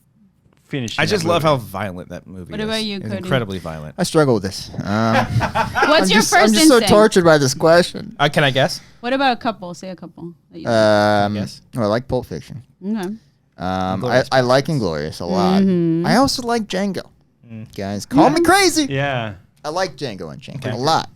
Speaker 5: finishing.
Speaker 1: I just
Speaker 5: that
Speaker 1: love how
Speaker 5: movie.
Speaker 1: violent that movie
Speaker 3: What
Speaker 1: is.
Speaker 3: about you,
Speaker 1: It's
Speaker 3: Cody?
Speaker 1: incredibly violent.
Speaker 4: I struggle with this.
Speaker 3: What's
Speaker 4: I'm
Speaker 3: your
Speaker 4: just,
Speaker 3: first
Speaker 4: I'm just so
Speaker 3: instinct?
Speaker 4: tortured by this question.
Speaker 1: Can I guess?
Speaker 3: What about a couple? Say a couple. That you
Speaker 1: Yes.
Speaker 4: I like Pulp Fiction.
Speaker 3: Okay.
Speaker 4: I like Inglourious a lot.
Speaker 3: Mm-hmm.
Speaker 4: I also like Django. Guys, call me crazy.
Speaker 5: Yeah.
Speaker 4: I like Django and Django
Speaker 1: Okay.
Speaker 4: a lot.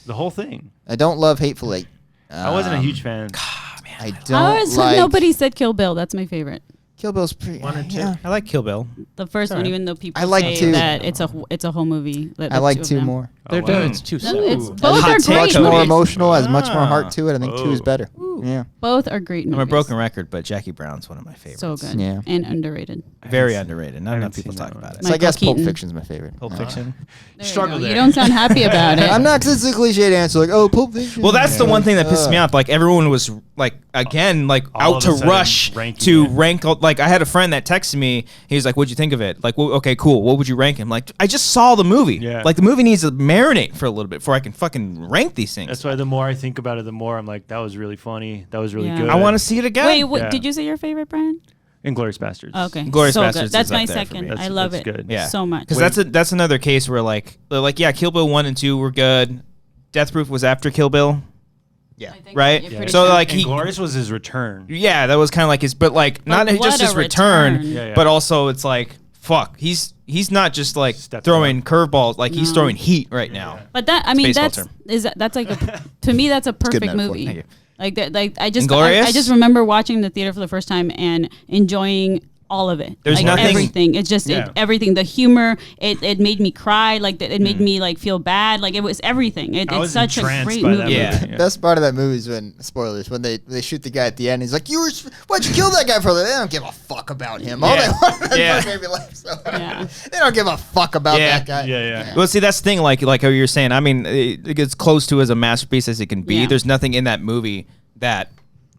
Speaker 5: The whole thing.
Speaker 4: I don't love Hateful Eight.
Speaker 5: I wasn't a huge fan.
Speaker 4: I
Speaker 3: How
Speaker 4: don't
Speaker 3: is
Speaker 4: like
Speaker 3: nobody said Kill Bill? That's my favorite.
Speaker 4: Kill Bill's pretty.
Speaker 2: One or two.
Speaker 4: Yeah.
Speaker 1: I like Kill Bill.
Speaker 3: The first one,
Speaker 1: Alright.
Speaker 3: even though people
Speaker 4: I like
Speaker 3: say
Speaker 4: two.
Speaker 3: that it's a whole movie.
Speaker 4: I like
Speaker 3: of
Speaker 4: two
Speaker 3: them.
Speaker 4: more.
Speaker 2: They're
Speaker 5: wow.
Speaker 2: doing it's too
Speaker 3: No,
Speaker 2: soon.
Speaker 3: it's
Speaker 5: Ooh.
Speaker 3: both
Speaker 1: Hot
Speaker 3: are
Speaker 1: take,
Speaker 3: great
Speaker 4: Much more
Speaker 3: movies.
Speaker 4: emotional, has much more
Speaker 1: Ah.
Speaker 4: heart to it. I think two is
Speaker 5: Oh.
Speaker 4: better. Yeah.
Speaker 3: Both are great
Speaker 1: I'm
Speaker 3: movies.
Speaker 1: a broken record, but Jackie Brown's one of my favorites.
Speaker 3: So good.
Speaker 4: Yeah.
Speaker 3: And underrated.
Speaker 1: Very underrated. Not
Speaker 5: I
Speaker 1: enough
Speaker 5: haven't
Speaker 1: people
Speaker 5: seen
Speaker 1: talk
Speaker 5: that one.
Speaker 1: about it.
Speaker 4: So I guess
Speaker 3: Michael
Speaker 4: Pulp
Speaker 3: Keaton.
Speaker 4: Fiction's my favorite.
Speaker 1: Pulp Fiction.
Speaker 3: There
Speaker 5: Struggle
Speaker 3: you go.
Speaker 5: there.
Speaker 3: You don't sound happy about it.
Speaker 4: I'm not because it's a cliche answer like, oh, Pulp Fiction.
Speaker 1: Well, that's the one thing that pissed me off. Like everyone was like, again, like
Speaker 5: All
Speaker 1: out
Speaker 5: of
Speaker 1: to
Speaker 5: a sudden
Speaker 1: rush
Speaker 5: ranking
Speaker 1: to
Speaker 5: it.
Speaker 1: rank. Like I had a friend that texted me. He was like, "What'd you think of it?" Like, well, okay, cool. What would you rank him? Like, I just saw the movie.
Speaker 5: Yeah.
Speaker 1: Like the movie needs to marinate for a little bit before I can fucking rank these things.
Speaker 5: That's why the more I think about it, the more I'm like, that was really funny. That was really
Speaker 3: Yeah.
Speaker 5: good.
Speaker 1: I want to see it again.
Speaker 3: Wait, what,
Speaker 5: Yeah.
Speaker 3: did you say your favorite, Brian?
Speaker 5: Inglourious Bastards.
Speaker 3: Okay.
Speaker 1: Inglourious
Speaker 3: so
Speaker 1: Basterds
Speaker 3: good.
Speaker 1: is
Speaker 3: That's
Speaker 1: up
Speaker 3: my
Speaker 1: there for
Speaker 3: second.
Speaker 1: me.
Speaker 3: I love
Speaker 5: That's
Speaker 3: it
Speaker 5: good.
Speaker 1: Yeah.
Speaker 3: so much.
Speaker 1: Because that's another case where like yeah, Kill Bill 1 and 2 were good. Death Proof was after Kill Bill.
Speaker 4: Yeah.
Speaker 3: I think
Speaker 1: Right?
Speaker 3: you're pretty
Speaker 1: So,
Speaker 3: sure.
Speaker 1: like, he-
Speaker 5: Inglourious was his return.
Speaker 1: Yeah, that was kind of like his, but like not
Speaker 3: what
Speaker 1: just
Speaker 3: a
Speaker 1: his return,
Speaker 3: return.
Speaker 5: Yeah, yeah.
Speaker 1: but also it's like fuck. He's not just like
Speaker 5: Stepped
Speaker 1: throwing curveballs. Like he's
Speaker 3: No.
Speaker 1: throwing heat right now.
Speaker 3: But that I mean
Speaker 1: baseball
Speaker 3: that's
Speaker 1: term.
Speaker 3: that's like to me that's a perfect
Speaker 4: metaphor.
Speaker 3: movie.
Speaker 1: Thank you.
Speaker 3: Like that like I just
Speaker 1: Inglourious?
Speaker 3: I just remember watching the theater for the first time and enjoying all of it.
Speaker 1: There's
Speaker 3: like
Speaker 1: nothing-
Speaker 3: everything. It's just
Speaker 5: Yeah.
Speaker 3: everything. The humor. It made me cry. Like it made me like feel bad. Like it was everything.
Speaker 5: I
Speaker 3: it's
Speaker 5: was
Speaker 3: such a
Speaker 5: entranced
Speaker 3: great
Speaker 5: by
Speaker 3: movie.
Speaker 5: that
Speaker 1: Yeah.
Speaker 5: movie.
Speaker 4: Best part of that movie is when spoilers when they shoot the guy at the end. He's like, why'd you kill that guy for? They don't give a fuck about him. All
Speaker 1: Yeah.
Speaker 4: they want
Speaker 1: Yeah.
Speaker 4: made me laugh so hard.
Speaker 3: Yeah.
Speaker 4: They don't give a fuck about
Speaker 1: Yeah.
Speaker 4: that guy.
Speaker 5: Yeah.
Speaker 1: Well, see, that's the thing. Like how you're saying. I mean, it gets close to as a masterpiece as it can be.
Speaker 3: Yeah.
Speaker 1: There's nothing in that movie that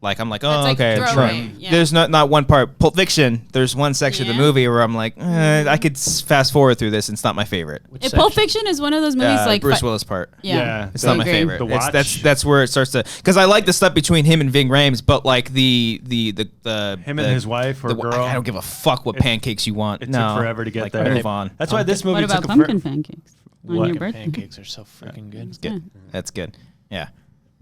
Speaker 1: Like I'm like,
Speaker 3: That's
Speaker 1: oh,
Speaker 3: like
Speaker 1: okay.
Speaker 3: throwaway, yeah.
Speaker 1: There's not one part. Pulp Fiction. There's one section of the
Speaker 3: Yeah.
Speaker 1: movie where I'm like, I could fast forward through this. And it's not my favorite.
Speaker 2: Which
Speaker 3: Pulp
Speaker 2: section?
Speaker 3: Fiction is one of those movies like
Speaker 1: Bruce Willis part.
Speaker 3: Yeah,
Speaker 1: It's not my
Speaker 3: agree.
Speaker 1: favorite.
Speaker 5: The
Speaker 1: It's,
Speaker 5: Watch.
Speaker 1: that's where it starts to, because I like the stuff between him and Ving Rhames, but like the
Speaker 5: Him and his wife or girl.
Speaker 1: I don't give a fuck what pancakes you want.
Speaker 5: It
Speaker 1: no,
Speaker 5: took forever to get
Speaker 1: like,
Speaker 5: there.
Speaker 1: Move on.
Speaker 5: That's why this movie
Speaker 3: What about
Speaker 5: took
Speaker 3: pumpkin pancakes on
Speaker 5: What?
Speaker 3: your birthday?
Speaker 2: Pancakes are so freaking good.
Speaker 3: Yeah.
Speaker 1: That's good. Yeah.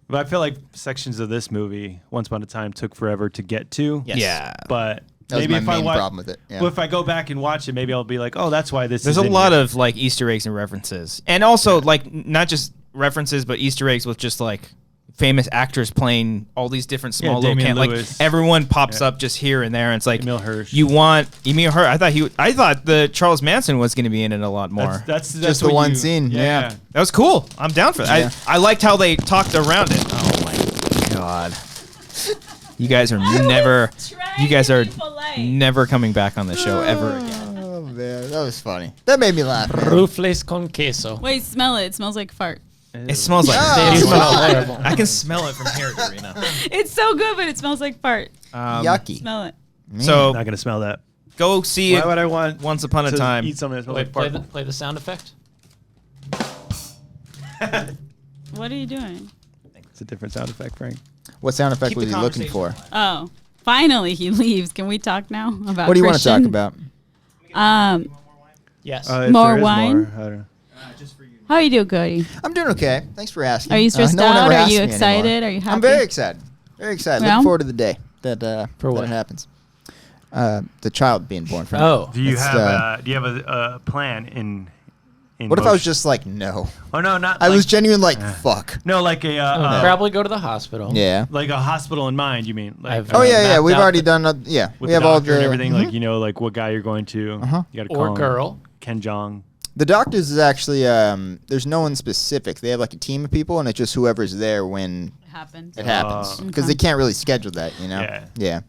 Speaker 5: But I feel like sections of this movie, Once Upon a Time, took forever to get to.
Speaker 1: Yes. Yeah.
Speaker 5: But
Speaker 4: That was
Speaker 5: maybe
Speaker 4: my
Speaker 5: if I
Speaker 4: main
Speaker 5: watch,
Speaker 4: problem with it. Yeah.
Speaker 5: But if I go back and watch it, maybe I'll be like, oh, that's why this.
Speaker 1: There's
Speaker 5: is
Speaker 1: a
Speaker 5: in
Speaker 1: lot
Speaker 5: here.
Speaker 1: of like Easter eggs and references, and also like not just references, but Easter eggs with just like famous actors playing all these different small little
Speaker 5: Damian
Speaker 1: like
Speaker 5: Lewis.
Speaker 1: everyone pops up just here and there, and it's like
Speaker 5: Emil Hirsch.
Speaker 1: You want Emil Hirsch? I thought the Charles Manson was going to be in it a lot more.
Speaker 5: That's
Speaker 4: Just
Speaker 5: what
Speaker 4: the one
Speaker 5: you-
Speaker 4: scene, yeah.
Speaker 1: That was cool. I'm down for that.
Speaker 4: Yeah.
Speaker 1: I liked how they talked around it. Oh my god. You guys are never
Speaker 3: trying
Speaker 1: you guys
Speaker 3: to
Speaker 1: are
Speaker 3: be polite.
Speaker 1: never coming back on the show ever again.
Speaker 4: Oh man, that was funny. That made me laugh. man.
Speaker 2: Rufles con queso.
Speaker 3: Wait, smell it. It smells like fart.
Speaker 1: It smells like
Speaker 4: Oh,
Speaker 2: They
Speaker 1: shit.
Speaker 2: smell horrible.
Speaker 1: I can smell it from here, Dorina.
Speaker 3: It's so good, but it smells like fart.
Speaker 4: Yucky.
Speaker 3: Smell it.
Speaker 1: So
Speaker 5: Not gonna smell that.
Speaker 1: go see
Speaker 5: Why
Speaker 1: it
Speaker 5: would I want
Speaker 1: Once Upon a
Speaker 5: to
Speaker 1: Time.
Speaker 5: eat something that smells
Speaker 2: Wait,
Speaker 5: like fart?
Speaker 2: play the sound effect.
Speaker 3: What are you doing?
Speaker 5: It's a different sound effect, Frank.
Speaker 4: What sound effect
Speaker 1: Keep
Speaker 4: was
Speaker 1: the
Speaker 4: he looking for?
Speaker 3: Oh, finally he leaves. Can we talk now about
Speaker 4: What do you want to talk
Speaker 3: Christian?
Speaker 4: about?
Speaker 2: Yes.
Speaker 5: If
Speaker 3: More
Speaker 5: there is
Speaker 3: wine?
Speaker 5: more, I don't know.
Speaker 3: How you do, Cody?
Speaker 4: I'm doing okay. Thanks for asking.
Speaker 3: Are you stressed
Speaker 4: no one
Speaker 3: out?
Speaker 4: ever
Speaker 3: Are
Speaker 4: asks
Speaker 3: you
Speaker 4: me
Speaker 3: excited?
Speaker 4: anymore.
Speaker 3: Are you happy?
Speaker 4: I'm very excited. Very excited.
Speaker 3: Yeah?
Speaker 4: Looking forward to the day that
Speaker 2: For what?
Speaker 4: that happens. The child being born from.
Speaker 2: Oh.
Speaker 5: Do you
Speaker 4: It's,
Speaker 5: have a plan in
Speaker 4: What if I was
Speaker 5: motion?
Speaker 4: just like no?
Speaker 5: Oh no, not.
Speaker 4: I
Speaker 5: like,
Speaker 4: was genuine like fuck.
Speaker 5: no, like a
Speaker 2: Probably go to the hospital.
Speaker 4: Yeah.
Speaker 5: like a hospital in mind. You mean? Like,
Speaker 2: I've-
Speaker 4: Oh yeah, yeah.
Speaker 2: mapped
Speaker 4: We've
Speaker 2: out
Speaker 4: already
Speaker 2: the-
Speaker 4: done. Yeah,
Speaker 5: with
Speaker 4: we
Speaker 5: the
Speaker 4: have all
Speaker 5: doctor
Speaker 4: the
Speaker 5: and everything.
Speaker 4: Mhm.
Speaker 5: Like you know, like what guy you're going to.
Speaker 4: Uh-huh.
Speaker 5: You got to call
Speaker 2: Or
Speaker 5: him
Speaker 2: girl.
Speaker 5: Ken Jong.
Speaker 4: The doctors is actually there's no one specific. They have like a team of people, and it's just whoever's there when
Speaker 3: It happened.
Speaker 4: it happens because
Speaker 3: Okay.
Speaker 4: they can't really schedule that. You know.
Speaker 5: Yeah.
Speaker 4: Yeah.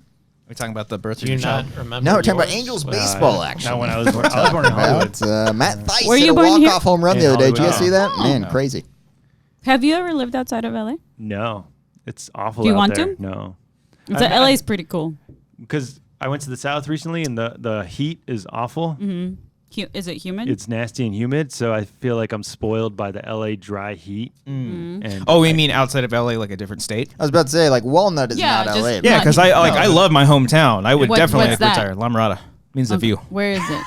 Speaker 1: We're talking about the birth
Speaker 2: Do
Speaker 1: of
Speaker 2: you
Speaker 1: your
Speaker 2: not
Speaker 1: child.
Speaker 2: remember?
Speaker 4: No, we're talking about
Speaker 2: yours?
Speaker 4: Angels
Speaker 2: Well,
Speaker 4: baseball. Actually,
Speaker 5: Not when I was born. I was born in Hollywood.
Speaker 4: About Matt Theis
Speaker 3: Were
Speaker 4: hit
Speaker 3: you
Speaker 4: a
Speaker 3: born here?
Speaker 4: walk-off home run
Speaker 5: In
Speaker 4: the other day. Did you guys
Speaker 5: Hollywood.
Speaker 4: see that?
Speaker 3: Oh.
Speaker 4: Man, crazy.
Speaker 3: Have you ever lived outside of LA?
Speaker 5: No, it's awful.
Speaker 3: Do you
Speaker 5: out
Speaker 3: want
Speaker 5: there.
Speaker 3: to?
Speaker 5: No,
Speaker 3: So LA's pretty cool.
Speaker 5: because I went to the South recently, and the heat is awful.
Speaker 3: Mm-hmm. Is it humid?
Speaker 5: It's nasty and humid, so I feel like I'm spoiled by the LA dry heat.
Speaker 3: Mm-hmm.
Speaker 5: And
Speaker 1: Oh, you mean outside of LA, like a different state?
Speaker 4: I was about to say like Walnut is
Speaker 3: Yeah,
Speaker 4: not
Speaker 3: just-
Speaker 4: LA.
Speaker 1: Yeah,
Speaker 3: Not-
Speaker 1: because I love my hometown. I would
Speaker 3: What-
Speaker 1: definitely
Speaker 3: what's that?
Speaker 1: retire. La Mirada means the view.
Speaker 3: Where is it?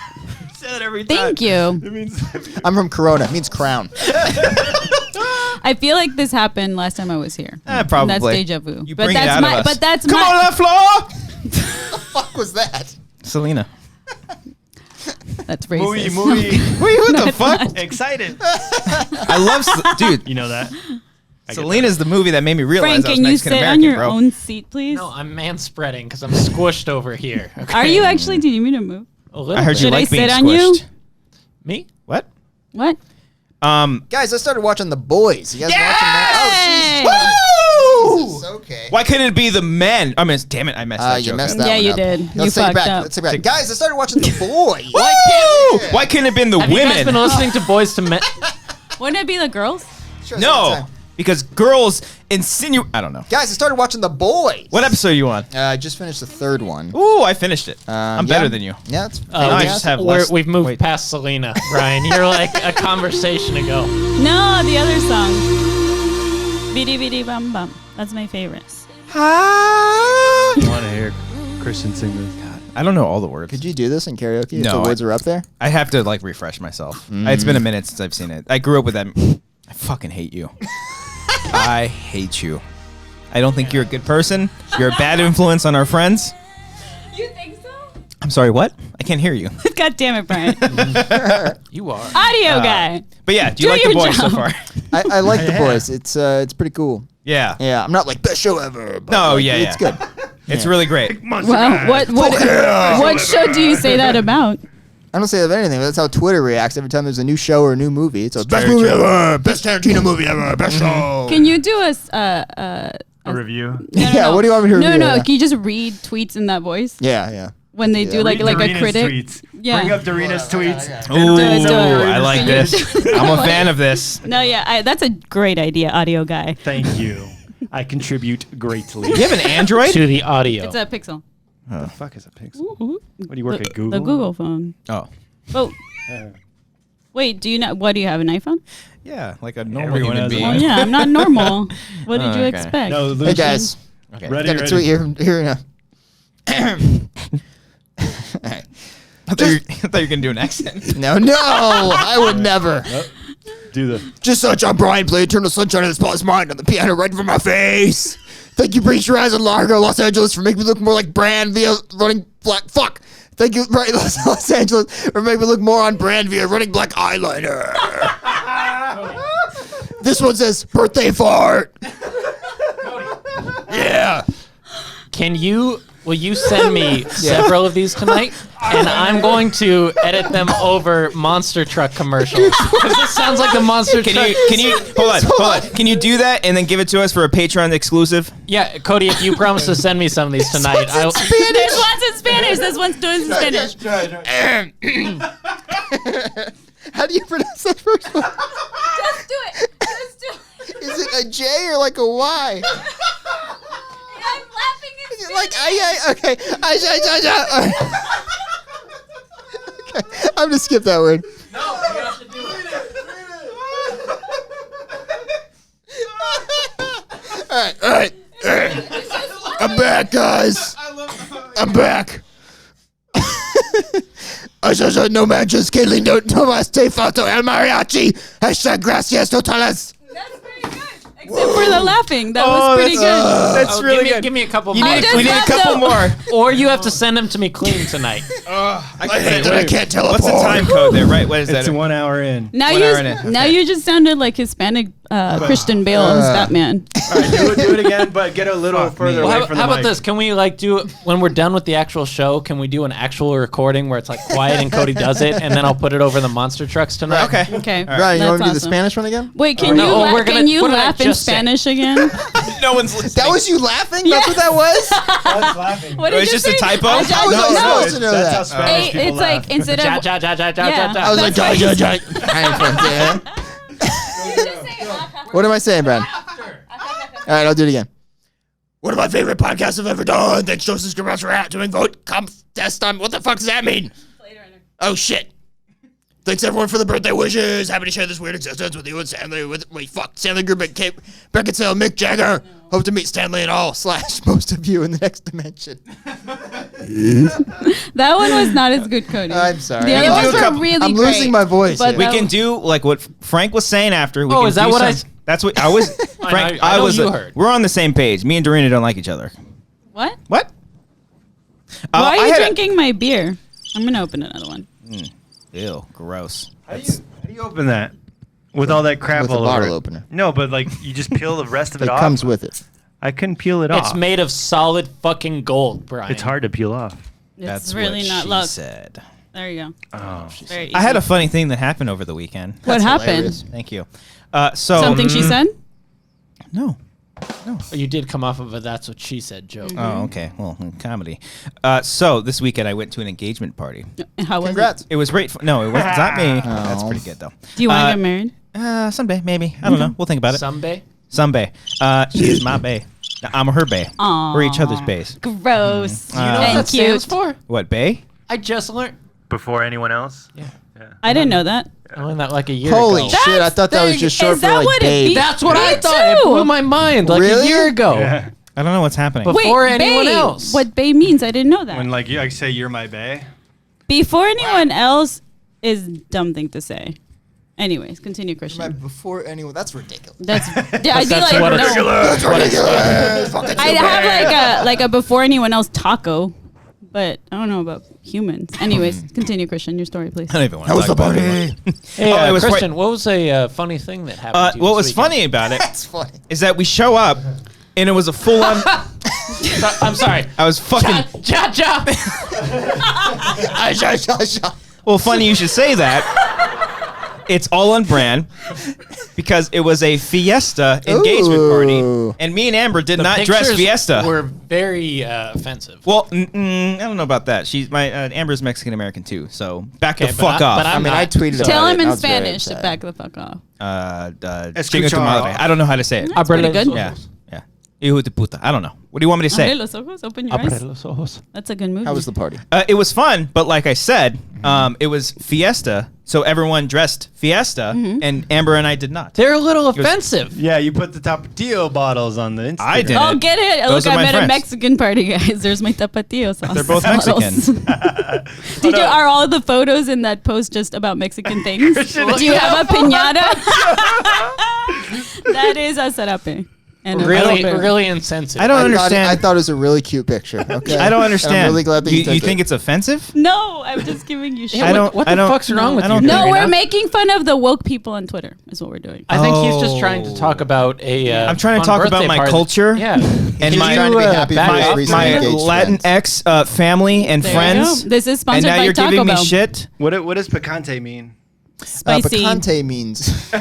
Speaker 5: say that every time.
Speaker 3: Thank you.
Speaker 5: It means
Speaker 4: I'm from Corona. It means crown.
Speaker 3: I feel like this happened last time I was here.
Speaker 1: Probably.
Speaker 3: That's deja vu.
Speaker 1: You
Speaker 3: but
Speaker 1: bring it
Speaker 3: that's
Speaker 1: out
Speaker 3: my.
Speaker 1: of us.
Speaker 3: But that's
Speaker 1: Come
Speaker 3: my.
Speaker 1: on, that floor.
Speaker 4: Fuck was that?
Speaker 1: Selena.
Speaker 3: That's racist.
Speaker 5: movie.
Speaker 1: Wait, what the fuck?
Speaker 5: Excited.
Speaker 1: I love, dude.
Speaker 5: You know that?
Speaker 1: Selena's the movie that made me realize
Speaker 3: Frank,
Speaker 1: I was
Speaker 3: can you
Speaker 1: Mexican
Speaker 3: sit on
Speaker 1: American,
Speaker 3: your
Speaker 1: bro.
Speaker 3: own seat, please?
Speaker 2: No, I'm man spreading because I'm squished over here. Okay?
Speaker 3: Are you actually? Do you need me to move?
Speaker 2: A little
Speaker 1: I heard
Speaker 2: bit.
Speaker 1: you
Speaker 3: Should I
Speaker 1: like being
Speaker 3: sit on you?
Speaker 1: squished.
Speaker 2: Me?
Speaker 1: What?
Speaker 3: What?
Speaker 4: Guys, I started watching The Boys. You guys watching that?
Speaker 3: Hey!
Speaker 4: Oh, jeez. Okay.
Speaker 1: Why couldn't it be the men? I mean, damn it, I messed that
Speaker 4: You
Speaker 1: joke
Speaker 4: messed
Speaker 1: up.
Speaker 4: that
Speaker 3: Yeah,
Speaker 4: one
Speaker 3: you
Speaker 4: up.
Speaker 3: did.
Speaker 4: Let's
Speaker 3: You
Speaker 4: take it
Speaker 3: fucked
Speaker 4: back.
Speaker 3: up.
Speaker 4: Let's take it back. Guys, I started watching The Boys.
Speaker 1: Woo! Why couldn't it have been the
Speaker 2: Have you guys been
Speaker 1: women?
Speaker 2: listening to Boys to Men?
Speaker 3: Wouldn't it be the girls?
Speaker 4: Sure,
Speaker 1: No,
Speaker 4: same time.
Speaker 1: because girls insinuate. I don't know.
Speaker 4: Guys, I started watching The Boys.
Speaker 1: What episode are you on?
Speaker 4: I just finished the third one.
Speaker 1: Ooh, I finished it. I'm better
Speaker 4: yeah.
Speaker 1: than you.
Speaker 4: Yeah, it's
Speaker 1: I just have less-
Speaker 2: We've moved
Speaker 1: wait.
Speaker 2: past Selena, Brian. You're like a conversation ago.
Speaker 3: No, the other song. Bidi bidi bum bum. That's my favorite.
Speaker 5: I want to hear Christian sing this.
Speaker 1: I don't know all the words.
Speaker 4: Could you do this in karaoke if
Speaker 1: No,
Speaker 4: the words are up there?
Speaker 1: I have to like refresh myself. It's been a minute since I've seen it. I grew up with that. I fucking hate you. I hate you. I don't think you're a good person. You're a bad influence on our friends.
Speaker 3: You think so?
Speaker 1: I'm sorry, what? I can't hear you.
Speaker 3: God damn it, Brian.
Speaker 2: You are.
Speaker 3: Audio guy.
Speaker 1: But yeah, do you
Speaker 3: Do
Speaker 1: like the
Speaker 3: your
Speaker 1: boys so
Speaker 3: job.
Speaker 1: far?
Speaker 4: I like The
Speaker 5: Yeah.
Speaker 4: Boys. It's pretty cool.
Speaker 1: Yeah.
Speaker 4: Yeah, I'm not like best show ever. But
Speaker 1: No,
Speaker 4: like,
Speaker 1: yeah,
Speaker 4: it's
Speaker 1: yeah.
Speaker 4: good.
Speaker 1: It's really great.
Speaker 3: Well, what show do you say that about?
Speaker 4: I don't say that of anything. But that's how Twitter reacts every time there's a new show or a new movie. It's a best
Speaker 1: very
Speaker 4: movie
Speaker 1: true.
Speaker 4: ever, best Tarantino movie ever, best show.
Speaker 3: Can you do a
Speaker 5: A review.
Speaker 4: Yeah, what do you want me to
Speaker 3: No,
Speaker 4: review?
Speaker 3: no.
Speaker 4: Yeah.
Speaker 3: Can you just read tweets in that voice
Speaker 4: Yeah, yeah.
Speaker 3: when they do like
Speaker 5: Read
Speaker 3: a
Speaker 5: Dorina's
Speaker 3: critic?
Speaker 5: Tweets.
Speaker 3: Yeah.
Speaker 5: Bring up Dorina's tweets.
Speaker 1: Ooh,
Speaker 3: Do it.
Speaker 1: I like
Speaker 3: Can you
Speaker 1: this.
Speaker 3: do it?
Speaker 1: I'm a fan of this.
Speaker 3: No, yeah, that's a great idea, audio guy.
Speaker 5: Thank you. I contribute greatly.
Speaker 1: You have an Android?
Speaker 2: To the audio.
Speaker 3: It's a Pixel.
Speaker 5: What the fuck is a Pixel?
Speaker 3: Ooh.
Speaker 5: What do you work at Google?
Speaker 3: The Google phone.
Speaker 1: Oh.
Speaker 3: Oh. Wait, do you know? What do you have? An iPhone?
Speaker 1: Yeah, like a normal
Speaker 5: Everyone
Speaker 1: human
Speaker 5: has
Speaker 1: being.
Speaker 5: one.
Speaker 3: Oh yeah, I'm not normal. What did you
Speaker 1: Okay.
Speaker 3: expect?
Speaker 5: No,
Speaker 4: Hey
Speaker 5: Lucian.
Speaker 4: guys,
Speaker 1: Okay.
Speaker 5: Ready,
Speaker 4: got a tweet here now. Alright.
Speaker 1: I thought you were going to do an accent.
Speaker 4: No, I would never.
Speaker 5: Do the.
Speaker 4: Just sunshine, Brian. Play Eternal Sunshine of the Spotless Mind on the piano right in front of my face. Thank you, Preacher Eyes in Largo, Los Angeles, for making me look more like brand via running black. Fuck. Thank you, Brian, Los Angeles, for making me look more on brand via running black eyeliner. This one says birthday fart. Yeah.
Speaker 2: Will you send me several of these tonight? And I'm going to edit them over monster truck commercials. Because this sounds like the monster truck.
Speaker 1: Can you hold on. Can you do that and then give it to us for a Patreon exclusive?
Speaker 2: Yeah, Cody, if you promise to send me some of these tonight,
Speaker 3: There's one's in Spanish. This one's doing Spanish.
Speaker 4: How do you pronounce that first one?
Speaker 3: Just do it. Just do it.
Speaker 4: Is it a J or like a Y?
Speaker 3: I'm laughing in Spanish.
Speaker 4: Like, okay. Okay, I'm gonna skip that word.
Speaker 2: No, you have to do it.
Speaker 4: All right. I'm back, guys. I'm back. No matches, que lindo, Tomas, te falto el mariachi. # gracias totales.
Speaker 3: That's pretty good. Except for the laughing. That was pretty good.
Speaker 1: That's really good.
Speaker 2: Give me a couple
Speaker 1: You
Speaker 2: more.
Speaker 1: need,
Speaker 3: just
Speaker 1: we need a
Speaker 3: love
Speaker 1: couple
Speaker 3: the-
Speaker 1: more.
Speaker 2: Or you have to send them to me clean tonight.
Speaker 4: I hate that I can't teleport.
Speaker 1: What's the time code there, right? What is
Speaker 5: It's
Speaker 1: that?
Speaker 5: 1 hour in.
Speaker 3: Now
Speaker 1: 1 hour in it.
Speaker 3: now you just sounded like Hispanic Christian Bale as Batman.
Speaker 5: All right, do it again, but get a little further
Speaker 2: Well,
Speaker 5: away
Speaker 2: how
Speaker 5: from the
Speaker 2: about
Speaker 5: mic.
Speaker 2: this? Can we do it when we're done with the actual show? Can we do an actual recording where it's like quiet and Cody does it, and then I'll put it over the monster trucks tonight?
Speaker 1: Okay.
Speaker 3: Okay,
Speaker 4: Brian, you want me to do the
Speaker 3: awesome.
Speaker 4: Spanish one again?
Speaker 3: Wait, can
Speaker 2: No,
Speaker 3: you
Speaker 2: we're gonna-
Speaker 3: can you
Speaker 2: what did I
Speaker 3: laugh in
Speaker 2: just say?
Speaker 3: Spanish again?
Speaker 1: No one's listening.
Speaker 4: That was you laughing?
Speaker 3: Yeah.
Speaker 4: That's what that was?
Speaker 5: I was laughing.
Speaker 3: What
Speaker 1: Oh,
Speaker 3: did
Speaker 1: it's
Speaker 3: you
Speaker 1: just a
Speaker 3: say?
Speaker 1: typo?
Speaker 3: I
Speaker 4: How was I
Speaker 3: don't know.
Speaker 4: supposed to know
Speaker 5: That's
Speaker 4: that?
Speaker 5: how Spanish people
Speaker 3: It's like
Speaker 5: laugh.
Speaker 3: instead
Speaker 2: Ja,
Speaker 3: of
Speaker 2: ja, ja, ja, ja,
Speaker 3: Yeah.
Speaker 2: ja,
Speaker 4: I was
Speaker 2: ja.
Speaker 4: like, ja. What am I saying, Brian? All right, I'll do it again. One of my favorite podcasts I've ever done. Thanks, Joseph Scribbers, for doing vote contest on. What the fuck does that mean? Oh, shit. Thanks, everyone, for the birthday wishes. Happy to share this weird existence with you and Stanley. Stanley Gruber, Kate Beckinsale, Mick Jagger. Hope to meet Stanley and all / most of you in the next dimension.
Speaker 3: that one was not as good, Cody.
Speaker 4: I'm sorry.
Speaker 3: The
Speaker 1: We
Speaker 3: other
Speaker 1: can do
Speaker 3: ones
Speaker 1: a
Speaker 3: were
Speaker 1: couple-
Speaker 3: really
Speaker 4: I'm
Speaker 3: great.
Speaker 4: losing my voice.
Speaker 3: But
Speaker 4: here.
Speaker 1: We can do like what Frank was saying after. We
Speaker 2: Oh,
Speaker 1: can
Speaker 2: is that
Speaker 1: do
Speaker 2: what I
Speaker 1: some- That's what I was. Frank,
Speaker 2: I know
Speaker 1: was.
Speaker 2: you heard.
Speaker 1: We're on the same page. Me and Dorina don't like each other.
Speaker 3: What?
Speaker 1: What?
Speaker 3: Why are
Speaker 1: I
Speaker 3: you
Speaker 1: had a-
Speaker 3: drinking my beer? I'm gonna open another one.
Speaker 1: Ew, gross.
Speaker 5: How do you open that? With all that crap
Speaker 4: With a
Speaker 5: all over
Speaker 4: bottle
Speaker 5: it?
Speaker 4: opener.
Speaker 5: No, but like you just peel the rest of it
Speaker 4: It
Speaker 5: off.
Speaker 4: comes with it.
Speaker 5: I couldn't peel it
Speaker 2: It's
Speaker 5: off.
Speaker 2: made of solid fucking gold, Brian.
Speaker 5: It's hard to peel off.
Speaker 3: It's really
Speaker 1: what
Speaker 3: not
Speaker 1: she
Speaker 3: luck.
Speaker 1: said.
Speaker 3: There you go.
Speaker 5: Oh.
Speaker 3: Very
Speaker 1: I had a
Speaker 3: easy.
Speaker 1: funny thing that happened over the weekend.
Speaker 3: What happened?
Speaker 4: hilarious.
Speaker 1: Thank you. So
Speaker 3: Something she said?
Speaker 1: No.
Speaker 2: You did come off of a "that's what she said" joke.
Speaker 1: Oh, okay. Well, comedy. So this weekend I went to an engagement party.
Speaker 3: How was
Speaker 4: Congrats.
Speaker 1: It was great. No, it wasn't. It's not me. That's pretty good though.
Speaker 3: it? Do you want to
Speaker 1: Uh,
Speaker 3: get married?
Speaker 1: Someday, maybe. I don't know. We'll think about it.
Speaker 2: Someday.
Speaker 1: Someday. She is my bae. I'm her bae. We're each other's baes.
Speaker 3: Gross.
Speaker 2: You know what
Speaker 3: and
Speaker 2: that stands
Speaker 3: cute.
Speaker 2: for?
Speaker 1: What, bae?
Speaker 2: I just learned.
Speaker 5: Before anyone else?
Speaker 2: Yeah.
Speaker 3: I didn't know that.
Speaker 2: I learned that like a year
Speaker 4: Holy
Speaker 2: ago.
Speaker 4: shit, I thought that was
Speaker 3: Dang,
Speaker 4: just short
Speaker 3: is
Speaker 4: for
Speaker 3: that
Speaker 4: like
Speaker 3: what it
Speaker 4: babe.
Speaker 3: be-
Speaker 2: That's what
Speaker 3: Me
Speaker 2: I thought. It
Speaker 3: too.
Speaker 2: blew my mind like
Speaker 4: Really?
Speaker 2: a year ago.
Speaker 5: Yeah.
Speaker 1: I don't know what's happening.
Speaker 2: But- Before anyone
Speaker 3: bae.
Speaker 2: else.
Speaker 3: What bae means, I didn't know that.
Speaker 5: When like I say you're my bae.
Speaker 3: Before anyone else is a dumb thing to say. Anyways, continue, Christian.
Speaker 4: Before anyone, that's ridiculous.
Speaker 3: That's yeah, I'd be
Speaker 2: That's
Speaker 3: like,
Speaker 2: what it's-
Speaker 3: no.
Speaker 4: That's ridiculous. Fucking
Speaker 3: I'd have like a before anyone else taco, but I don't know about humans. Anyways, continue, Christian. Your story, please.
Speaker 1: I don't even want to
Speaker 4: How was
Speaker 1: talk
Speaker 4: the
Speaker 1: about
Speaker 4: party?
Speaker 1: it.
Speaker 2: Hey,
Speaker 1: Oh, it was
Speaker 2: Christian, what was a funny thing that happened to you
Speaker 1: What
Speaker 2: this
Speaker 1: was
Speaker 2: weekend?
Speaker 1: funny about it
Speaker 4: That's funny.
Speaker 1: is that we show up and it was a full on.
Speaker 2: I'm sorry.
Speaker 1: I was fucking.
Speaker 2: Ja, ja.
Speaker 1: Well, funny you should say that. It's all on brand because it was a fiesta engagement
Speaker 4: Ooh.
Speaker 1: party, and me and Amber did not dress
Speaker 2: Pictures
Speaker 1: fiesta.
Speaker 2: were very offensive.
Speaker 1: Well, I don't know about that. She's my Amber's Mexican American too, so back the
Speaker 2: Okay,
Speaker 1: fuck
Speaker 2: but
Speaker 1: off.
Speaker 2: I'm
Speaker 4: I mean, I
Speaker 2: not.
Speaker 4: tweeted about
Speaker 3: Tell
Speaker 4: it.
Speaker 3: him
Speaker 4: I
Speaker 3: in
Speaker 4: was very
Speaker 3: Spanish to
Speaker 4: upset.
Speaker 3: back the fuck off.
Speaker 1: Chinga tu madre. I don't know how to say it.
Speaker 3: That's pretty good.
Speaker 1: Yeah, yeah. Hijo de puta. I don't know. What do you want me to say?
Speaker 3: Abre los ojos, open your eyes.
Speaker 2: Los ojos.
Speaker 3: That's a good movie.
Speaker 4: How was the party?
Speaker 1: It was fun, but like I said, it was fiesta, so everyone dressed fiesta, and Amber and I did not.
Speaker 2: They're a little offensive.
Speaker 5: Yeah, you put the Tapatio bottles on the Instagram.
Speaker 1: I did.
Speaker 3: Oh, get it.
Speaker 1: Those
Speaker 3: Look,
Speaker 1: are
Speaker 3: I'm
Speaker 1: my
Speaker 3: at a
Speaker 1: friends.
Speaker 3: Mexican party, guys. There's my tapatio sauce.
Speaker 1: They're both
Speaker 3: bottles.
Speaker 1: Mexican.
Speaker 3: Are all the photos in that post just about Mexican things? Do you have a piñata? That is a sarape. And a
Speaker 2: Really,
Speaker 3: romper.
Speaker 2: really insensitive.
Speaker 1: I don't understand.
Speaker 4: I thought it was a really cute picture. Okay.
Speaker 1: I don't understand.
Speaker 4: And I'm really glad that you,
Speaker 1: you think it's offensive?
Speaker 3: No, I'm just giving you shit.
Speaker 1: I don't.
Speaker 2: What
Speaker 1: I
Speaker 2: the
Speaker 1: don't,
Speaker 2: fuck's wrong with
Speaker 1: I
Speaker 2: you?
Speaker 1: don't
Speaker 3: No,
Speaker 1: think-
Speaker 3: we're making fun of the woke people on Twitter. Is what we're doing.
Speaker 2: I think he's just trying to talk about a.
Speaker 1: I'm trying to
Speaker 2: fun
Speaker 1: talk about
Speaker 2: birthday
Speaker 1: my
Speaker 2: party.
Speaker 1: culture.
Speaker 2: Yeah.
Speaker 1: And
Speaker 4: He's
Speaker 1: my
Speaker 4: trying to be happy for his
Speaker 2: my-
Speaker 4: recently
Speaker 1: my
Speaker 4: engaged
Speaker 1: Latinx family and
Speaker 3: There you
Speaker 1: friends.
Speaker 3: go. This is
Speaker 1: And
Speaker 3: sponsored
Speaker 1: now
Speaker 3: by
Speaker 1: you're
Speaker 3: Taco
Speaker 1: giving
Speaker 3: Bell.
Speaker 1: me shit.
Speaker 5: What does picante mean?
Speaker 3: Spicy.
Speaker 4: Picante means.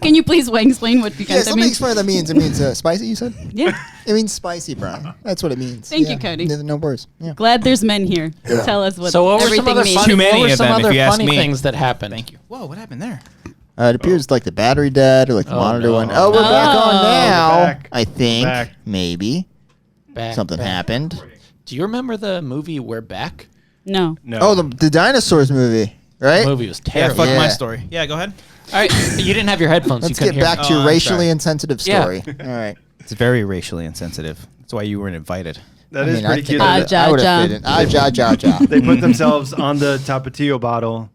Speaker 3: Can you please explain what
Speaker 4: Yeah,
Speaker 3: picante
Speaker 4: something
Speaker 3: means?
Speaker 4: explain what that means. It means spicy, you said?
Speaker 3: Yeah.
Speaker 4: It means spicy, Brian. That's what it means.
Speaker 3: Thank you, Cody.
Speaker 4: No worries. Yeah.
Speaker 3: Glad there's men here. Tell us what
Speaker 2: So what were some
Speaker 3: everything
Speaker 2: other
Speaker 3: means.
Speaker 2: funny,
Speaker 1: Too many
Speaker 2: what were
Speaker 1: of
Speaker 2: some
Speaker 1: them, if
Speaker 2: other
Speaker 1: you ask
Speaker 2: funny
Speaker 1: me.
Speaker 2: things that happened?
Speaker 1: Thank you. Whoa, what happened there?
Speaker 4: It appears like the battery dead or like the monitor
Speaker 2: no.
Speaker 4: one. Oh, we're back on now.
Speaker 5: We're back.
Speaker 4: I think.
Speaker 5: We're back.
Speaker 4: Maybe. Something happened.
Speaker 2: Do you remember the movie We're Back?
Speaker 3: No.
Speaker 5: No.
Speaker 4: Oh, the dinosaurs movie, right?
Speaker 2: The movie was
Speaker 1: Yeah,
Speaker 2: terrible.
Speaker 1: fuck my
Speaker 4: Yeah.
Speaker 1: story. Yeah, go ahead.
Speaker 2: All right, you didn't have your headphones.
Speaker 4: Let's
Speaker 2: you couldn't
Speaker 4: get back
Speaker 2: hear.
Speaker 4: to your
Speaker 1: I'm
Speaker 4: racially
Speaker 1: sorry.
Speaker 4: insensitive
Speaker 2: Yeah.
Speaker 4: story. All right.
Speaker 1: It's very racially insensitive. That's why you weren't invited.
Speaker 5: That is pretty cute.
Speaker 3: Ah,
Speaker 5: that
Speaker 3: ja,
Speaker 4: I would
Speaker 3: ja.
Speaker 4: have fit in. Ja.
Speaker 5: They put themselves on the Tapatio bottle.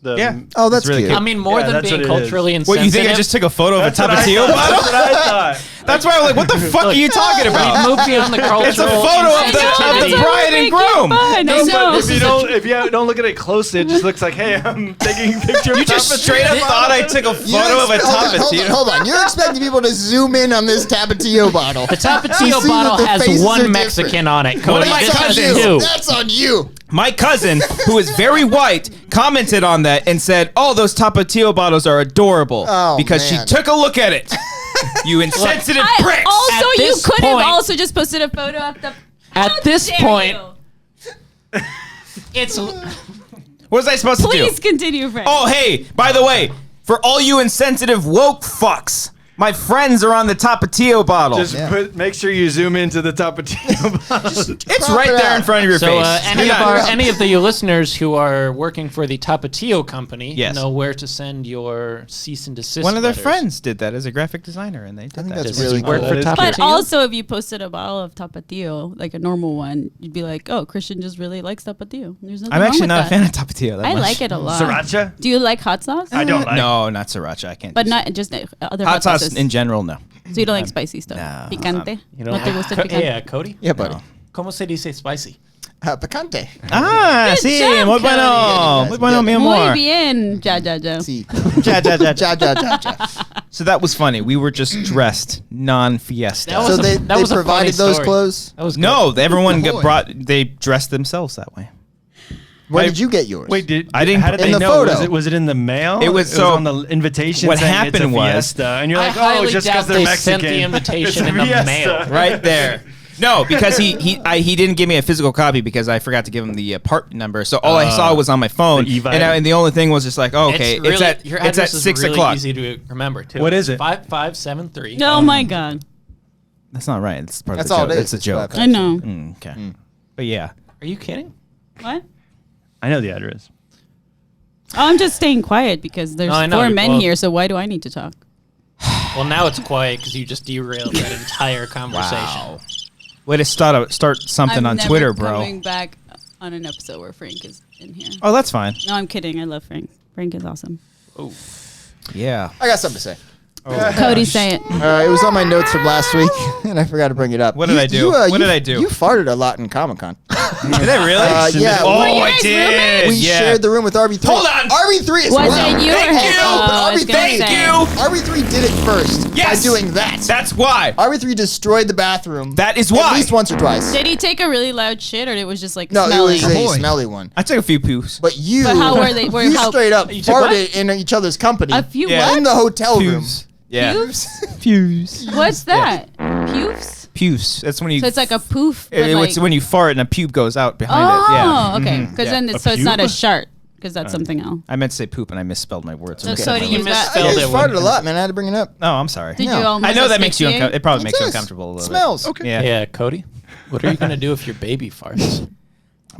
Speaker 5: The,
Speaker 1: Yeah.
Speaker 4: Oh, that's
Speaker 1: really
Speaker 4: cute.
Speaker 2: I mean, more
Speaker 5: Yeah,
Speaker 2: than
Speaker 5: that's
Speaker 2: being
Speaker 5: what it is.
Speaker 2: culturally insensitive.
Speaker 1: What, you think I just took a photo of a Tapatio
Speaker 5: That's
Speaker 1: bottle?
Speaker 5: what I thought.
Speaker 1: That's why I'm like, what the fuck are you talking about?
Speaker 2: Move beyond the cultural.
Speaker 1: It's a photo of the
Speaker 2: insensitivity.
Speaker 1: bride and groom.
Speaker 3: Fun, I
Speaker 5: No,
Speaker 3: know.
Speaker 5: but if you don't look at it closely, it just looks like, hey, I'm taking a picture of
Speaker 1: You just
Speaker 5: Tapatio
Speaker 1: straight up
Speaker 5: bottle.
Speaker 1: thought I took a photo of a Tapatio.
Speaker 4: Hold on. You're expecting people to zoom in on this Tapatio bottle.
Speaker 2: The
Speaker 4: To
Speaker 2: Tapatio
Speaker 4: see
Speaker 2: bottle
Speaker 4: that the
Speaker 2: has
Speaker 4: faces are
Speaker 2: one
Speaker 4: different.
Speaker 2: Mexican on it.
Speaker 1: One
Speaker 2: Cody,
Speaker 1: of my
Speaker 2: this
Speaker 4: That's on
Speaker 2: has
Speaker 1: cousins.
Speaker 4: you.
Speaker 2: two.
Speaker 4: That's on you.
Speaker 1: My cousin, who is very white, commented on that and said, "Oh, those Tapatio bottles are adorable,"
Speaker 4: Oh,
Speaker 1: because
Speaker 4: man.
Speaker 1: she took a look at it. You insensitive pricks.
Speaker 3: Also,
Speaker 2: At
Speaker 3: you
Speaker 2: this
Speaker 3: could have
Speaker 2: point-
Speaker 3: also just posted a photo of the.
Speaker 2: At
Speaker 3: How
Speaker 2: this
Speaker 3: dare
Speaker 2: point,
Speaker 3: you.
Speaker 2: it's
Speaker 1: What was I supposed to
Speaker 3: Please
Speaker 1: do?
Speaker 3: continue, Frank.
Speaker 1: Oh, hey, by the way, for all you insensitive woke fucks, my friends are on the Tapatio bottle.
Speaker 5: Just make sure you zoom into the Tapatio bottle.
Speaker 1: It's
Speaker 4: crop
Speaker 1: right
Speaker 4: it
Speaker 1: there
Speaker 4: out.
Speaker 1: in front of your
Speaker 2: so
Speaker 1: face.
Speaker 2: any of you listeners who are working for the Tapatio company
Speaker 1: Yes.
Speaker 2: know where to send your cease and desist.
Speaker 1: One of their
Speaker 2: letters.
Speaker 1: friends did that as a graphic designer, and they did
Speaker 4: I think
Speaker 1: that.
Speaker 4: that's
Speaker 2: Does
Speaker 4: really
Speaker 2: he work
Speaker 4: cool.
Speaker 2: for
Speaker 5: That is
Speaker 2: Tapatio?
Speaker 3: But also, if you posted a bottle of Tapatio, like a normal one, you'd be like, "Oh, Christian just really likes Tapatio." There's nothing
Speaker 1: I'm
Speaker 3: wrong
Speaker 1: actually
Speaker 3: with
Speaker 1: not a
Speaker 3: that.
Speaker 1: fan of Tapatio that
Speaker 3: I
Speaker 1: much.
Speaker 3: like it a lot.
Speaker 5: Sriracha?
Speaker 3: Do you like hot sauce?
Speaker 5: I don't like.
Speaker 1: No, not sriracha. I can't.
Speaker 3: But
Speaker 1: do
Speaker 3: not just other
Speaker 1: hot sauce
Speaker 3: sauces.
Speaker 1: in general. No.
Speaker 3: So you don't like spicy stuff?
Speaker 1: no,
Speaker 3: Picante?
Speaker 2: You know,
Speaker 3: ¿No te gusta el picante?
Speaker 2: yeah, Cody.
Speaker 4: Yeah, buddy.
Speaker 2: ¿Cómo se dice spicy?
Speaker 4: Picante.
Speaker 1: Ah,
Speaker 3: Good
Speaker 1: sí,
Speaker 3: job,
Speaker 1: muy
Speaker 3: Cody.
Speaker 1: bueno, muy bueno, mi
Speaker 3: Muy
Speaker 1: amor.
Speaker 3: bien. Ja.
Speaker 4: See.
Speaker 1: Ja, ja, ja,
Speaker 4: Ja,
Speaker 1: ja.
Speaker 4: ja, ja, ja.
Speaker 1: So that was funny. We were just dressed non-fiesta.
Speaker 2: That
Speaker 4: So
Speaker 2: was a-
Speaker 4: they
Speaker 2: that was a
Speaker 4: provided
Speaker 2: funny
Speaker 4: those
Speaker 2: story.
Speaker 4: clothes?
Speaker 2: That was good.
Speaker 1: No, everyone
Speaker 4: Boy.
Speaker 1: they dressed themselves that way.
Speaker 4: Where did you get yours?
Speaker 5: Wait,
Speaker 1: I didn't-
Speaker 5: How did
Speaker 1: in
Speaker 5: they
Speaker 4: the
Speaker 5: know?
Speaker 4: photo.
Speaker 5: Was it in the mail?
Speaker 1: It was so-
Speaker 5: on the invitation.
Speaker 1: what
Speaker 5: saying
Speaker 1: happened
Speaker 5: it's a
Speaker 1: was-
Speaker 5: fiesta, and you're
Speaker 2: I
Speaker 5: like, oh,
Speaker 2: highly
Speaker 5: just
Speaker 2: doubt
Speaker 5: because they're
Speaker 2: they
Speaker 5: Mexican.
Speaker 2: sent the invitation
Speaker 5: It's a
Speaker 2: in the
Speaker 5: fiesta.
Speaker 2: mail.
Speaker 1: Right there. No, because he didn't give me a physical copy because I forgot to give him the part number. So all I saw was on my phone,
Speaker 5: the e-vite.
Speaker 1: and the only thing was just like, oh, okay,
Speaker 2: It's, really,
Speaker 1: it's
Speaker 2: your
Speaker 1: at
Speaker 2: address is
Speaker 1: 6
Speaker 2: really
Speaker 1: o'clock.
Speaker 2: easy to remember too.
Speaker 5: What is it?
Speaker 2: 5573.
Speaker 3: Oh my God.
Speaker 1: That's not right. It's part
Speaker 4: That's
Speaker 1: of the
Speaker 4: all
Speaker 1: joke.
Speaker 4: it
Speaker 1: It's
Speaker 4: is.
Speaker 1: a joke.
Speaker 3: I know.
Speaker 1: Okay, but yeah.
Speaker 2: Are you kidding?
Speaker 3: What?
Speaker 5: I know the address.
Speaker 3: Oh, I'm just staying quiet because there's
Speaker 2: No, I know.
Speaker 3: 4 men
Speaker 2: Well-
Speaker 3: here, so why do I need to talk?
Speaker 2: Well, now it's quiet because you just derailed that entire conversation.
Speaker 1: Wow. Way to start something
Speaker 3: I'm
Speaker 1: on
Speaker 3: never
Speaker 1: Twitter, bro.
Speaker 3: coming back on an episode where Frank is in here.
Speaker 1: Oh, that's fine.
Speaker 3: No, I'm kidding. I love Frank. Frank is awesome.
Speaker 1: Yeah.
Speaker 4: I got something to say.
Speaker 3: Cody, say it.
Speaker 4: It was on my notes from last week, and I forgot to bring it up.
Speaker 1: What did I do? What did I do?
Speaker 4: You farted a lot in Comic-Con.
Speaker 1: Did I really?
Speaker 4: Yeah.
Speaker 1: Oh,
Speaker 3: Were you
Speaker 1: I
Speaker 3: guys
Speaker 1: did.
Speaker 3: roommates?
Speaker 4: We
Speaker 1: Yeah.
Speaker 4: shared the room with RB3.
Speaker 1: Hold on.
Speaker 4: RB3 is
Speaker 3: Was
Speaker 4: wow.
Speaker 3: it you or
Speaker 1: Thank
Speaker 3: him?
Speaker 1: you.
Speaker 3: Oh, I was
Speaker 4: RB3
Speaker 3: gonna
Speaker 1: Thank
Speaker 3: say.
Speaker 1: you.
Speaker 4: RB3 did it first
Speaker 1: Yes.
Speaker 4: by doing that.
Speaker 1: That's why.
Speaker 4: RB3 destroyed the bathroom.
Speaker 1: That is
Speaker 4: At
Speaker 1: why.
Speaker 4: least once or twice.
Speaker 3: Did he take a really loud shit, or it was just like
Speaker 4: No,
Speaker 3: smelling?
Speaker 4: it was a
Speaker 1: boy.
Speaker 4: smelly one.
Speaker 1: I took a few poos.
Speaker 4: But you,
Speaker 3: But how were they- were-
Speaker 4: you
Speaker 3: how-
Speaker 4: straight up
Speaker 2: You took what?
Speaker 4: farted in each other's company
Speaker 3: A few
Speaker 1: Yeah.
Speaker 4: in
Speaker 3: what?
Speaker 4: the hotel room.
Speaker 1: Pews. Yeah.
Speaker 3: Pews?
Speaker 1: Pews.
Speaker 3: What's that? Pubes?
Speaker 1: Pews. That's when you.
Speaker 3: So it's like a poof. But
Speaker 1: It's
Speaker 3: like,
Speaker 1: when you fart and a pube goes out behind
Speaker 3: oh,
Speaker 1: it. Yeah.
Speaker 3: okay. Because
Speaker 1: Yeah.
Speaker 3: then,
Speaker 5: A
Speaker 3: so it's not a
Speaker 5: pube?
Speaker 3: shart. because that's something else.
Speaker 1: I meant to say poop and I misspelled my words.
Speaker 3: So,
Speaker 1: Okay.
Speaker 3: so do you use that?
Speaker 2: misspelled
Speaker 4: You
Speaker 2: it.
Speaker 4: farted a lot, man. I had to bring it up.
Speaker 1: Oh, I'm sorry.
Speaker 3: Did
Speaker 4: No.
Speaker 3: you almost
Speaker 1: I know that makes you
Speaker 3: asphyxiate?
Speaker 1: it probably makes you
Speaker 4: does.
Speaker 1: uncomfortable a little
Speaker 4: Smells.
Speaker 1: bit.
Speaker 4: Okay.
Speaker 1: Yeah.
Speaker 2: Yeah, Cody. What are you gonna do if your baby farts?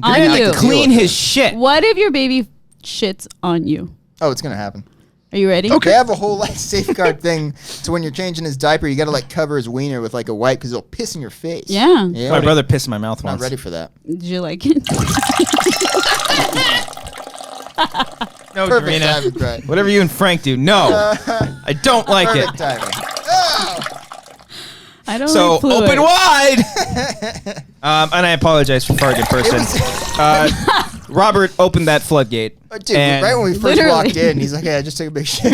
Speaker 3: On
Speaker 4: have
Speaker 3: you.
Speaker 4: to
Speaker 1: Clean
Speaker 4: deal with
Speaker 1: his shit.
Speaker 3: What if your baby shits on you?
Speaker 4: Oh, it's gonna happen.
Speaker 3: Are you ready?
Speaker 4: They have a whole like safeguard thing to when you're changing his diaper, you gotta like cover his wiener with like a wipe because it'll piss in your face.
Speaker 3: Yeah.
Speaker 4: Yeah.
Speaker 1: My brother pissed in my mouth
Speaker 4: Not
Speaker 1: once.
Speaker 4: ready for that.
Speaker 3: Did you like it?
Speaker 1: No,
Speaker 4: Perfect
Speaker 1: Dorina.
Speaker 4: timing, right?
Speaker 1: Whatever you and Frank do. No, I don't like
Speaker 4: Perfect
Speaker 1: it.
Speaker 4: timing. Oh!
Speaker 3: I don't
Speaker 1: So
Speaker 3: like fluid.
Speaker 1: open wide. And I apologize for farting in person. Robert opened that floodgate.
Speaker 4: Dude,
Speaker 1: and
Speaker 4: right when we first
Speaker 3: Literally.
Speaker 4: walked in, he's like, "Yeah, I just took a big shit."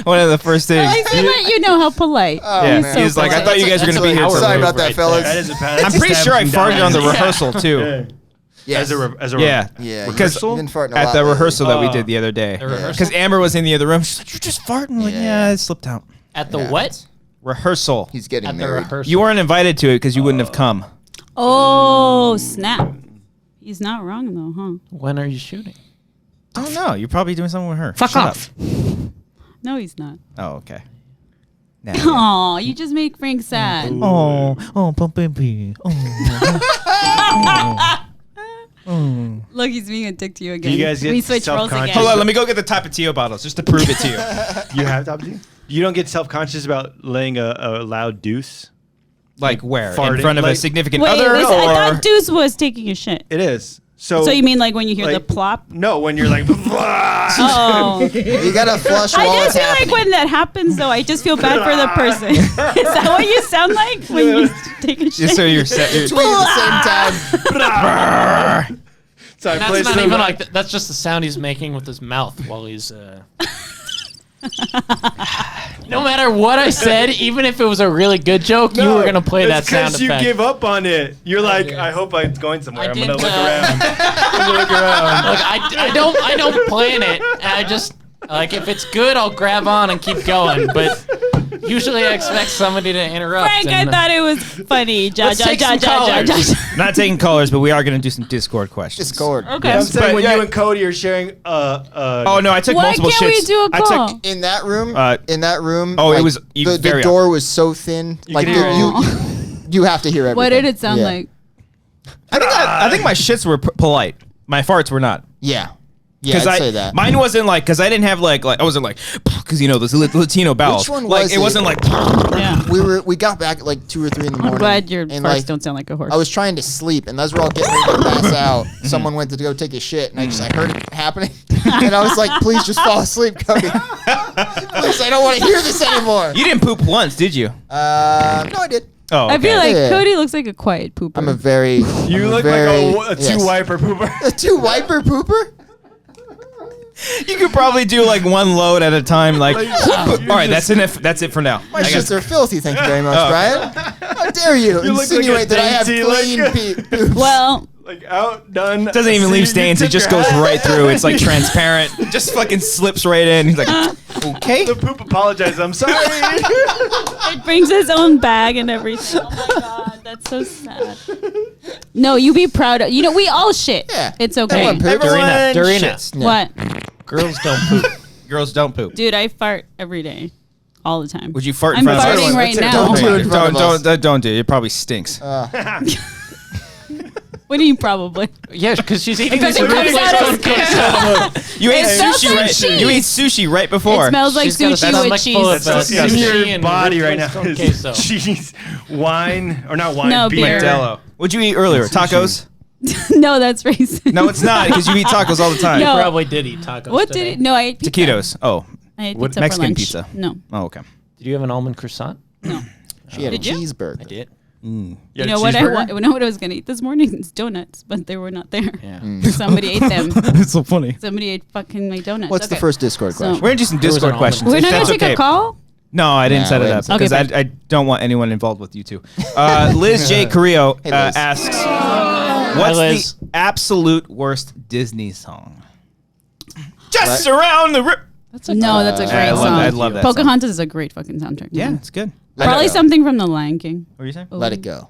Speaker 1: one of the first things.
Speaker 3: I said that you know how polite.
Speaker 4: Oh,
Speaker 1: Yeah,
Speaker 4: man.
Speaker 1: he was like, I thought you guys were going to be here.
Speaker 2: That's
Speaker 1: for
Speaker 4: Sorry
Speaker 1: a
Speaker 4: about
Speaker 1: minute.
Speaker 4: that, fellas.
Speaker 5: That is a pattern.
Speaker 1: I'm pretty sure I farted on the rehearsal too.
Speaker 5: Yeah.
Speaker 4: Yes.
Speaker 5: As a
Speaker 1: Yeah.
Speaker 4: Yeah,
Speaker 1: Because
Speaker 4: you've been farting a
Speaker 1: at
Speaker 4: lot
Speaker 1: the
Speaker 4: lately.
Speaker 1: rehearsal that we
Speaker 5: Oh.
Speaker 1: did the other day.
Speaker 2: The rehearsal?
Speaker 1: Because Amber was in the other room. She's like, "You're just farting." I'm like,
Speaker 4: Yeah.
Speaker 1: yeah, it slipped out.
Speaker 2: At the
Speaker 4: Yeah.
Speaker 2: what?
Speaker 1: Rehearsal.
Speaker 4: He's getting
Speaker 2: At the
Speaker 4: married.
Speaker 2: rehearsal.
Speaker 1: You weren't invited to it because you wouldn't have come.
Speaker 3: Oh, snap. He's not wrong, though, huh?
Speaker 2: When are you shooting?
Speaker 1: I don't know. You're probably doing something with her.
Speaker 2: Fuck
Speaker 1: Shut
Speaker 2: off.
Speaker 1: up.
Speaker 3: No, he's not.
Speaker 1: Oh, okay. Nah.
Speaker 3: Oh, you just make Frank sad.
Speaker 1: Oh, baby.
Speaker 3: Look, he's being a dick to you again.
Speaker 5: Do you guys get
Speaker 3: we switch roles
Speaker 5: self-conscious?
Speaker 3: again.
Speaker 1: Hold on, let me go get the Tapatio bottles just to prove it to you.
Speaker 5: You have Tapatio? You don't get self-conscious about laying a loud deuce?
Speaker 1: Like where?
Speaker 5: Farting,
Speaker 1: In front of a
Speaker 5: like-
Speaker 1: significant
Speaker 3: Wait,
Speaker 1: other?
Speaker 3: I
Speaker 1: or
Speaker 3: thought Deuce was taking a shit.
Speaker 5: It is. So
Speaker 3: So you mean like when you hear the
Speaker 5: like-
Speaker 3: plop?
Speaker 5: No, when you're like,
Speaker 3: Oh.
Speaker 4: You gotta flush
Speaker 3: I
Speaker 4: while
Speaker 3: just
Speaker 4: it's
Speaker 3: feel like
Speaker 4: happening.
Speaker 3: when that happens, though, I just feel bad for the person. Is that what you sound like when you take a shit?
Speaker 1: just so you're set.
Speaker 4: Tweet at the same time.
Speaker 5: so I
Speaker 2: That's
Speaker 5: placed
Speaker 2: not
Speaker 5: them-
Speaker 2: even like that's just the sound he's making with his mouth while he's. No matter what I said, even if it was a really good joke, you were gonna play that
Speaker 5: it's
Speaker 2: sound
Speaker 5: 'cause you
Speaker 2: effect.
Speaker 5: give up on it. You're like, I hope I'm going somewhere. I'm gonna
Speaker 2: didn't,
Speaker 5: look around. I'm gonna look around.
Speaker 2: Look, I don't plan it. I just like if it's good, I'll grab on and keep going. But usually, I expect somebody to interrupt.
Speaker 3: Frank, I
Speaker 2: and,
Speaker 3: thought it was funny.
Speaker 2: Let's take some callers.
Speaker 1: Not taking colors, but we are going to do some Discord questions.
Speaker 4: Discord.
Speaker 3: Okay.
Speaker 5: I'm
Speaker 1: Yes.
Speaker 5: saying
Speaker 1: But,
Speaker 5: when
Speaker 1: yeah.
Speaker 5: you and Cody are sharing
Speaker 1: Oh no, I took
Speaker 3: Why
Speaker 1: multiple
Speaker 3: can't
Speaker 1: shits.
Speaker 3: we do a
Speaker 1: I
Speaker 3: call?
Speaker 1: took
Speaker 4: In that room,
Speaker 1: Oh, it
Speaker 4: like,
Speaker 1: was
Speaker 4: the
Speaker 1: very
Speaker 4: door was so thin. Like
Speaker 5: could hear
Speaker 4: you have to hear everything.
Speaker 3: What did it sound
Speaker 4: Yeah.
Speaker 3: like?
Speaker 1: I think my shits were polite. My farts were not.
Speaker 4: Yeah. Yeah, I'd say that.
Speaker 1: Mine wasn't like because I didn't have like I wasn't like because you know those Latino bowels.
Speaker 4: Which one
Speaker 1: like
Speaker 4: was
Speaker 1: it
Speaker 4: it?
Speaker 1: wasn't like
Speaker 3: Yeah.
Speaker 4: We got back at like 2 or 3 in the morning.
Speaker 3: I'm glad your
Speaker 4: and
Speaker 3: farts
Speaker 4: like,
Speaker 3: don't sound like a horse.
Speaker 4: I was trying to sleep, and as we're all getting ready to pass out, someone went to go take a shit, and I heard it happening, and I was like, "Please just fall asleep, Cody. Please, I don't want to hear this anymore."
Speaker 1: you didn't poop once, did you?
Speaker 4: No, I did.
Speaker 1: Oh, okay.
Speaker 3: I feel like
Speaker 4: Yeah.
Speaker 3: Cody looks like a quiet pooper.
Speaker 4: I'm a very.
Speaker 5: You look
Speaker 4: very,
Speaker 5: like a two-wiper pooper.
Speaker 4: A 2-wiper pooper.
Speaker 1: you could probably do like one load at a time. Like, all right, that's it for now.
Speaker 4: My
Speaker 1: I got-
Speaker 4: shits are filthy. Thank you very much, Brian. How dare you,
Speaker 5: You look like a
Speaker 4: insinuate that I have
Speaker 5: dainty,
Speaker 4: clean
Speaker 5: like-
Speaker 4: poops?
Speaker 3: well,
Speaker 5: Like outdone.
Speaker 1: doesn't even
Speaker 5: See,
Speaker 1: leave
Speaker 5: you
Speaker 1: stains. It
Speaker 5: took
Speaker 1: just
Speaker 5: your
Speaker 1: goes
Speaker 5: hat.
Speaker 1: right through. It's like transparent. Just fucking slips right in. He's like, okay.
Speaker 5: The poop apologizes. I'm sorry.
Speaker 3: it brings his own bag and everything. Oh my god, that's so sad. No, you be proud of. You know, we all shit.
Speaker 4: Yeah.
Speaker 3: It's okay.
Speaker 4: Everyone poops.
Speaker 2: Dorina,
Speaker 1: Everyone
Speaker 2: Dorina.
Speaker 1: shits.
Speaker 3: What?
Speaker 2: Girls don't poop.
Speaker 1: Girls don't poop.
Speaker 3: Dude, I fart every day. All the time.
Speaker 1: Would you fart in
Speaker 3: I'm
Speaker 1: front of us?
Speaker 3: farting right
Speaker 4: Let's-
Speaker 3: now.
Speaker 4: don't do it in front of us.
Speaker 1: Don't do it. It probably stinks.
Speaker 3: What do you probably?
Speaker 2: Yeah, because she's eating
Speaker 3: Because
Speaker 2: these
Speaker 3: it comes
Speaker 2: really
Speaker 3: out of-
Speaker 2: uncooked
Speaker 1: You ate
Speaker 3: It smells
Speaker 1: sushi
Speaker 3: like
Speaker 1: right.
Speaker 3: cheese.
Speaker 1: You ate sushi right before.
Speaker 3: It smells like
Speaker 2: She's got a
Speaker 3: sushi
Speaker 2: stomach
Speaker 3: with
Speaker 2: full of,
Speaker 3: cheese.
Speaker 5: That's
Speaker 2: sushi
Speaker 5: in your
Speaker 2: and
Speaker 5: body right
Speaker 2: roast
Speaker 5: now.
Speaker 2: on
Speaker 5: Is
Speaker 2: queso.
Speaker 5: cheese, wine, or not wine?
Speaker 3: No,
Speaker 5: beer.
Speaker 3: beer.
Speaker 1: Modelo. What'd you eat earlier? Tacos?
Speaker 3: No, that's racist.
Speaker 1: No, it's not because you eat tacos all the time.
Speaker 3: No.
Speaker 2: Probably did eat tacos.
Speaker 3: What
Speaker 2: today.
Speaker 3: did it? No, I ate pizza.
Speaker 1: Taquitos. Oh,
Speaker 3: I ate
Speaker 1: What-
Speaker 3: pizza
Speaker 1: Mexican
Speaker 3: for lunch.
Speaker 1: pizza?
Speaker 3: No.
Speaker 1: oh, okay.
Speaker 2: Did you have an almond croissant?
Speaker 3: No.
Speaker 4: She had
Speaker 3: Did
Speaker 4: a
Speaker 3: you?
Speaker 4: cheeseburger.
Speaker 2: I did.
Speaker 5: You
Speaker 3: You
Speaker 5: had a
Speaker 3: know what
Speaker 5: cheeseburger?
Speaker 3: know what I was gonna eat this morning? It's donuts, but they were not there.
Speaker 2: Yeah.
Speaker 3: Somebody ate them.
Speaker 1: It's so funny.
Speaker 3: Somebody ate fucking my donuts.
Speaker 4: What's the
Speaker 3: Okay.
Speaker 4: first Discord
Speaker 3: So-
Speaker 4: question?
Speaker 1: We're gonna do some
Speaker 2: There was
Speaker 1: Discord
Speaker 2: an
Speaker 1: questions.
Speaker 3: We're
Speaker 1: if
Speaker 3: not gonna
Speaker 1: that's
Speaker 3: take
Speaker 1: okay.
Speaker 3: a call.
Speaker 1: No, I didn't
Speaker 4: Nah,
Speaker 1: set it
Speaker 4: wait a
Speaker 1: up
Speaker 4: second.
Speaker 1: because
Speaker 3: Okay,
Speaker 1: I don't want anyone involved with you two. Liz J. Carrillo
Speaker 4: Hey, Liz.
Speaker 1: asks,
Speaker 2: Hi,
Speaker 1: "What's
Speaker 2: Liz.
Speaker 1: the absolute worst Disney song?" Just around the rip.
Speaker 3: No, that's a great
Speaker 1: I
Speaker 3: song.
Speaker 1: love that song.
Speaker 3: Pocahontas is a great fucking soundtrack.
Speaker 1: Yeah,
Speaker 3: man.
Speaker 1: it's good.
Speaker 4: Let
Speaker 3: Probably
Speaker 4: it go.
Speaker 3: something from The Lion King.
Speaker 1: What are you saying?
Speaker 4: Let it go.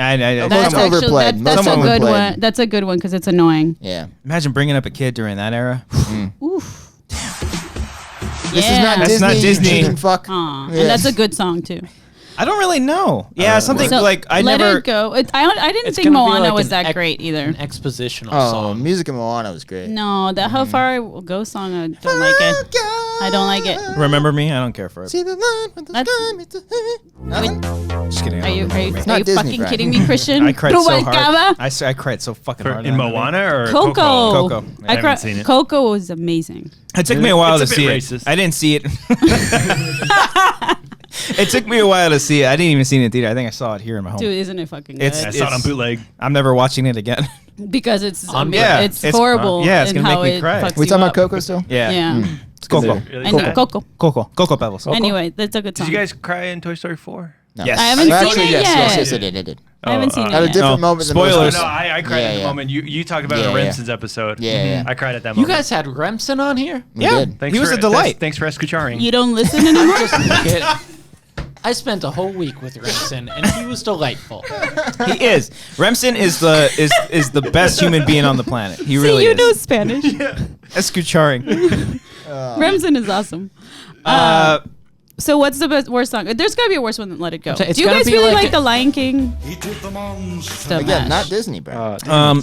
Speaker 3: That's
Speaker 4: Most overplayed.
Speaker 3: actually that's a
Speaker 4: Most
Speaker 3: good
Speaker 4: overplayed.
Speaker 3: one. That's a good one because it's annoying.
Speaker 4: Yeah.
Speaker 1: Imagine bringing up a kid during that era.
Speaker 3: Oof.
Speaker 4: This is not
Speaker 1: That's
Speaker 4: Disney.
Speaker 1: not Disney.
Speaker 4: You chicken fuck.
Speaker 3: Aw.
Speaker 4: Yeah.
Speaker 3: And that's a good song too.
Speaker 1: I don't really know. Yeah, something
Speaker 3: So,
Speaker 1: like I
Speaker 3: Let
Speaker 1: never.
Speaker 3: It Go. I didn't
Speaker 2: It's
Speaker 3: think
Speaker 2: gonna be
Speaker 3: Moana
Speaker 2: like
Speaker 3: was
Speaker 2: an
Speaker 3: that great either.
Speaker 2: An expositional
Speaker 4: Oh,
Speaker 2: song.
Speaker 4: music in Moana was great.
Speaker 3: No, the How Far I Will Go song, I don't like it. I don't like it.
Speaker 1: Remember me? I don't care for it.
Speaker 4: See the line when the
Speaker 3: That's-
Speaker 4: sky meets the heaven. Nothing?
Speaker 1: Just kidding.
Speaker 3: Are you
Speaker 4: not
Speaker 3: fucking
Speaker 4: Disney, Brian.
Speaker 3: kidding me, Christian?
Speaker 1: I cried so
Speaker 3: Rubalcaba?
Speaker 1: hard. I cried so fucking hard
Speaker 5: In
Speaker 1: on that movie.
Speaker 5: Moana or
Speaker 3: Coco.
Speaker 1: Coco.
Speaker 5: I haven't seen it.
Speaker 3: Coco was amazing.
Speaker 1: It took me a while to
Speaker 5: It's a
Speaker 1: see
Speaker 5: bit
Speaker 1: it.
Speaker 5: racist.
Speaker 1: I didn't see it. It took me a while to see it. I didn't even see it in the theater. I think I saw it here in my home.
Speaker 3: Dude, isn't it fucking good?
Speaker 1: It's-
Speaker 5: I saw it on bootleg.
Speaker 1: I'm never watching it again.
Speaker 3: because it's
Speaker 1: Yeah,
Speaker 3: it's
Speaker 1: it's-
Speaker 3: horrible.
Speaker 1: yeah, it's
Speaker 3: in
Speaker 1: gonna
Speaker 3: how
Speaker 1: make me
Speaker 3: it
Speaker 1: cry.
Speaker 3: fucks
Speaker 4: We
Speaker 3: you
Speaker 4: talking
Speaker 3: up.
Speaker 4: about Coco still?
Speaker 1: Yeah.
Speaker 3: Yeah.
Speaker 1: It's Coco.
Speaker 5: Really
Speaker 3: And
Speaker 5: sad.
Speaker 3: Coco.
Speaker 1: Coco Pebbles.
Speaker 3: Anyway, that's a good
Speaker 5: Did
Speaker 3: song.
Speaker 5: you guys cry in Toy Story 4?
Speaker 4: No.
Speaker 1: Yes.
Speaker 3: I haven't
Speaker 4: Well,
Speaker 3: seen
Speaker 4: actually,
Speaker 3: it
Speaker 4: yes,
Speaker 3: yet.
Speaker 4: yes, I did.
Speaker 3: I haven't seen
Speaker 4: At
Speaker 3: it
Speaker 4: a
Speaker 3: yet.
Speaker 4: different
Speaker 1: No,
Speaker 4: moment. than most
Speaker 1: spoilers.
Speaker 5: No,
Speaker 4: of us.
Speaker 5: I cried at the moment. You talked about
Speaker 4: Yeah,
Speaker 5: the
Speaker 4: yeah.
Speaker 5: Remsen's episode.
Speaker 4: Yeah.
Speaker 5: I cried at that
Speaker 2: You
Speaker 5: moment.
Speaker 2: guys had Remsen on here?
Speaker 4: We
Speaker 1: Yeah.
Speaker 4: did.
Speaker 5: Thanks
Speaker 1: He was
Speaker 5: for,
Speaker 1: a delight.
Speaker 5: Thanks for escucharing.
Speaker 3: You don't listen anymore?
Speaker 2: I spent a whole week with Remsen, and he was delightful.
Speaker 1: He is. Remsen is the best human being on the planet. He really
Speaker 3: See, you
Speaker 1: is.
Speaker 3: know Spanish.
Speaker 1: Escucharing.
Speaker 3: Remsen is awesome. So what's the worst song? There's got to be a worse one than Let It Go.
Speaker 2: It's
Speaker 3: Do you
Speaker 2: gotta
Speaker 3: guys
Speaker 2: be
Speaker 3: really
Speaker 2: like
Speaker 3: like The Lion King?
Speaker 4: Again, not Disney, bro.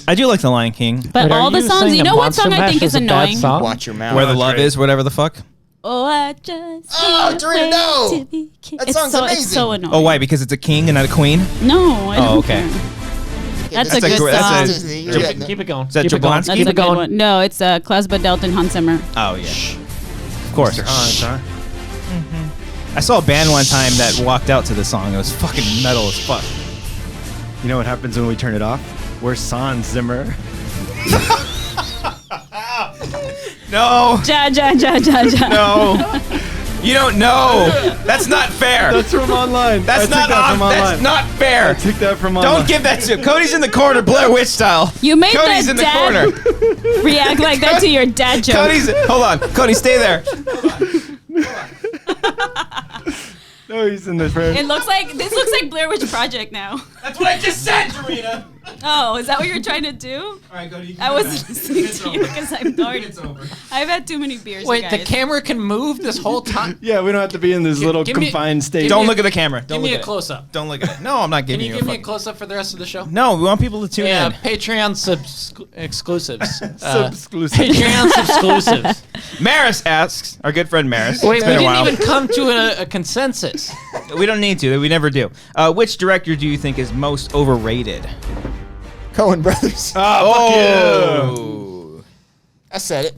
Speaker 1: I do like The Lion King.
Speaker 3: But
Speaker 2: Wait, are
Speaker 3: all the
Speaker 2: you
Speaker 3: songs,
Speaker 2: saying
Speaker 3: you
Speaker 2: that
Speaker 3: know what
Speaker 2: Monster
Speaker 3: song I
Speaker 2: Mash
Speaker 3: think is
Speaker 2: a bad
Speaker 3: annoying?
Speaker 2: song?
Speaker 4: Watch your mouth.
Speaker 1: Where the
Speaker 5: that's
Speaker 1: love
Speaker 5: great.
Speaker 1: is, whatever the fuck.
Speaker 3: Oh, I just
Speaker 4: Oh,
Speaker 3: can't
Speaker 4: Dorina,
Speaker 3: wait
Speaker 4: no!
Speaker 3: to be king.
Speaker 4: That
Speaker 3: It's
Speaker 4: song's
Speaker 3: so,
Speaker 4: amazing.
Speaker 3: It's so annoying.
Speaker 1: Oh, why? Because it's a king and not a queen?
Speaker 3: No, I don't
Speaker 1: Oh, okay.
Speaker 3: care.
Speaker 4: Yeah,
Speaker 3: That's
Speaker 4: this
Speaker 3: a
Speaker 4: is
Speaker 3: good
Speaker 1: that's
Speaker 3: song.
Speaker 1: a-
Speaker 4: Disney.
Speaker 2: Keep
Speaker 4: Yeah,
Speaker 2: it, keep it going.
Speaker 1: Is that
Speaker 2: keep it going.
Speaker 1: Jablonski?
Speaker 3: That's
Speaker 2: Keep
Speaker 3: a
Speaker 2: it
Speaker 3: good
Speaker 2: going.
Speaker 3: one. No, it's Klaus Badelt and Hans Zimmer.
Speaker 1: Oh, yeah. Of course.
Speaker 5: Hans, huh?
Speaker 1: I saw a band one time that walked out to the song. It was fucking metal as fuck.
Speaker 5: You know what happens when we turn it off? We're Sans Zimmer.
Speaker 1: No.
Speaker 3: Ja, ja, ja, ja, ja.
Speaker 1: No. You don't know. That's not fair.
Speaker 5: That's from online.
Speaker 1: That's not on. That's not fair.
Speaker 5: I took that from online.
Speaker 1: Don't give that to Cody's in the corner, Blair Witch style.
Speaker 3: You made
Speaker 1: Cody's
Speaker 3: that
Speaker 1: in the
Speaker 3: dad
Speaker 1: corner.
Speaker 3: react like that to your dad joke.
Speaker 1: Hold on. Cody, stay there.
Speaker 5: No, he's in the front.
Speaker 3: This looks like Blair Witch Project now.
Speaker 1: That's what I just said, Dorina.
Speaker 3: Oh, is that what you're trying to do?
Speaker 1: All right, Cody.
Speaker 3: I was listening to you because I'm already.
Speaker 1: It's over.
Speaker 3: I've had too many beers.
Speaker 2: Wait,
Speaker 3: you
Speaker 2: the
Speaker 3: guys.
Speaker 2: camera can move this whole time?
Speaker 5: Yeah, we don't have to be in this little
Speaker 2: give me-
Speaker 5: confined state.
Speaker 1: Don't
Speaker 2: me-
Speaker 1: look at the camera. Don't
Speaker 2: Give
Speaker 1: look
Speaker 2: me
Speaker 1: at
Speaker 2: a close-up.
Speaker 1: it. Don't look at it. No, I'm not
Speaker 2: Can
Speaker 1: giving
Speaker 2: you
Speaker 1: you
Speaker 2: give
Speaker 1: a
Speaker 2: me a
Speaker 1: fuck.
Speaker 2: close-up for the rest of the show?
Speaker 1: No, we want people to tune
Speaker 2: Yeah,
Speaker 1: in.
Speaker 2: Patreon exclusives.
Speaker 5: Subsclusive.
Speaker 2: Patreon exclusives.
Speaker 1: Maris asks, our good friend Maris.
Speaker 2: Wait,
Speaker 1: it's
Speaker 2: we
Speaker 1: been a while.
Speaker 2: didn't even come to a consensus.
Speaker 1: We don't need to. We never do. Which director do you think is most overrated?
Speaker 4: Coen Brothers.
Speaker 1: Oh.
Speaker 4: I said it.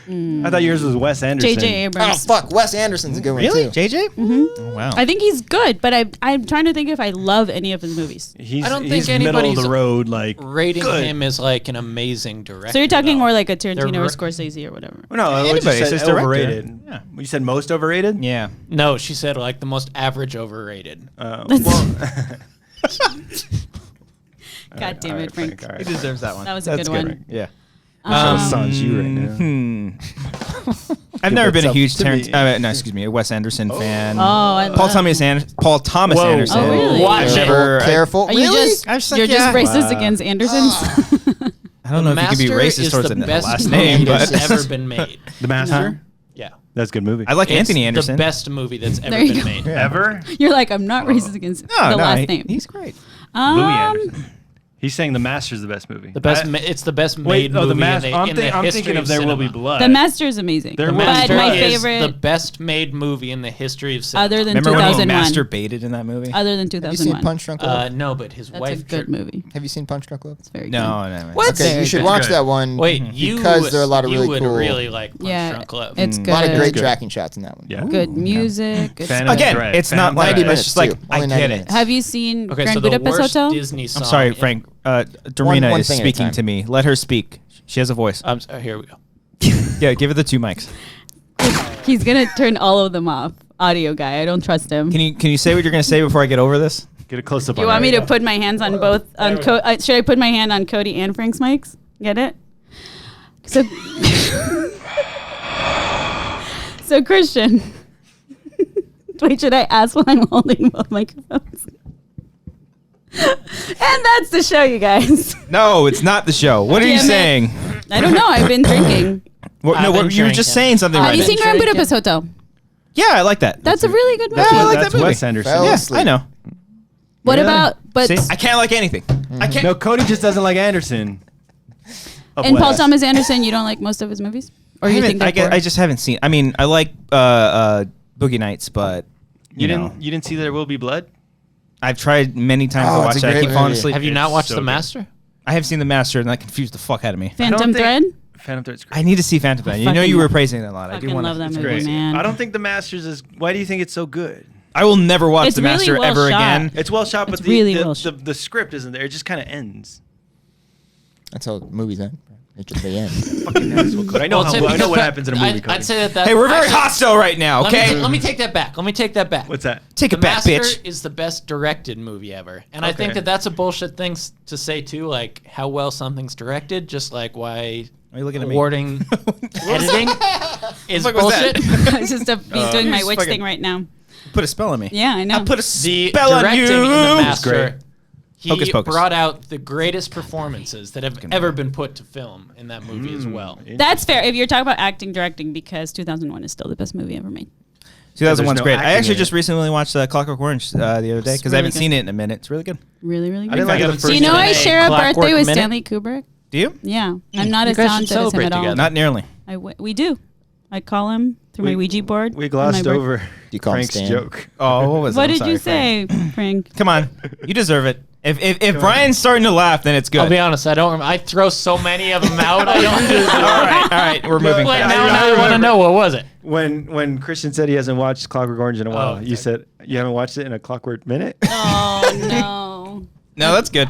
Speaker 5: I thought yours was Wes Anderson.
Speaker 3: J.J.
Speaker 4: Oh
Speaker 3: Abrams.
Speaker 4: fuck, Wes Anderson's a good one
Speaker 1: Really?
Speaker 4: too.
Speaker 1: JJ? Mm-hmm. Oh, wow.
Speaker 3: I think he's good, but I'm trying to think if I love any of his movies.
Speaker 5: He's,
Speaker 2: I don't
Speaker 5: he's
Speaker 2: think
Speaker 5: middle of
Speaker 2: anybody's
Speaker 5: the road, like
Speaker 2: Rating
Speaker 5: good.
Speaker 2: him as like an amazing director.
Speaker 3: So you're talking
Speaker 2: though.
Speaker 3: more like a Tarantino
Speaker 2: They're
Speaker 3: or
Speaker 2: ra-
Speaker 3: Scorsese or whatever.
Speaker 5: No, what you
Speaker 1: Anybody,
Speaker 5: said
Speaker 1: it's just director.
Speaker 5: overrated.
Speaker 1: Yeah.
Speaker 5: You said most overrated.
Speaker 1: Yeah.
Speaker 2: No, she said like the most average overrated.
Speaker 5: Well,
Speaker 3: God damn it, Frank.
Speaker 5: all
Speaker 1: He
Speaker 5: right.
Speaker 1: deserves that one.
Speaker 3: That was a
Speaker 1: That's
Speaker 3: good one.
Speaker 1: Yeah.
Speaker 5: That's Sans you right now.
Speaker 1: I've never been a
Speaker 5: up
Speaker 1: huge
Speaker 5: to
Speaker 1: Tarantino, a Wes Anderson fan.
Speaker 3: Oh, I
Speaker 1: Paul
Speaker 3: love.
Speaker 1: Thomas
Speaker 5: Whoa.
Speaker 1: Anderson.
Speaker 3: Oh, really?
Speaker 2: Watch it.
Speaker 1: Never,
Speaker 4: Careful.
Speaker 3: Are you
Speaker 4: Really?
Speaker 3: just
Speaker 1: I was like,
Speaker 3: you're
Speaker 1: yeah.
Speaker 3: just racist
Speaker 5: Wow.
Speaker 3: against Andersons?
Speaker 1: I don't know if you can be
Speaker 2: Master
Speaker 1: racist
Speaker 2: is
Speaker 1: towards
Speaker 2: the
Speaker 1: the
Speaker 2: best
Speaker 1: last
Speaker 2: movie
Speaker 1: name,
Speaker 2: that's
Speaker 1: but
Speaker 2: ever been made.
Speaker 5: The Master.
Speaker 2: Yeah.
Speaker 5: That's a good movie.
Speaker 1: I like
Speaker 2: It's
Speaker 1: Anthony Anderson.
Speaker 2: the best movie that's ever
Speaker 3: There you
Speaker 2: been
Speaker 3: go.
Speaker 2: made.
Speaker 5: Ever.
Speaker 3: You're like, I'm not racist against the last name.
Speaker 1: He's great.
Speaker 5: Louis Anderson. He's saying The Master's the best movie.
Speaker 2: The best. It's the best
Speaker 5: Wait,
Speaker 2: made
Speaker 5: no,
Speaker 2: movie
Speaker 5: The Master.
Speaker 2: in the,
Speaker 5: I'm,
Speaker 2: in the
Speaker 5: I'm
Speaker 2: history
Speaker 5: thinking of There Will Be
Speaker 2: cinema.
Speaker 5: Blood.
Speaker 3: The Master is amazing.
Speaker 5: The
Speaker 2: The
Speaker 3: but
Speaker 2: Master
Speaker 3: my
Speaker 2: is
Speaker 3: favorite,
Speaker 2: the best made movie in the history of cinema.
Speaker 3: other than
Speaker 1: Remember when he
Speaker 3: 2001.
Speaker 1: masturbated in that movie?
Speaker 3: Other than
Speaker 4: Have you seen
Speaker 3: 2001.
Speaker 4: Punch Drunk Love?
Speaker 2: No, but his
Speaker 3: That's
Speaker 2: wife.
Speaker 3: a good movie.
Speaker 4: Have you seen Punch Drunk Love?
Speaker 3: It's very
Speaker 1: No, no.
Speaker 2: What?
Speaker 4: Okay,
Speaker 3: Very
Speaker 4: you should
Speaker 3: good.
Speaker 4: watch
Speaker 5: Good.
Speaker 4: that one.
Speaker 2: Wait, you
Speaker 4: because there are a lot of
Speaker 2: you
Speaker 4: really
Speaker 2: would
Speaker 4: cool,
Speaker 2: really like Punch
Speaker 3: good. Yeah,
Speaker 2: Drunk Love.
Speaker 3: it's
Speaker 4: a
Speaker 3: good.
Speaker 4: lot of great
Speaker 5: Good.
Speaker 4: tracking shots in that one.
Speaker 5: Yeah.
Speaker 3: Good music. Good
Speaker 5: Fan
Speaker 3: stuff.
Speaker 5: of
Speaker 1: Again,
Speaker 5: Threat.
Speaker 1: it's
Speaker 5: Fan
Speaker 1: not
Speaker 5: of
Speaker 1: like
Speaker 4: 90
Speaker 5: Threat.
Speaker 1: it's just like
Speaker 4: minutes, too.
Speaker 1: I
Speaker 4: Only
Speaker 1: get
Speaker 4: 90
Speaker 1: it.
Speaker 4: minutes.
Speaker 3: Have you seen
Speaker 2: Okay,
Speaker 3: Grand
Speaker 2: so the
Speaker 3: Budapest
Speaker 2: worst
Speaker 3: Hotel?
Speaker 2: Disney song.
Speaker 1: I'm sorry,
Speaker 2: in-
Speaker 1: Frank. Dorina
Speaker 4: one
Speaker 1: is
Speaker 4: thing at a
Speaker 1: speaking
Speaker 4: time.
Speaker 1: to me. Let her speak. She has a voice.
Speaker 2: Here we go.
Speaker 1: Yeah, give her the 2 mics.
Speaker 3: He's gonna turn all of them off. Audio guy, I don't trust him.
Speaker 1: Can you say what you're gonna say before I get over this?
Speaker 5: Get a close up.
Speaker 3: Do you want me to put my hands on both? On should I put my hand on Cody and Frank's mics? Get it? So, so Christian. Wait, should I ask while I'm holding both microphones? And that's the show, you guys.
Speaker 1: No, it's not the show. What are you
Speaker 3: Damn it.
Speaker 1: saying?
Speaker 3: I don't know. I've been drinking.
Speaker 1: What, no,
Speaker 2: I've been
Speaker 1: you were just
Speaker 2: drinking.
Speaker 1: saying something
Speaker 3: Have
Speaker 1: right
Speaker 3: you
Speaker 1: now.
Speaker 3: seen Grand
Speaker 2: drinking.
Speaker 3: Budapest Hotel?
Speaker 1: Yeah, I like that.
Speaker 3: That's a really good movie.
Speaker 1: Yeah, I like
Speaker 5: That's
Speaker 1: that movie.
Speaker 5: Wes Anderson.
Speaker 4: Fell
Speaker 1: Yeah,
Speaker 4: asleep.
Speaker 1: I know.
Speaker 3: What
Speaker 5: Really?
Speaker 3: about, but,
Speaker 1: See, I can't like anything. I can't.
Speaker 5: No, Cody just doesn't like Anderson. Of
Speaker 3: and Paul
Speaker 5: Wes.
Speaker 3: Thomas Anderson, you don't like most of his movies? Or you think they're poor?
Speaker 1: I just haven't seen. I mean, I like Boogie Nights, but
Speaker 5: You
Speaker 1: know,
Speaker 5: didn't see There Will Be Blood?
Speaker 1: I've tried many times
Speaker 4: Oh,
Speaker 1: to
Speaker 4: it's
Speaker 1: watch
Speaker 4: a
Speaker 1: it. I
Speaker 4: great
Speaker 1: keep falling
Speaker 4: movie.
Speaker 1: asleep.
Speaker 2: Have you not
Speaker 5: It's
Speaker 2: watched
Speaker 5: so
Speaker 2: The
Speaker 5: good.
Speaker 2: Master?
Speaker 1: I have seen The Master, and that confused the fuck out of me.
Speaker 3: Phantom Thread?
Speaker 5: Phantom Thread's great.
Speaker 1: I need to see Phantom Thread. You know,
Speaker 3: fucking
Speaker 1: you were praising it a lot. I do
Speaker 3: fucking
Speaker 1: want
Speaker 3: love that
Speaker 1: to.
Speaker 3: movie,
Speaker 5: Great.
Speaker 3: man.
Speaker 5: I don't think The Masters is. Why do you think it's so good?
Speaker 1: I will never watch
Speaker 3: It's
Speaker 1: The
Speaker 3: really
Speaker 1: Master
Speaker 3: well
Speaker 1: ever
Speaker 3: shot.
Speaker 1: again.
Speaker 5: It's well shot, but
Speaker 3: It's really well
Speaker 5: the script isn't there. It just kind of ends.
Speaker 4: That's how movies end. They end.
Speaker 5: Fucking ends. I know,
Speaker 2: Well, it's
Speaker 5: I know what
Speaker 2: because
Speaker 5: happens in a movie. Cody.
Speaker 2: I'd say that.
Speaker 1: Hey, we're very
Speaker 2: actually-
Speaker 1: hostile right now. Okay,
Speaker 2: Let me take that back. Let me take that back.
Speaker 5: What's that?
Speaker 1: take
Speaker 2: The
Speaker 1: it back,
Speaker 2: Master
Speaker 1: bitch.
Speaker 2: is the best directed movie ever, and I think
Speaker 5: Okay.
Speaker 2: that that's a bullshit thing to say too. Like how well something's directed, just like why
Speaker 1: Are you looking at me?
Speaker 2: awarding editing is
Speaker 1: fuck was
Speaker 2: bullshit.
Speaker 1: that?
Speaker 3: It's just he's doing my
Speaker 1: just
Speaker 3: witch
Speaker 1: fucking-
Speaker 3: thing right now.
Speaker 1: Put a spell on me.
Speaker 3: Yeah, I know.
Speaker 1: I put a
Speaker 2: The
Speaker 1: spell on
Speaker 2: directing
Speaker 1: you.
Speaker 2: in The
Speaker 5: great.
Speaker 2: Master, he
Speaker 1: Hocus pocus.
Speaker 2: brought out the greatest performances that have ever been put to film in that movie as well.
Speaker 3: That's fair if you're talking about acting, directing, because 2001 is still the best movie ever made.
Speaker 1: 2001's
Speaker 5: no
Speaker 1: great. I
Speaker 5: acting
Speaker 1: actually
Speaker 5: in
Speaker 1: just
Speaker 5: it.
Speaker 1: recently watched Clockwork Orange the other day because I
Speaker 3: really
Speaker 1: haven't
Speaker 3: good.
Speaker 1: seen it in a minute. It's really good.
Speaker 3: Really, really good.
Speaker 5: I didn't like it the
Speaker 2: haven't
Speaker 5: first
Speaker 3: Do you
Speaker 2: seen
Speaker 3: know
Speaker 5: time.
Speaker 3: I share a
Speaker 2: Clockwork
Speaker 3: birthday with
Speaker 2: Minute?
Speaker 3: Stanley Kubrick?
Speaker 1: Do you?
Speaker 3: Yeah, I'm not as
Speaker 2: guys should
Speaker 3: talented as him
Speaker 2: celebrate
Speaker 3: at all.
Speaker 2: together.
Speaker 1: Not nearly.
Speaker 3: We do. I call him through my Ouija board.
Speaker 5: We
Speaker 3: on
Speaker 5: glossed
Speaker 3: my birth-
Speaker 5: over
Speaker 4: you call him
Speaker 5: Frank's
Speaker 4: Stan?
Speaker 5: joke.
Speaker 1: Oh, what was it?
Speaker 3: What
Speaker 1: I'm
Speaker 3: did you
Speaker 1: sorry,
Speaker 3: say, Frank?
Speaker 1: Come on, you deserve it. If Brian's starting to laugh, then it's good.
Speaker 2: I'll be honest, I don't. I throw so many of them out. I don't.
Speaker 1: all right, we're moving.
Speaker 2: Wait,
Speaker 1: fast.
Speaker 2: now I want to know what was it.
Speaker 5: When Christian said he hasn't watched Clockwork Orange in a while,
Speaker 2: okay.
Speaker 5: you said you haven't watched it in a Clockwork Minute.
Speaker 3: Oh no!
Speaker 1: No, that's good.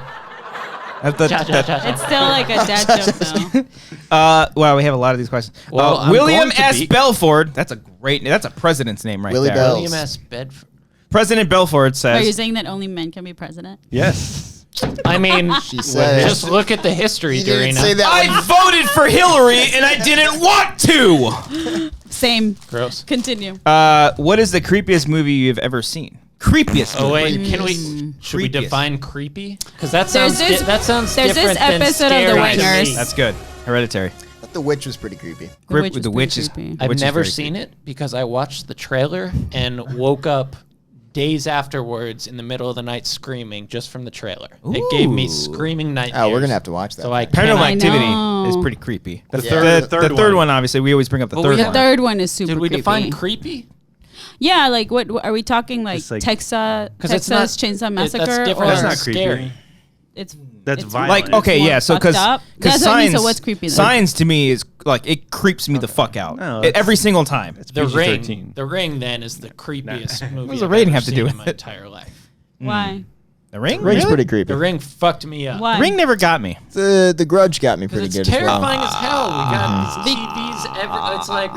Speaker 3: It's still like a dad joke though.
Speaker 1: Wow, we have a lot of these questions.
Speaker 2: Well, I'm
Speaker 1: William
Speaker 2: going to
Speaker 1: S.
Speaker 2: be-
Speaker 1: Belford. That's a great name. That's a president's name right
Speaker 4: Willie
Speaker 1: there.
Speaker 4: Bell.
Speaker 2: William S. Bedford.
Speaker 1: President Belford
Speaker 3: Are you
Speaker 1: says.
Speaker 3: saying that only men can be president?
Speaker 5: Yes.
Speaker 2: I mean,
Speaker 4: She said.
Speaker 2: just look at the history,
Speaker 4: You didn't
Speaker 2: Dorina.
Speaker 4: say that.
Speaker 1: I voted for Hillary and I didn't want to.
Speaker 3: Same.
Speaker 2: Gross.
Speaker 3: Continue.
Speaker 1: What is the creepiest movie you've ever seen? Creepiest.
Speaker 2: Oh
Speaker 1: movie.
Speaker 2: wait, can we? Should we
Speaker 1: Creepiest.
Speaker 2: define creepy? Because that
Speaker 3: There's
Speaker 2: sounds
Speaker 3: this-
Speaker 2: that sounds
Speaker 3: there's this
Speaker 2: different than
Speaker 3: episode of The
Speaker 2: scary to
Speaker 3: Wangers.
Speaker 2: me.
Speaker 1: That's good. Hereditary.
Speaker 4: But the witch was pretty creepy.
Speaker 1: The Witch is.
Speaker 3: creepy.
Speaker 2: I've
Speaker 1: Witch is
Speaker 2: never
Speaker 1: very
Speaker 2: seen it because I watched the trailer and woke up days afterwards in the middle of the night screaming just from the trailer. It gave me
Speaker 1: Ooh.
Speaker 2: screaming nightmares.
Speaker 4: Oh, we're gonna have to watch that.
Speaker 2: So I
Speaker 1: Paranormal
Speaker 2: cannot.
Speaker 3: I
Speaker 1: Activity
Speaker 3: know.
Speaker 1: is pretty creepy. The,
Speaker 4: Yeah.
Speaker 1: the third one, obviously, we always bring up the
Speaker 2: But
Speaker 1: third
Speaker 2: we
Speaker 3: The
Speaker 2: have
Speaker 1: one.
Speaker 3: third one is super
Speaker 2: Did we
Speaker 3: creepy.
Speaker 2: define creepy?
Speaker 3: Yeah, like what are we talking? Like
Speaker 5: It's like-
Speaker 3: Texas
Speaker 2: it's not-
Speaker 3: Chainsaw
Speaker 2: it-
Speaker 3: Massacre?
Speaker 2: that's different.
Speaker 3: Or
Speaker 5: That's
Speaker 2: Or
Speaker 5: not creepy.
Speaker 2: scary.
Speaker 3: It's
Speaker 5: That's
Speaker 3: it's
Speaker 5: violent.
Speaker 1: Like, okay,
Speaker 3: more
Speaker 1: yeah, so
Speaker 3: fucked
Speaker 1: because
Speaker 3: up. That's what I mean, so what's creepy then?
Speaker 1: Signs to me is like it creeps me the fuck out
Speaker 5: No,
Speaker 1: every single time.
Speaker 5: It's
Speaker 2: The Ring.
Speaker 5: PG-13.
Speaker 2: The Ring then is the creepiest movie
Speaker 1: does the
Speaker 2: I've
Speaker 1: Ring
Speaker 2: ever
Speaker 1: have to do
Speaker 2: seen
Speaker 1: with
Speaker 2: in my
Speaker 1: it?
Speaker 2: entire life.
Speaker 3: Why?
Speaker 1: The Ring.
Speaker 4: Ring's
Speaker 1: Really?
Speaker 4: pretty creepy.
Speaker 2: The Ring fucked me up.
Speaker 3: Why?
Speaker 1: Ring never got me.
Speaker 4: The Grudge got me pretty
Speaker 2: It's
Speaker 4: good as well.
Speaker 2: terrifying as hell. We got these TVs. It's like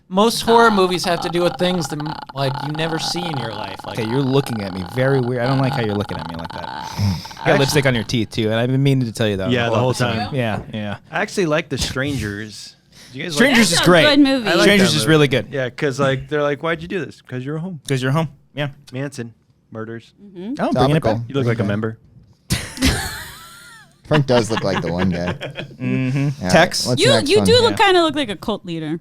Speaker 2: most horror movies have to do with things that like you never see in your life. Like
Speaker 1: Okay, you're looking at me very weird. I don't like how you're looking at me like that. You got lipstick on your teeth too, and I've been meaning to tell you that.
Speaker 5: Yeah, the whole
Speaker 1: episode.
Speaker 5: time.
Speaker 1: Yeah, yeah.
Speaker 5: I actually like The Strangers. Do you guys
Speaker 1: Strangers
Speaker 3: That's
Speaker 1: is
Speaker 3: a
Speaker 1: great.
Speaker 3: good movie.
Speaker 5: I like
Speaker 1: Strangers
Speaker 5: that
Speaker 1: is
Speaker 5: movie.
Speaker 1: really good.
Speaker 5: Yeah, because like they're like, why'd you do this? Because you're home.
Speaker 1: Because you're home. Yeah.
Speaker 5: Manson murders.
Speaker 1: Oh, bringing it back.
Speaker 5: You look like a member.
Speaker 4: Frank does look like the one guy.
Speaker 1: Mm-hmm.
Speaker 4: All
Speaker 1: Tex.
Speaker 4: what's the
Speaker 3: You
Speaker 4: next
Speaker 3: you
Speaker 4: one?
Speaker 3: do
Speaker 1: Yeah.
Speaker 3: look kind of look like a cult leader.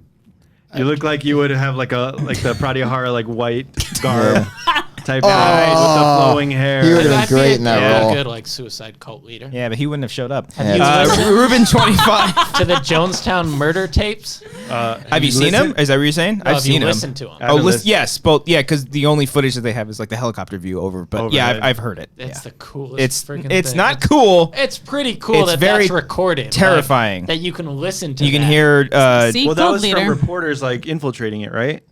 Speaker 5: You look like you would have like the Pratyahara like white garb type
Speaker 4: Oh.
Speaker 5: guy with the flowing hair.
Speaker 4: He would've been
Speaker 2: I'd be
Speaker 4: great
Speaker 2: a-
Speaker 4: in that
Speaker 2: yeah,
Speaker 4: role.
Speaker 2: good like suicide cult leader.
Speaker 1: Yeah, but he wouldn't have showed up.
Speaker 2: Have you
Speaker 4: Yeah.
Speaker 2: listened
Speaker 1: Ruben 25.
Speaker 2: to the Jonestown murder tapes?
Speaker 1: Have you seen him? Is that what you're saying?
Speaker 2: No,
Speaker 1: I've
Speaker 2: have you
Speaker 1: seen him.
Speaker 2: listened to him?
Speaker 5: I
Speaker 1: Oh,
Speaker 5: haven't listened.
Speaker 1: yes, both. Yeah, because the only footage that they have is like the helicopter view over. But yeah,
Speaker 5: Overhead.
Speaker 1: I've heard it.
Speaker 2: It's
Speaker 1: yeah.
Speaker 2: the coolest.
Speaker 1: It's
Speaker 2: freaking
Speaker 1: it's
Speaker 2: thing.
Speaker 1: not cool.
Speaker 2: It's pretty cool
Speaker 1: It's
Speaker 2: that
Speaker 1: very
Speaker 2: that's recorded. like,
Speaker 1: terrifying.
Speaker 2: that you can listen to.
Speaker 1: You can
Speaker 2: that.
Speaker 1: hear.
Speaker 3: See,
Speaker 5: Well, that
Speaker 3: cult
Speaker 5: was
Speaker 3: leader.
Speaker 5: from reporters like infiltrating it, right?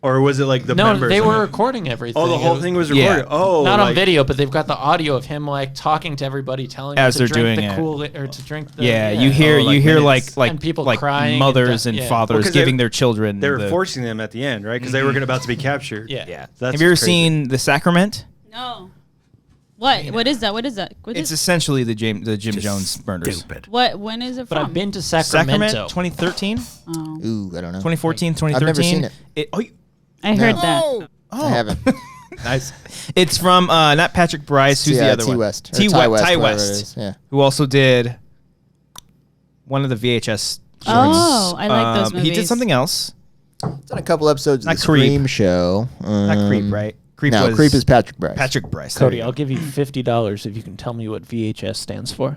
Speaker 5: Or was it like the
Speaker 2: No,
Speaker 5: members?
Speaker 2: they
Speaker 5: of
Speaker 2: were
Speaker 5: it?
Speaker 2: recording everything.
Speaker 5: Oh, the whole
Speaker 2: It
Speaker 5: thing was
Speaker 1: Yeah.
Speaker 5: recorded. Oh,
Speaker 2: not on
Speaker 5: like-
Speaker 2: video, but they've got the audio of him like talking to everybody, telling
Speaker 1: As
Speaker 2: them
Speaker 1: they're
Speaker 2: to drink
Speaker 1: doing
Speaker 2: the
Speaker 1: it.
Speaker 2: cool or to drink the.
Speaker 1: Yeah, you hear
Speaker 5: Oh, like
Speaker 1: you hear
Speaker 5: minutes.
Speaker 1: like
Speaker 2: And people
Speaker 1: like
Speaker 2: crying and
Speaker 1: mothers
Speaker 2: that-
Speaker 1: and
Speaker 2: yeah.
Speaker 1: fathers
Speaker 5: Well, 'cause they-
Speaker 1: giving their children.
Speaker 5: They were
Speaker 1: the-
Speaker 5: forcing them at the end, right? Because they were about to be captured.
Speaker 2: Yeah.
Speaker 1: Yeah.
Speaker 5: That's
Speaker 1: Have you ever
Speaker 5: crazy.
Speaker 1: seen The Sacrament?
Speaker 3: No. What? What is that? What is that? What
Speaker 1: It's
Speaker 3: is
Speaker 1: essentially the Jim Jones murders.
Speaker 3: what? When is it
Speaker 2: But
Speaker 3: from?
Speaker 2: I've been to
Speaker 1: Sacrament,
Speaker 2: Sacramento.
Speaker 1: 2013,
Speaker 3: Oh,
Speaker 4: Ooh, I don't know.
Speaker 1: 2014, 2013.
Speaker 4: I've never seen it.
Speaker 3: I heard
Speaker 4: No.
Speaker 3: that.
Speaker 1: Oh,
Speaker 4: I haven't.
Speaker 1: Nice. It's from not Patrick Bryce. Who's the other
Speaker 4: T
Speaker 1: one?
Speaker 4: West.
Speaker 1: Ty
Speaker 4: whatever
Speaker 1: West.
Speaker 4: it is, yeah.
Speaker 1: Who also did one of the VHS.
Speaker 3: Oh, I like those movies.
Speaker 1: He did something else.
Speaker 4: It's on a couple episodes of
Speaker 1: Not
Speaker 4: the
Speaker 1: Creep.
Speaker 4: Scream show.
Speaker 1: Not Creep, right? Creep
Speaker 4: Creep is Patrick Bryce.
Speaker 1: Patrick Bryce.
Speaker 2: Cody, I'll give you $50 if you can tell me what VHS stands for.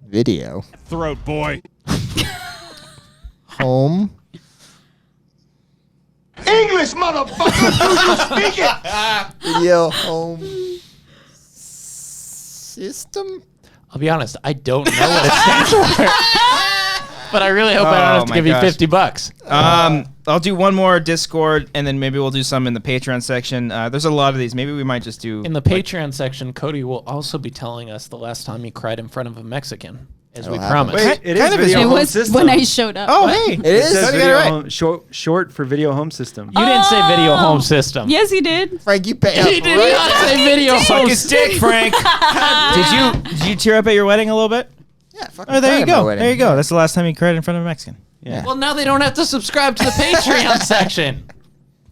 Speaker 4: Video.
Speaker 6: Throat boy.
Speaker 4: Home.
Speaker 6: English, motherfucker. Do you speak it?
Speaker 4: Video home system.
Speaker 2: I'll be honest, I don't know what it stands for. But I really hope I don't have to
Speaker 1: my
Speaker 2: give
Speaker 1: gosh.
Speaker 2: you $50.
Speaker 1: I'll do one more Discord, and then maybe we'll do some in the Patreon section. There's a lot of these. Maybe we might just do
Speaker 2: In the Patreon section, Cody will also be telling us the last time he cried in front of a Mexican, as we
Speaker 4: That'll
Speaker 2: promised.
Speaker 5: Wait, it
Speaker 1: Kind
Speaker 5: is
Speaker 1: of is.
Speaker 5: video
Speaker 3: It
Speaker 5: home
Speaker 3: was
Speaker 5: system.
Speaker 3: when I showed up.
Speaker 1: Oh,
Speaker 3: What?
Speaker 1: hey.
Speaker 4: It is.
Speaker 5: Says
Speaker 1: You got it
Speaker 5: video
Speaker 1: right.
Speaker 5: home, short for video home system.
Speaker 2: You didn't say video home system.
Speaker 3: Yes, he did.
Speaker 4: Frank, you pay up.
Speaker 2: He did not say video
Speaker 1: Suck
Speaker 2: home
Speaker 1: his dick, Frank. Did you tear up at your wedding a little bit?
Speaker 4: Yeah,
Speaker 1: Oh, there you go. There you go. That's the last time you cried in front of a Mexican.
Speaker 5: Yeah.
Speaker 2: Well, now they don't have to subscribe to the Patreon section.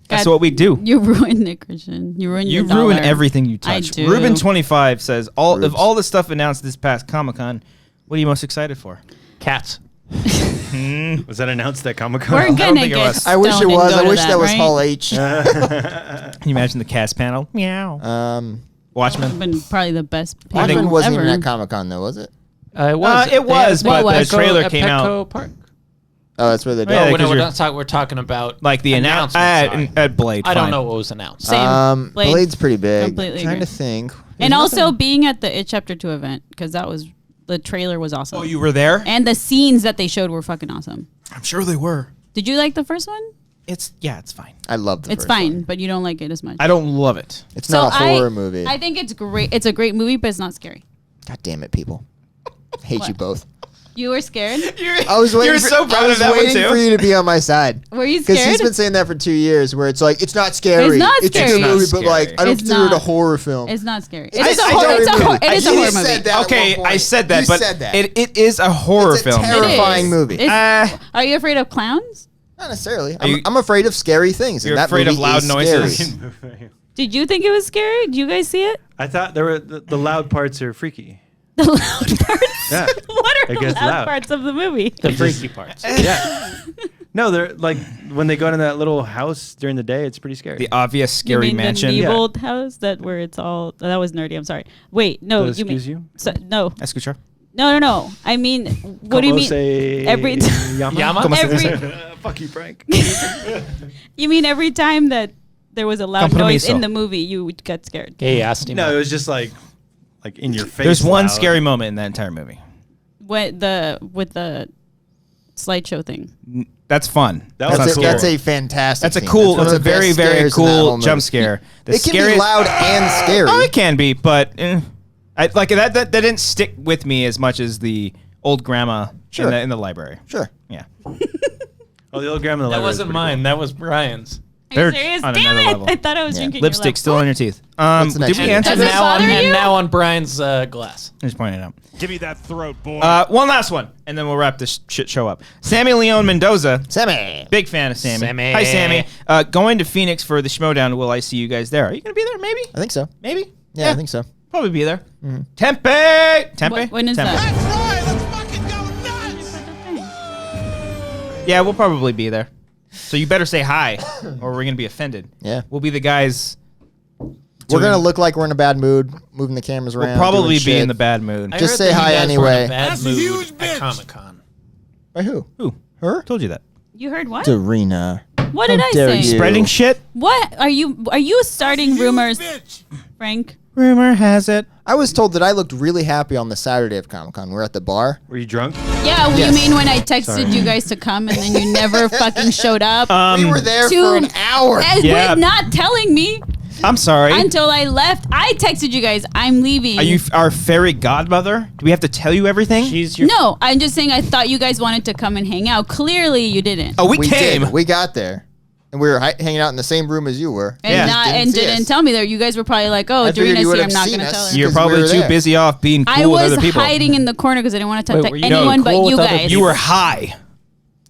Speaker 1: That's
Speaker 3: God,
Speaker 1: what we do.
Speaker 3: You ruined it, Christian. You ruined
Speaker 1: You
Speaker 3: your
Speaker 1: ruin
Speaker 3: dollar.
Speaker 1: everything you touch.
Speaker 3: do.
Speaker 1: Ruben25 says, of
Speaker 4: Rubes.
Speaker 1: all the stuff announced this past Comic-Con, what are you most excited for?
Speaker 2: Cats.
Speaker 5: Was that announced at Comic-Con?
Speaker 3: We're gonna
Speaker 1: think it
Speaker 3: get
Speaker 1: was.
Speaker 4: I wish it
Speaker 3: stoned and
Speaker 4: was.
Speaker 3: go
Speaker 4: I
Speaker 3: to
Speaker 4: wish that was
Speaker 3: right?
Speaker 4: Hall H.
Speaker 1: Can you imagine the cast panel? Meow. Watchmen.
Speaker 3: Been probably the best.
Speaker 4: Watchmen
Speaker 3: panel
Speaker 4: wasn't
Speaker 3: ever.
Speaker 4: even at Comic Con though, was it?
Speaker 2: It was.
Speaker 1: It was,
Speaker 2: They had
Speaker 1: but
Speaker 2: Petco-
Speaker 1: the trailer
Speaker 2: at
Speaker 1: came out.
Speaker 2: Petco Park.
Speaker 4: Oh, that's where they did.
Speaker 1: Yeah,
Speaker 2: Oh,
Speaker 1: because
Speaker 2: we're
Speaker 1: you're-
Speaker 2: not talking. We're talking about
Speaker 1: Like the
Speaker 2: announcement.
Speaker 1: at Blade.
Speaker 2: I don't
Speaker 1: fine.
Speaker 2: know what was announced.
Speaker 3: Same.
Speaker 4: Blade's pretty big.
Speaker 3: Completely
Speaker 4: Trying
Speaker 3: agree.
Speaker 4: to think.
Speaker 3: And also being at the It Chapter 2 event, because that was, the trailer was awesome.
Speaker 1: Oh, you were there?
Speaker 3: And the scenes that they showed were fucking awesome.
Speaker 1: I'm sure they were.
Speaker 3: Did you like the first one?
Speaker 1: It's fine.
Speaker 4: I love the
Speaker 3: It's
Speaker 4: first
Speaker 3: fine,
Speaker 4: one.
Speaker 3: but you don't like it as much.
Speaker 1: I don't love it.
Speaker 4: It's not a
Speaker 3: I-
Speaker 4: horror movie.
Speaker 3: I think it's great. It's a great movie, but it's not scary.
Speaker 4: God damn it, people. Hate
Speaker 3: What?
Speaker 4: you both.
Speaker 3: You were scared?
Speaker 4: I was waiting.
Speaker 1: You're so proud of that one,
Speaker 4: waiting
Speaker 1: too.
Speaker 4: for you to be on my side.
Speaker 3: Were you
Speaker 4: Because he's
Speaker 3: scared?
Speaker 4: been saying that for 2 years, where it's like it's not scary.
Speaker 3: It's not
Speaker 4: a
Speaker 3: scary.
Speaker 4: good
Speaker 3: It's
Speaker 4: movie,
Speaker 1: not
Speaker 4: but like
Speaker 1: scary.
Speaker 4: I don't
Speaker 3: It's
Speaker 4: consider it a
Speaker 3: not.
Speaker 4: horror film.
Speaker 3: It's not scary.
Speaker 4: I-
Speaker 3: It's a
Speaker 4: I
Speaker 3: horror.
Speaker 4: don't
Speaker 3: It's a
Speaker 4: admit
Speaker 3: horror.
Speaker 4: it.
Speaker 3: It is a
Speaker 4: You
Speaker 3: horror
Speaker 4: said
Speaker 3: movie.
Speaker 4: that.
Speaker 1: Okay,
Speaker 4: at one
Speaker 1: I
Speaker 4: point.
Speaker 1: said that,
Speaker 4: You
Speaker 1: but
Speaker 4: said that.
Speaker 1: it is a horror
Speaker 4: It's a
Speaker 1: film.
Speaker 4: terrifying
Speaker 3: It is.
Speaker 4: movie.
Speaker 3: It's- Are you afraid of clowns?
Speaker 4: Not necessarily.
Speaker 1: you-
Speaker 4: I'm afraid of scary things.
Speaker 1: You're
Speaker 4: and that
Speaker 1: afraid of
Speaker 4: movie
Speaker 1: loud
Speaker 4: is
Speaker 1: noises?
Speaker 4: scary.
Speaker 3: Did you think it was scary? Did you guys see it?
Speaker 5: I thought there were the loud parts are freaky.
Speaker 3: The loud parts?
Speaker 5: Yeah.
Speaker 3: What are
Speaker 5: It
Speaker 3: the
Speaker 5: gets
Speaker 3: loud
Speaker 5: loud.
Speaker 3: parts of the movie?
Speaker 2: The freaky parts.
Speaker 5: Yeah. No, they're like when they go into that little house during the day, it's pretty scary.
Speaker 1: The obvious
Speaker 3: You
Speaker 1: scary
Speaker 3: mean
Speaker 1: mansion.
Speaker 3: the Nebold house where it's all that was nerdy. I'm sorry. Wait, no,
Speaker 5: Does it
Speaker 3: you mean
Speaker 5: excuse you?
Speaker 3: no,
Speaker 1: Escuchar.
Speaker 3: no. I mean, what do you mean? Every
Speaker 5: Yama?
Speaker 2: Yama?
Speaker 3: Every,
Speaker 5: Fuck you, Frank.
Speaker 3: you mean every time that there was a loud noise
Speaker 1: Compromiso.
Speaker 3: in the movie, you would get scared?
Speaker 2: He asked him.
Speaker 5: No, it was just like in your face.
Speaker 1: There's one
Speaker 5: loud.
Speaker 1: scary moment in that entire movie.
Speaker 3: With the slideshow thing.
Speaker 1: That's fun.
Speaker 5: That was
Speaker 1: not
Speaker 5: cool.
Speaker 4: That's a fantastic.
Speaker 1: That's a
Speaker 4: scene.
Speaker 1: cool.
Speaker 4: That's
Speaker 1: That's
Speaker 4: one
Speaker 1: a
Speaker 4: of the
Speaker 1: very
Speaker 4: best
Speaker 1: very
Speaker 4: scares in that whole
Speaker 1: cool
Speaker 4: movie.
Speaker 1: jump scare. The
Speaker 4: It can be
Speaker 1: scariest-
Speaker 4: loud and scary.
Speaker 1: Oh, it can be, but I like that. That didn't stick with me as much as the old grandma
Speaker 4: Sure.
Speaker 1: in the library.
Speaker 4: Sure.
Speaker 1: Yeah,
Speaker 5: Oh, the old grandma in the
Speaker 2: That
Speaker 5: library was
Speaker 2: wasn't
Speaker 5: pretty
Speaker 2: mine. That was Brian's.
Speaker 3: Are
Speaker 1: They're
Speaker 3: you serious?
Speaker 1: on
Speaker 3: Damn
Speaker 1: another
Speaker 3: it!
Speaker 1: level.
Speaker 3: I thought I was drinking your
Speaker 1: lipstick
Speaker 3: lip.
Speaker 1: still on your teeth.
Speaker 4: What's the next
Speaker 1: Did we
Speaker 4: one?
Speaker 1: answer
Speaker 3: Does
Speaker 1: that?
Speaker 3: it bother
Speaker 2: and
Speaker 3: you?
Speaker 2: now on Brian's glass.
Speaker 1: Just pointing it out.
Speaker 6: Give me that throat, boy.
Speaker 1: One last one, and then we'll wrap this shit show up. Sammy Leon Mendoza.
Speaker 4: Sammy.
Speaker 1: Big fan of Sammy.
Speaker 2: Sammy.
Speaker 1: Hi, Sammy. Going to Phoenix for the Schmodown. Will I see you guys there? Are you going to be there? Maybe?
Speaker 4: I think so.
Speaker 1: Maybe?
Speaker 4: Yeah, I think so.
Speaker 1: Probably be there. Tempe! Tempe?
Speaker 3: When is
Speaker 1: Tempe.
Speaker 3: that?
Speaker 6: right. Let's fucking go nuts.
Speaker 1: Yeah, we'll probably be there. So you better say hi, or we're going to be offended.
Speaker 4: Yeah.
Speaker 1: We'll be the guys.
Speaker 4: We're gonna look like we're in a bad mood, moving the cameras around.
Speaker 1: We'll probably
Speaker 4: doing
Speaker 1: be
Speaker 4: shit.
Speaker 1: in the bad mood.
Speaker 2: I
Speaker 4: Just
Speaker 2: heard
Speaker 4: say
Speaker 2: that you
Speaker 4: hi
Speaker 2: guys were in
Speaker 4: anyway.
Speaker 2: a bad
Speaker 6: That's a
Speaker 2: mood
Speaker 6: huge
Speaker 2: at
Speaker 6: bitch.
Speaker 2: Comic-Con.
Speaker 4: By who?
Speaker 1: Who?
Speaker 4: Her?
Speaker 1: Told you that.
Speaker 3: You heard what?
Speaker 4: Dorina.
Speaker 3: What did
Speaker 4: How
Speaker 3: I
Speaker 4: dare
Speaker 3: say?
Speaker 4: you.
Speaker 1: Spreading shit?
Speaker 3: What are you starting rumors,
Speaker 6: Bitch.
Speaker 3: Frank?
Speaker 1: Rumor has it.
Speaker 4: I was told that I looked really happy on the Saturday of Comic Con. We're at the bar.
Speaker 5: Were you drunk?
Speaker 3: Yeah,
Speaker 4: Yes.
Speaker 3: you mean when I texted you guys to come and then you never fucking showed up?
Speaker 4: We were there
Speaker 3: to-
Speaker 4: for an hour.
Speaker 3: And
Speaker 1: Yeah.
Speaker 3: with not telling me
Speaker 1: I'm sorry.
Speaker 3: until I left. I texted you guys, I'm leaving.
Speaker 1: Are you our fairy godmother? Do we have to tell you everything?
Speaker 2: She's your.
Speaker 3: No, I'm just saying I thought you guys wanted to come and hang out. Clearly you didn't.
Speaker 1: Oh, we
Speaker 4: We
Speaker 1: came.
Speaker 4: did. We got there, and we were hanging out in the same room as you were.
Speaker 3: And
Speaker 1: Yeah.
Speaker 3: not,
Speaker 4: Didn't
Speaker 3: and
Speaker 4: see
Speaker 3: didn't
Speaker 4: us.
Speaker 3: tell me there. You guys were probably like, "Oh,
Speaker 4: I figured you
Speaker 3: Dorina's
Speaker 4: would
Speaker 3: here. I'm
Speaker 4: have
Speaker 3: not
Speaker 4: seen
Speaker 3: going to
Speaker 4: us.
Speaker 3: tell her."
Speaker 1: You're
Speaker 4: because we
Speaker 1: probably
Speaker 4: were
Speaker 1: too
Speaker 4: there.
Speaker 1: busy off being cool
Speaker 3: I
Speaker 1: with
Speaker 3: was
Speaker 1: other people.
Speaker 3: hiding in the corner because I didn't want to talk
Speaker 2: Wait,
Speaker 3: to
Speaker 2: were you
Speaker 3: anyone
Speaker 2: cool
Speaker 3: but
Speaker 2: with
Speaker 3: you
Speaker 2: other
Speaker 3: guys.
Speaker 1: You were high.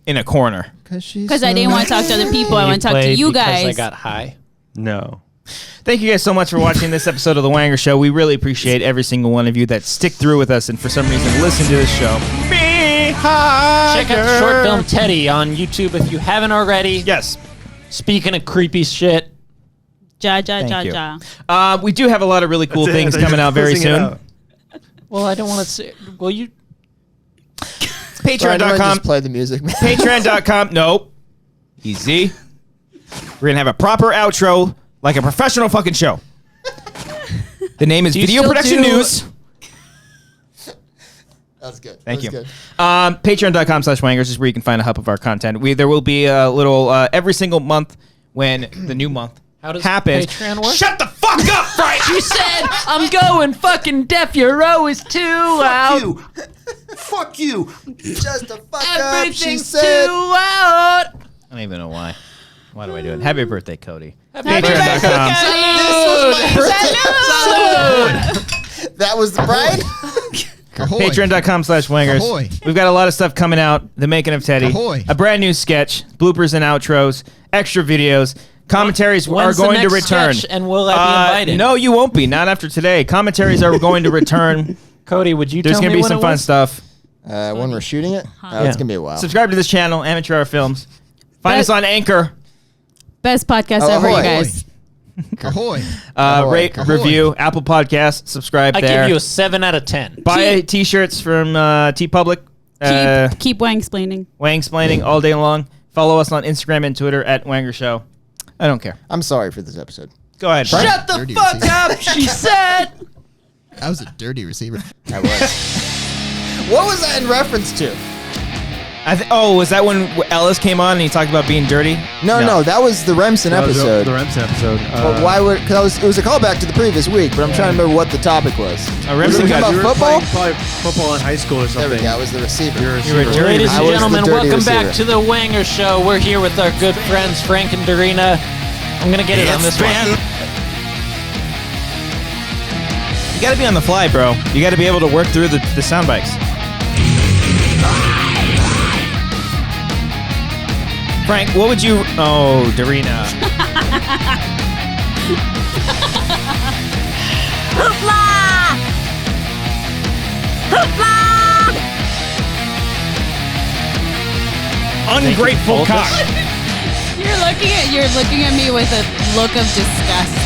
Speaker 1: in a corner.
Speaker 3: Because I didn't want to talk to other people. I want to talk to you guys.
Speaker 2: I got high.
Speaker 5: No.
Speaker 1: Thank you guys so much for watching this episode of The Wanger Show. We really appreciate every single one of you that stick through with us and for some reason listen to this show.
Speaker 2: Check out the short film Teddy on YouTube if you haven't already.
Speaker 1: Yes.
Speaker 2: Speaking of creepy shit.
Speaker 1: Thank you. We do have a lot of really cool things coming out very soon.
Speaker 2: Well, I don't want to say. Well, you.
Speaker 1: Patreon.com.
Speaker 4: Just play the music.
Speaker 1: Patreon.com. Nope. Easy. We're going to have a proper outro like a professional fucking show. The name is Video Production News.
Speaker 4: That's good.
Speaker 1: Thank you. Patreon.com/Wangers is where you can find a hub of our content. There will be a little every single month when the new month happens.
Speaker 2: Patreon work?
Speaker 1: Shut the fuck up, Frank!
Speaker 2: She said, I'm going fucking deaf. Your O is too loud.
Speaker 6: Fuck you.
Speaker 4: Just a fuck up, she
Speaker 2: Everything's too
Speaker 4: said.
Speaker 2: loud.
Speaker 1: I don't even know why. Why do I do it? Happy birthday, Cody.
Speaker 2: Patreon.com.
Speaker 4: Salute! That was the bride?
Speaker 1: Patreon.com/Wangers.
Speaker 6: Ahoy.
Speaker 1: We've got a lot of stuff coming out. The Making of Teddy.
Speaker 6: Ahoy.
Speaker 1: A brand new sketch. Bloopers and outros. Extra videos. Commentaries
Speaker 2: When's
Speaker 1: are
Speaker 2: the
Speaker 1: going to
Speaker 2: next
Speaker 1: return.
Speaker 2: sketch, and will I be invited?
Speaker 1: No, you won't be. Not after today. Commentaries are going to return.
Speaker 2: Cody, would you
Speaker 1: There's
Speaker 2: tell
Speaker 1: going
Speaker 2: me
Speaker 1: to be
Speaker 2: when
Speaker 1: some
Speaker 2: it
Speaker 1: fun
Speaker 2: was?
Speaker 1: stuff.
Speaker 4: When we're shooting it?
Speaker 2: Yeah.
Speaker 4: It's going to be a while.
Speaker 1: Subscribe to this channel, Amateur Hour Films. Find us on Anchor.
Speaker 3: Best podcast
Speaker 4: Oh,
Speaker 3: ever, you
Speaker 4: ahoy.
Speaker 3: guys.
Speaker 6: Ahoy.
Speaker 1: Rate,
Speaker 6: Ahoy.
Speaker 1: review, Apple Podcasts. Subscribe
Speaker 2: I
Speaker 1: there.
Speaker 2: give you a 7 out of 10.
Speaker 1: Buy T-shirts from TeePublic.
Speaker 3: Keep Wang-splaining.
Speaker 1: Wang-splaining all day long. Follow us on Instagram and Twitter at Wanger Show. I don't care.
Speaker 4: I'm sorry for this episode.
Speaker 1: Go ahead. Frank.
Speaker 2: Shut the
Speaker 6: Dirty
Speaker 2: fuck
Speaker 6: receiver.
Speaker 2: up, she said.
Speaker 6: That was a dirty receiver.
Speaker 4: I was. What was that in reference to?
Speaker 1: Was that when Ellis came on and he talked about being dirty?
Speaker 4: No, that was the Remsen episode.
Speaker 5: The Remsen episode.
Speaker 4: But why would? Because it was a callback to the previous week, but I'm trying to remember what the topic was.
Speaker 1: Remsen
Speaker 4: Was it
Speaker 1: got-
Speaker 4: about
Speaker 5: you were
Speaker 4: football?
Speaker 5: playing probably football in high school or
Speaker 4: There
Speaker 5: something.
Speaker 4: we go. It was the receiver.
Speaker 5: You're a
Speaker 1: You were
Speaker 5: receiver.
Speaker 1: dirty.
Speaker 2: Ladies
Speaker 4: I
Speaker 2: and
Speaker 4: was the
Speaker 2: gentlemen,
Speaker 4: dirty
Speaker 2: welcome back
Speaker 4: receiver.
Speaker 2: to the Wanger Show. We're here with our good friends Frank and Dorina. I'm gonna get it on this one.
Speaker 1: You got to be on the fly, bro. You got to be able to work through the sound bites. Frank, what would you... Oh, Dorina.
Speaker 3: Hoopla! Hoopla!
Speaker 1: Ungrateful cock.
Speaker 3: You're looking at me with a look of disgust.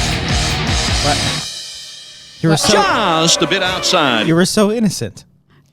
Speaker 1: You were so...
Speaker 7: Just a bit outside.
Speaker 1: You were so innocent.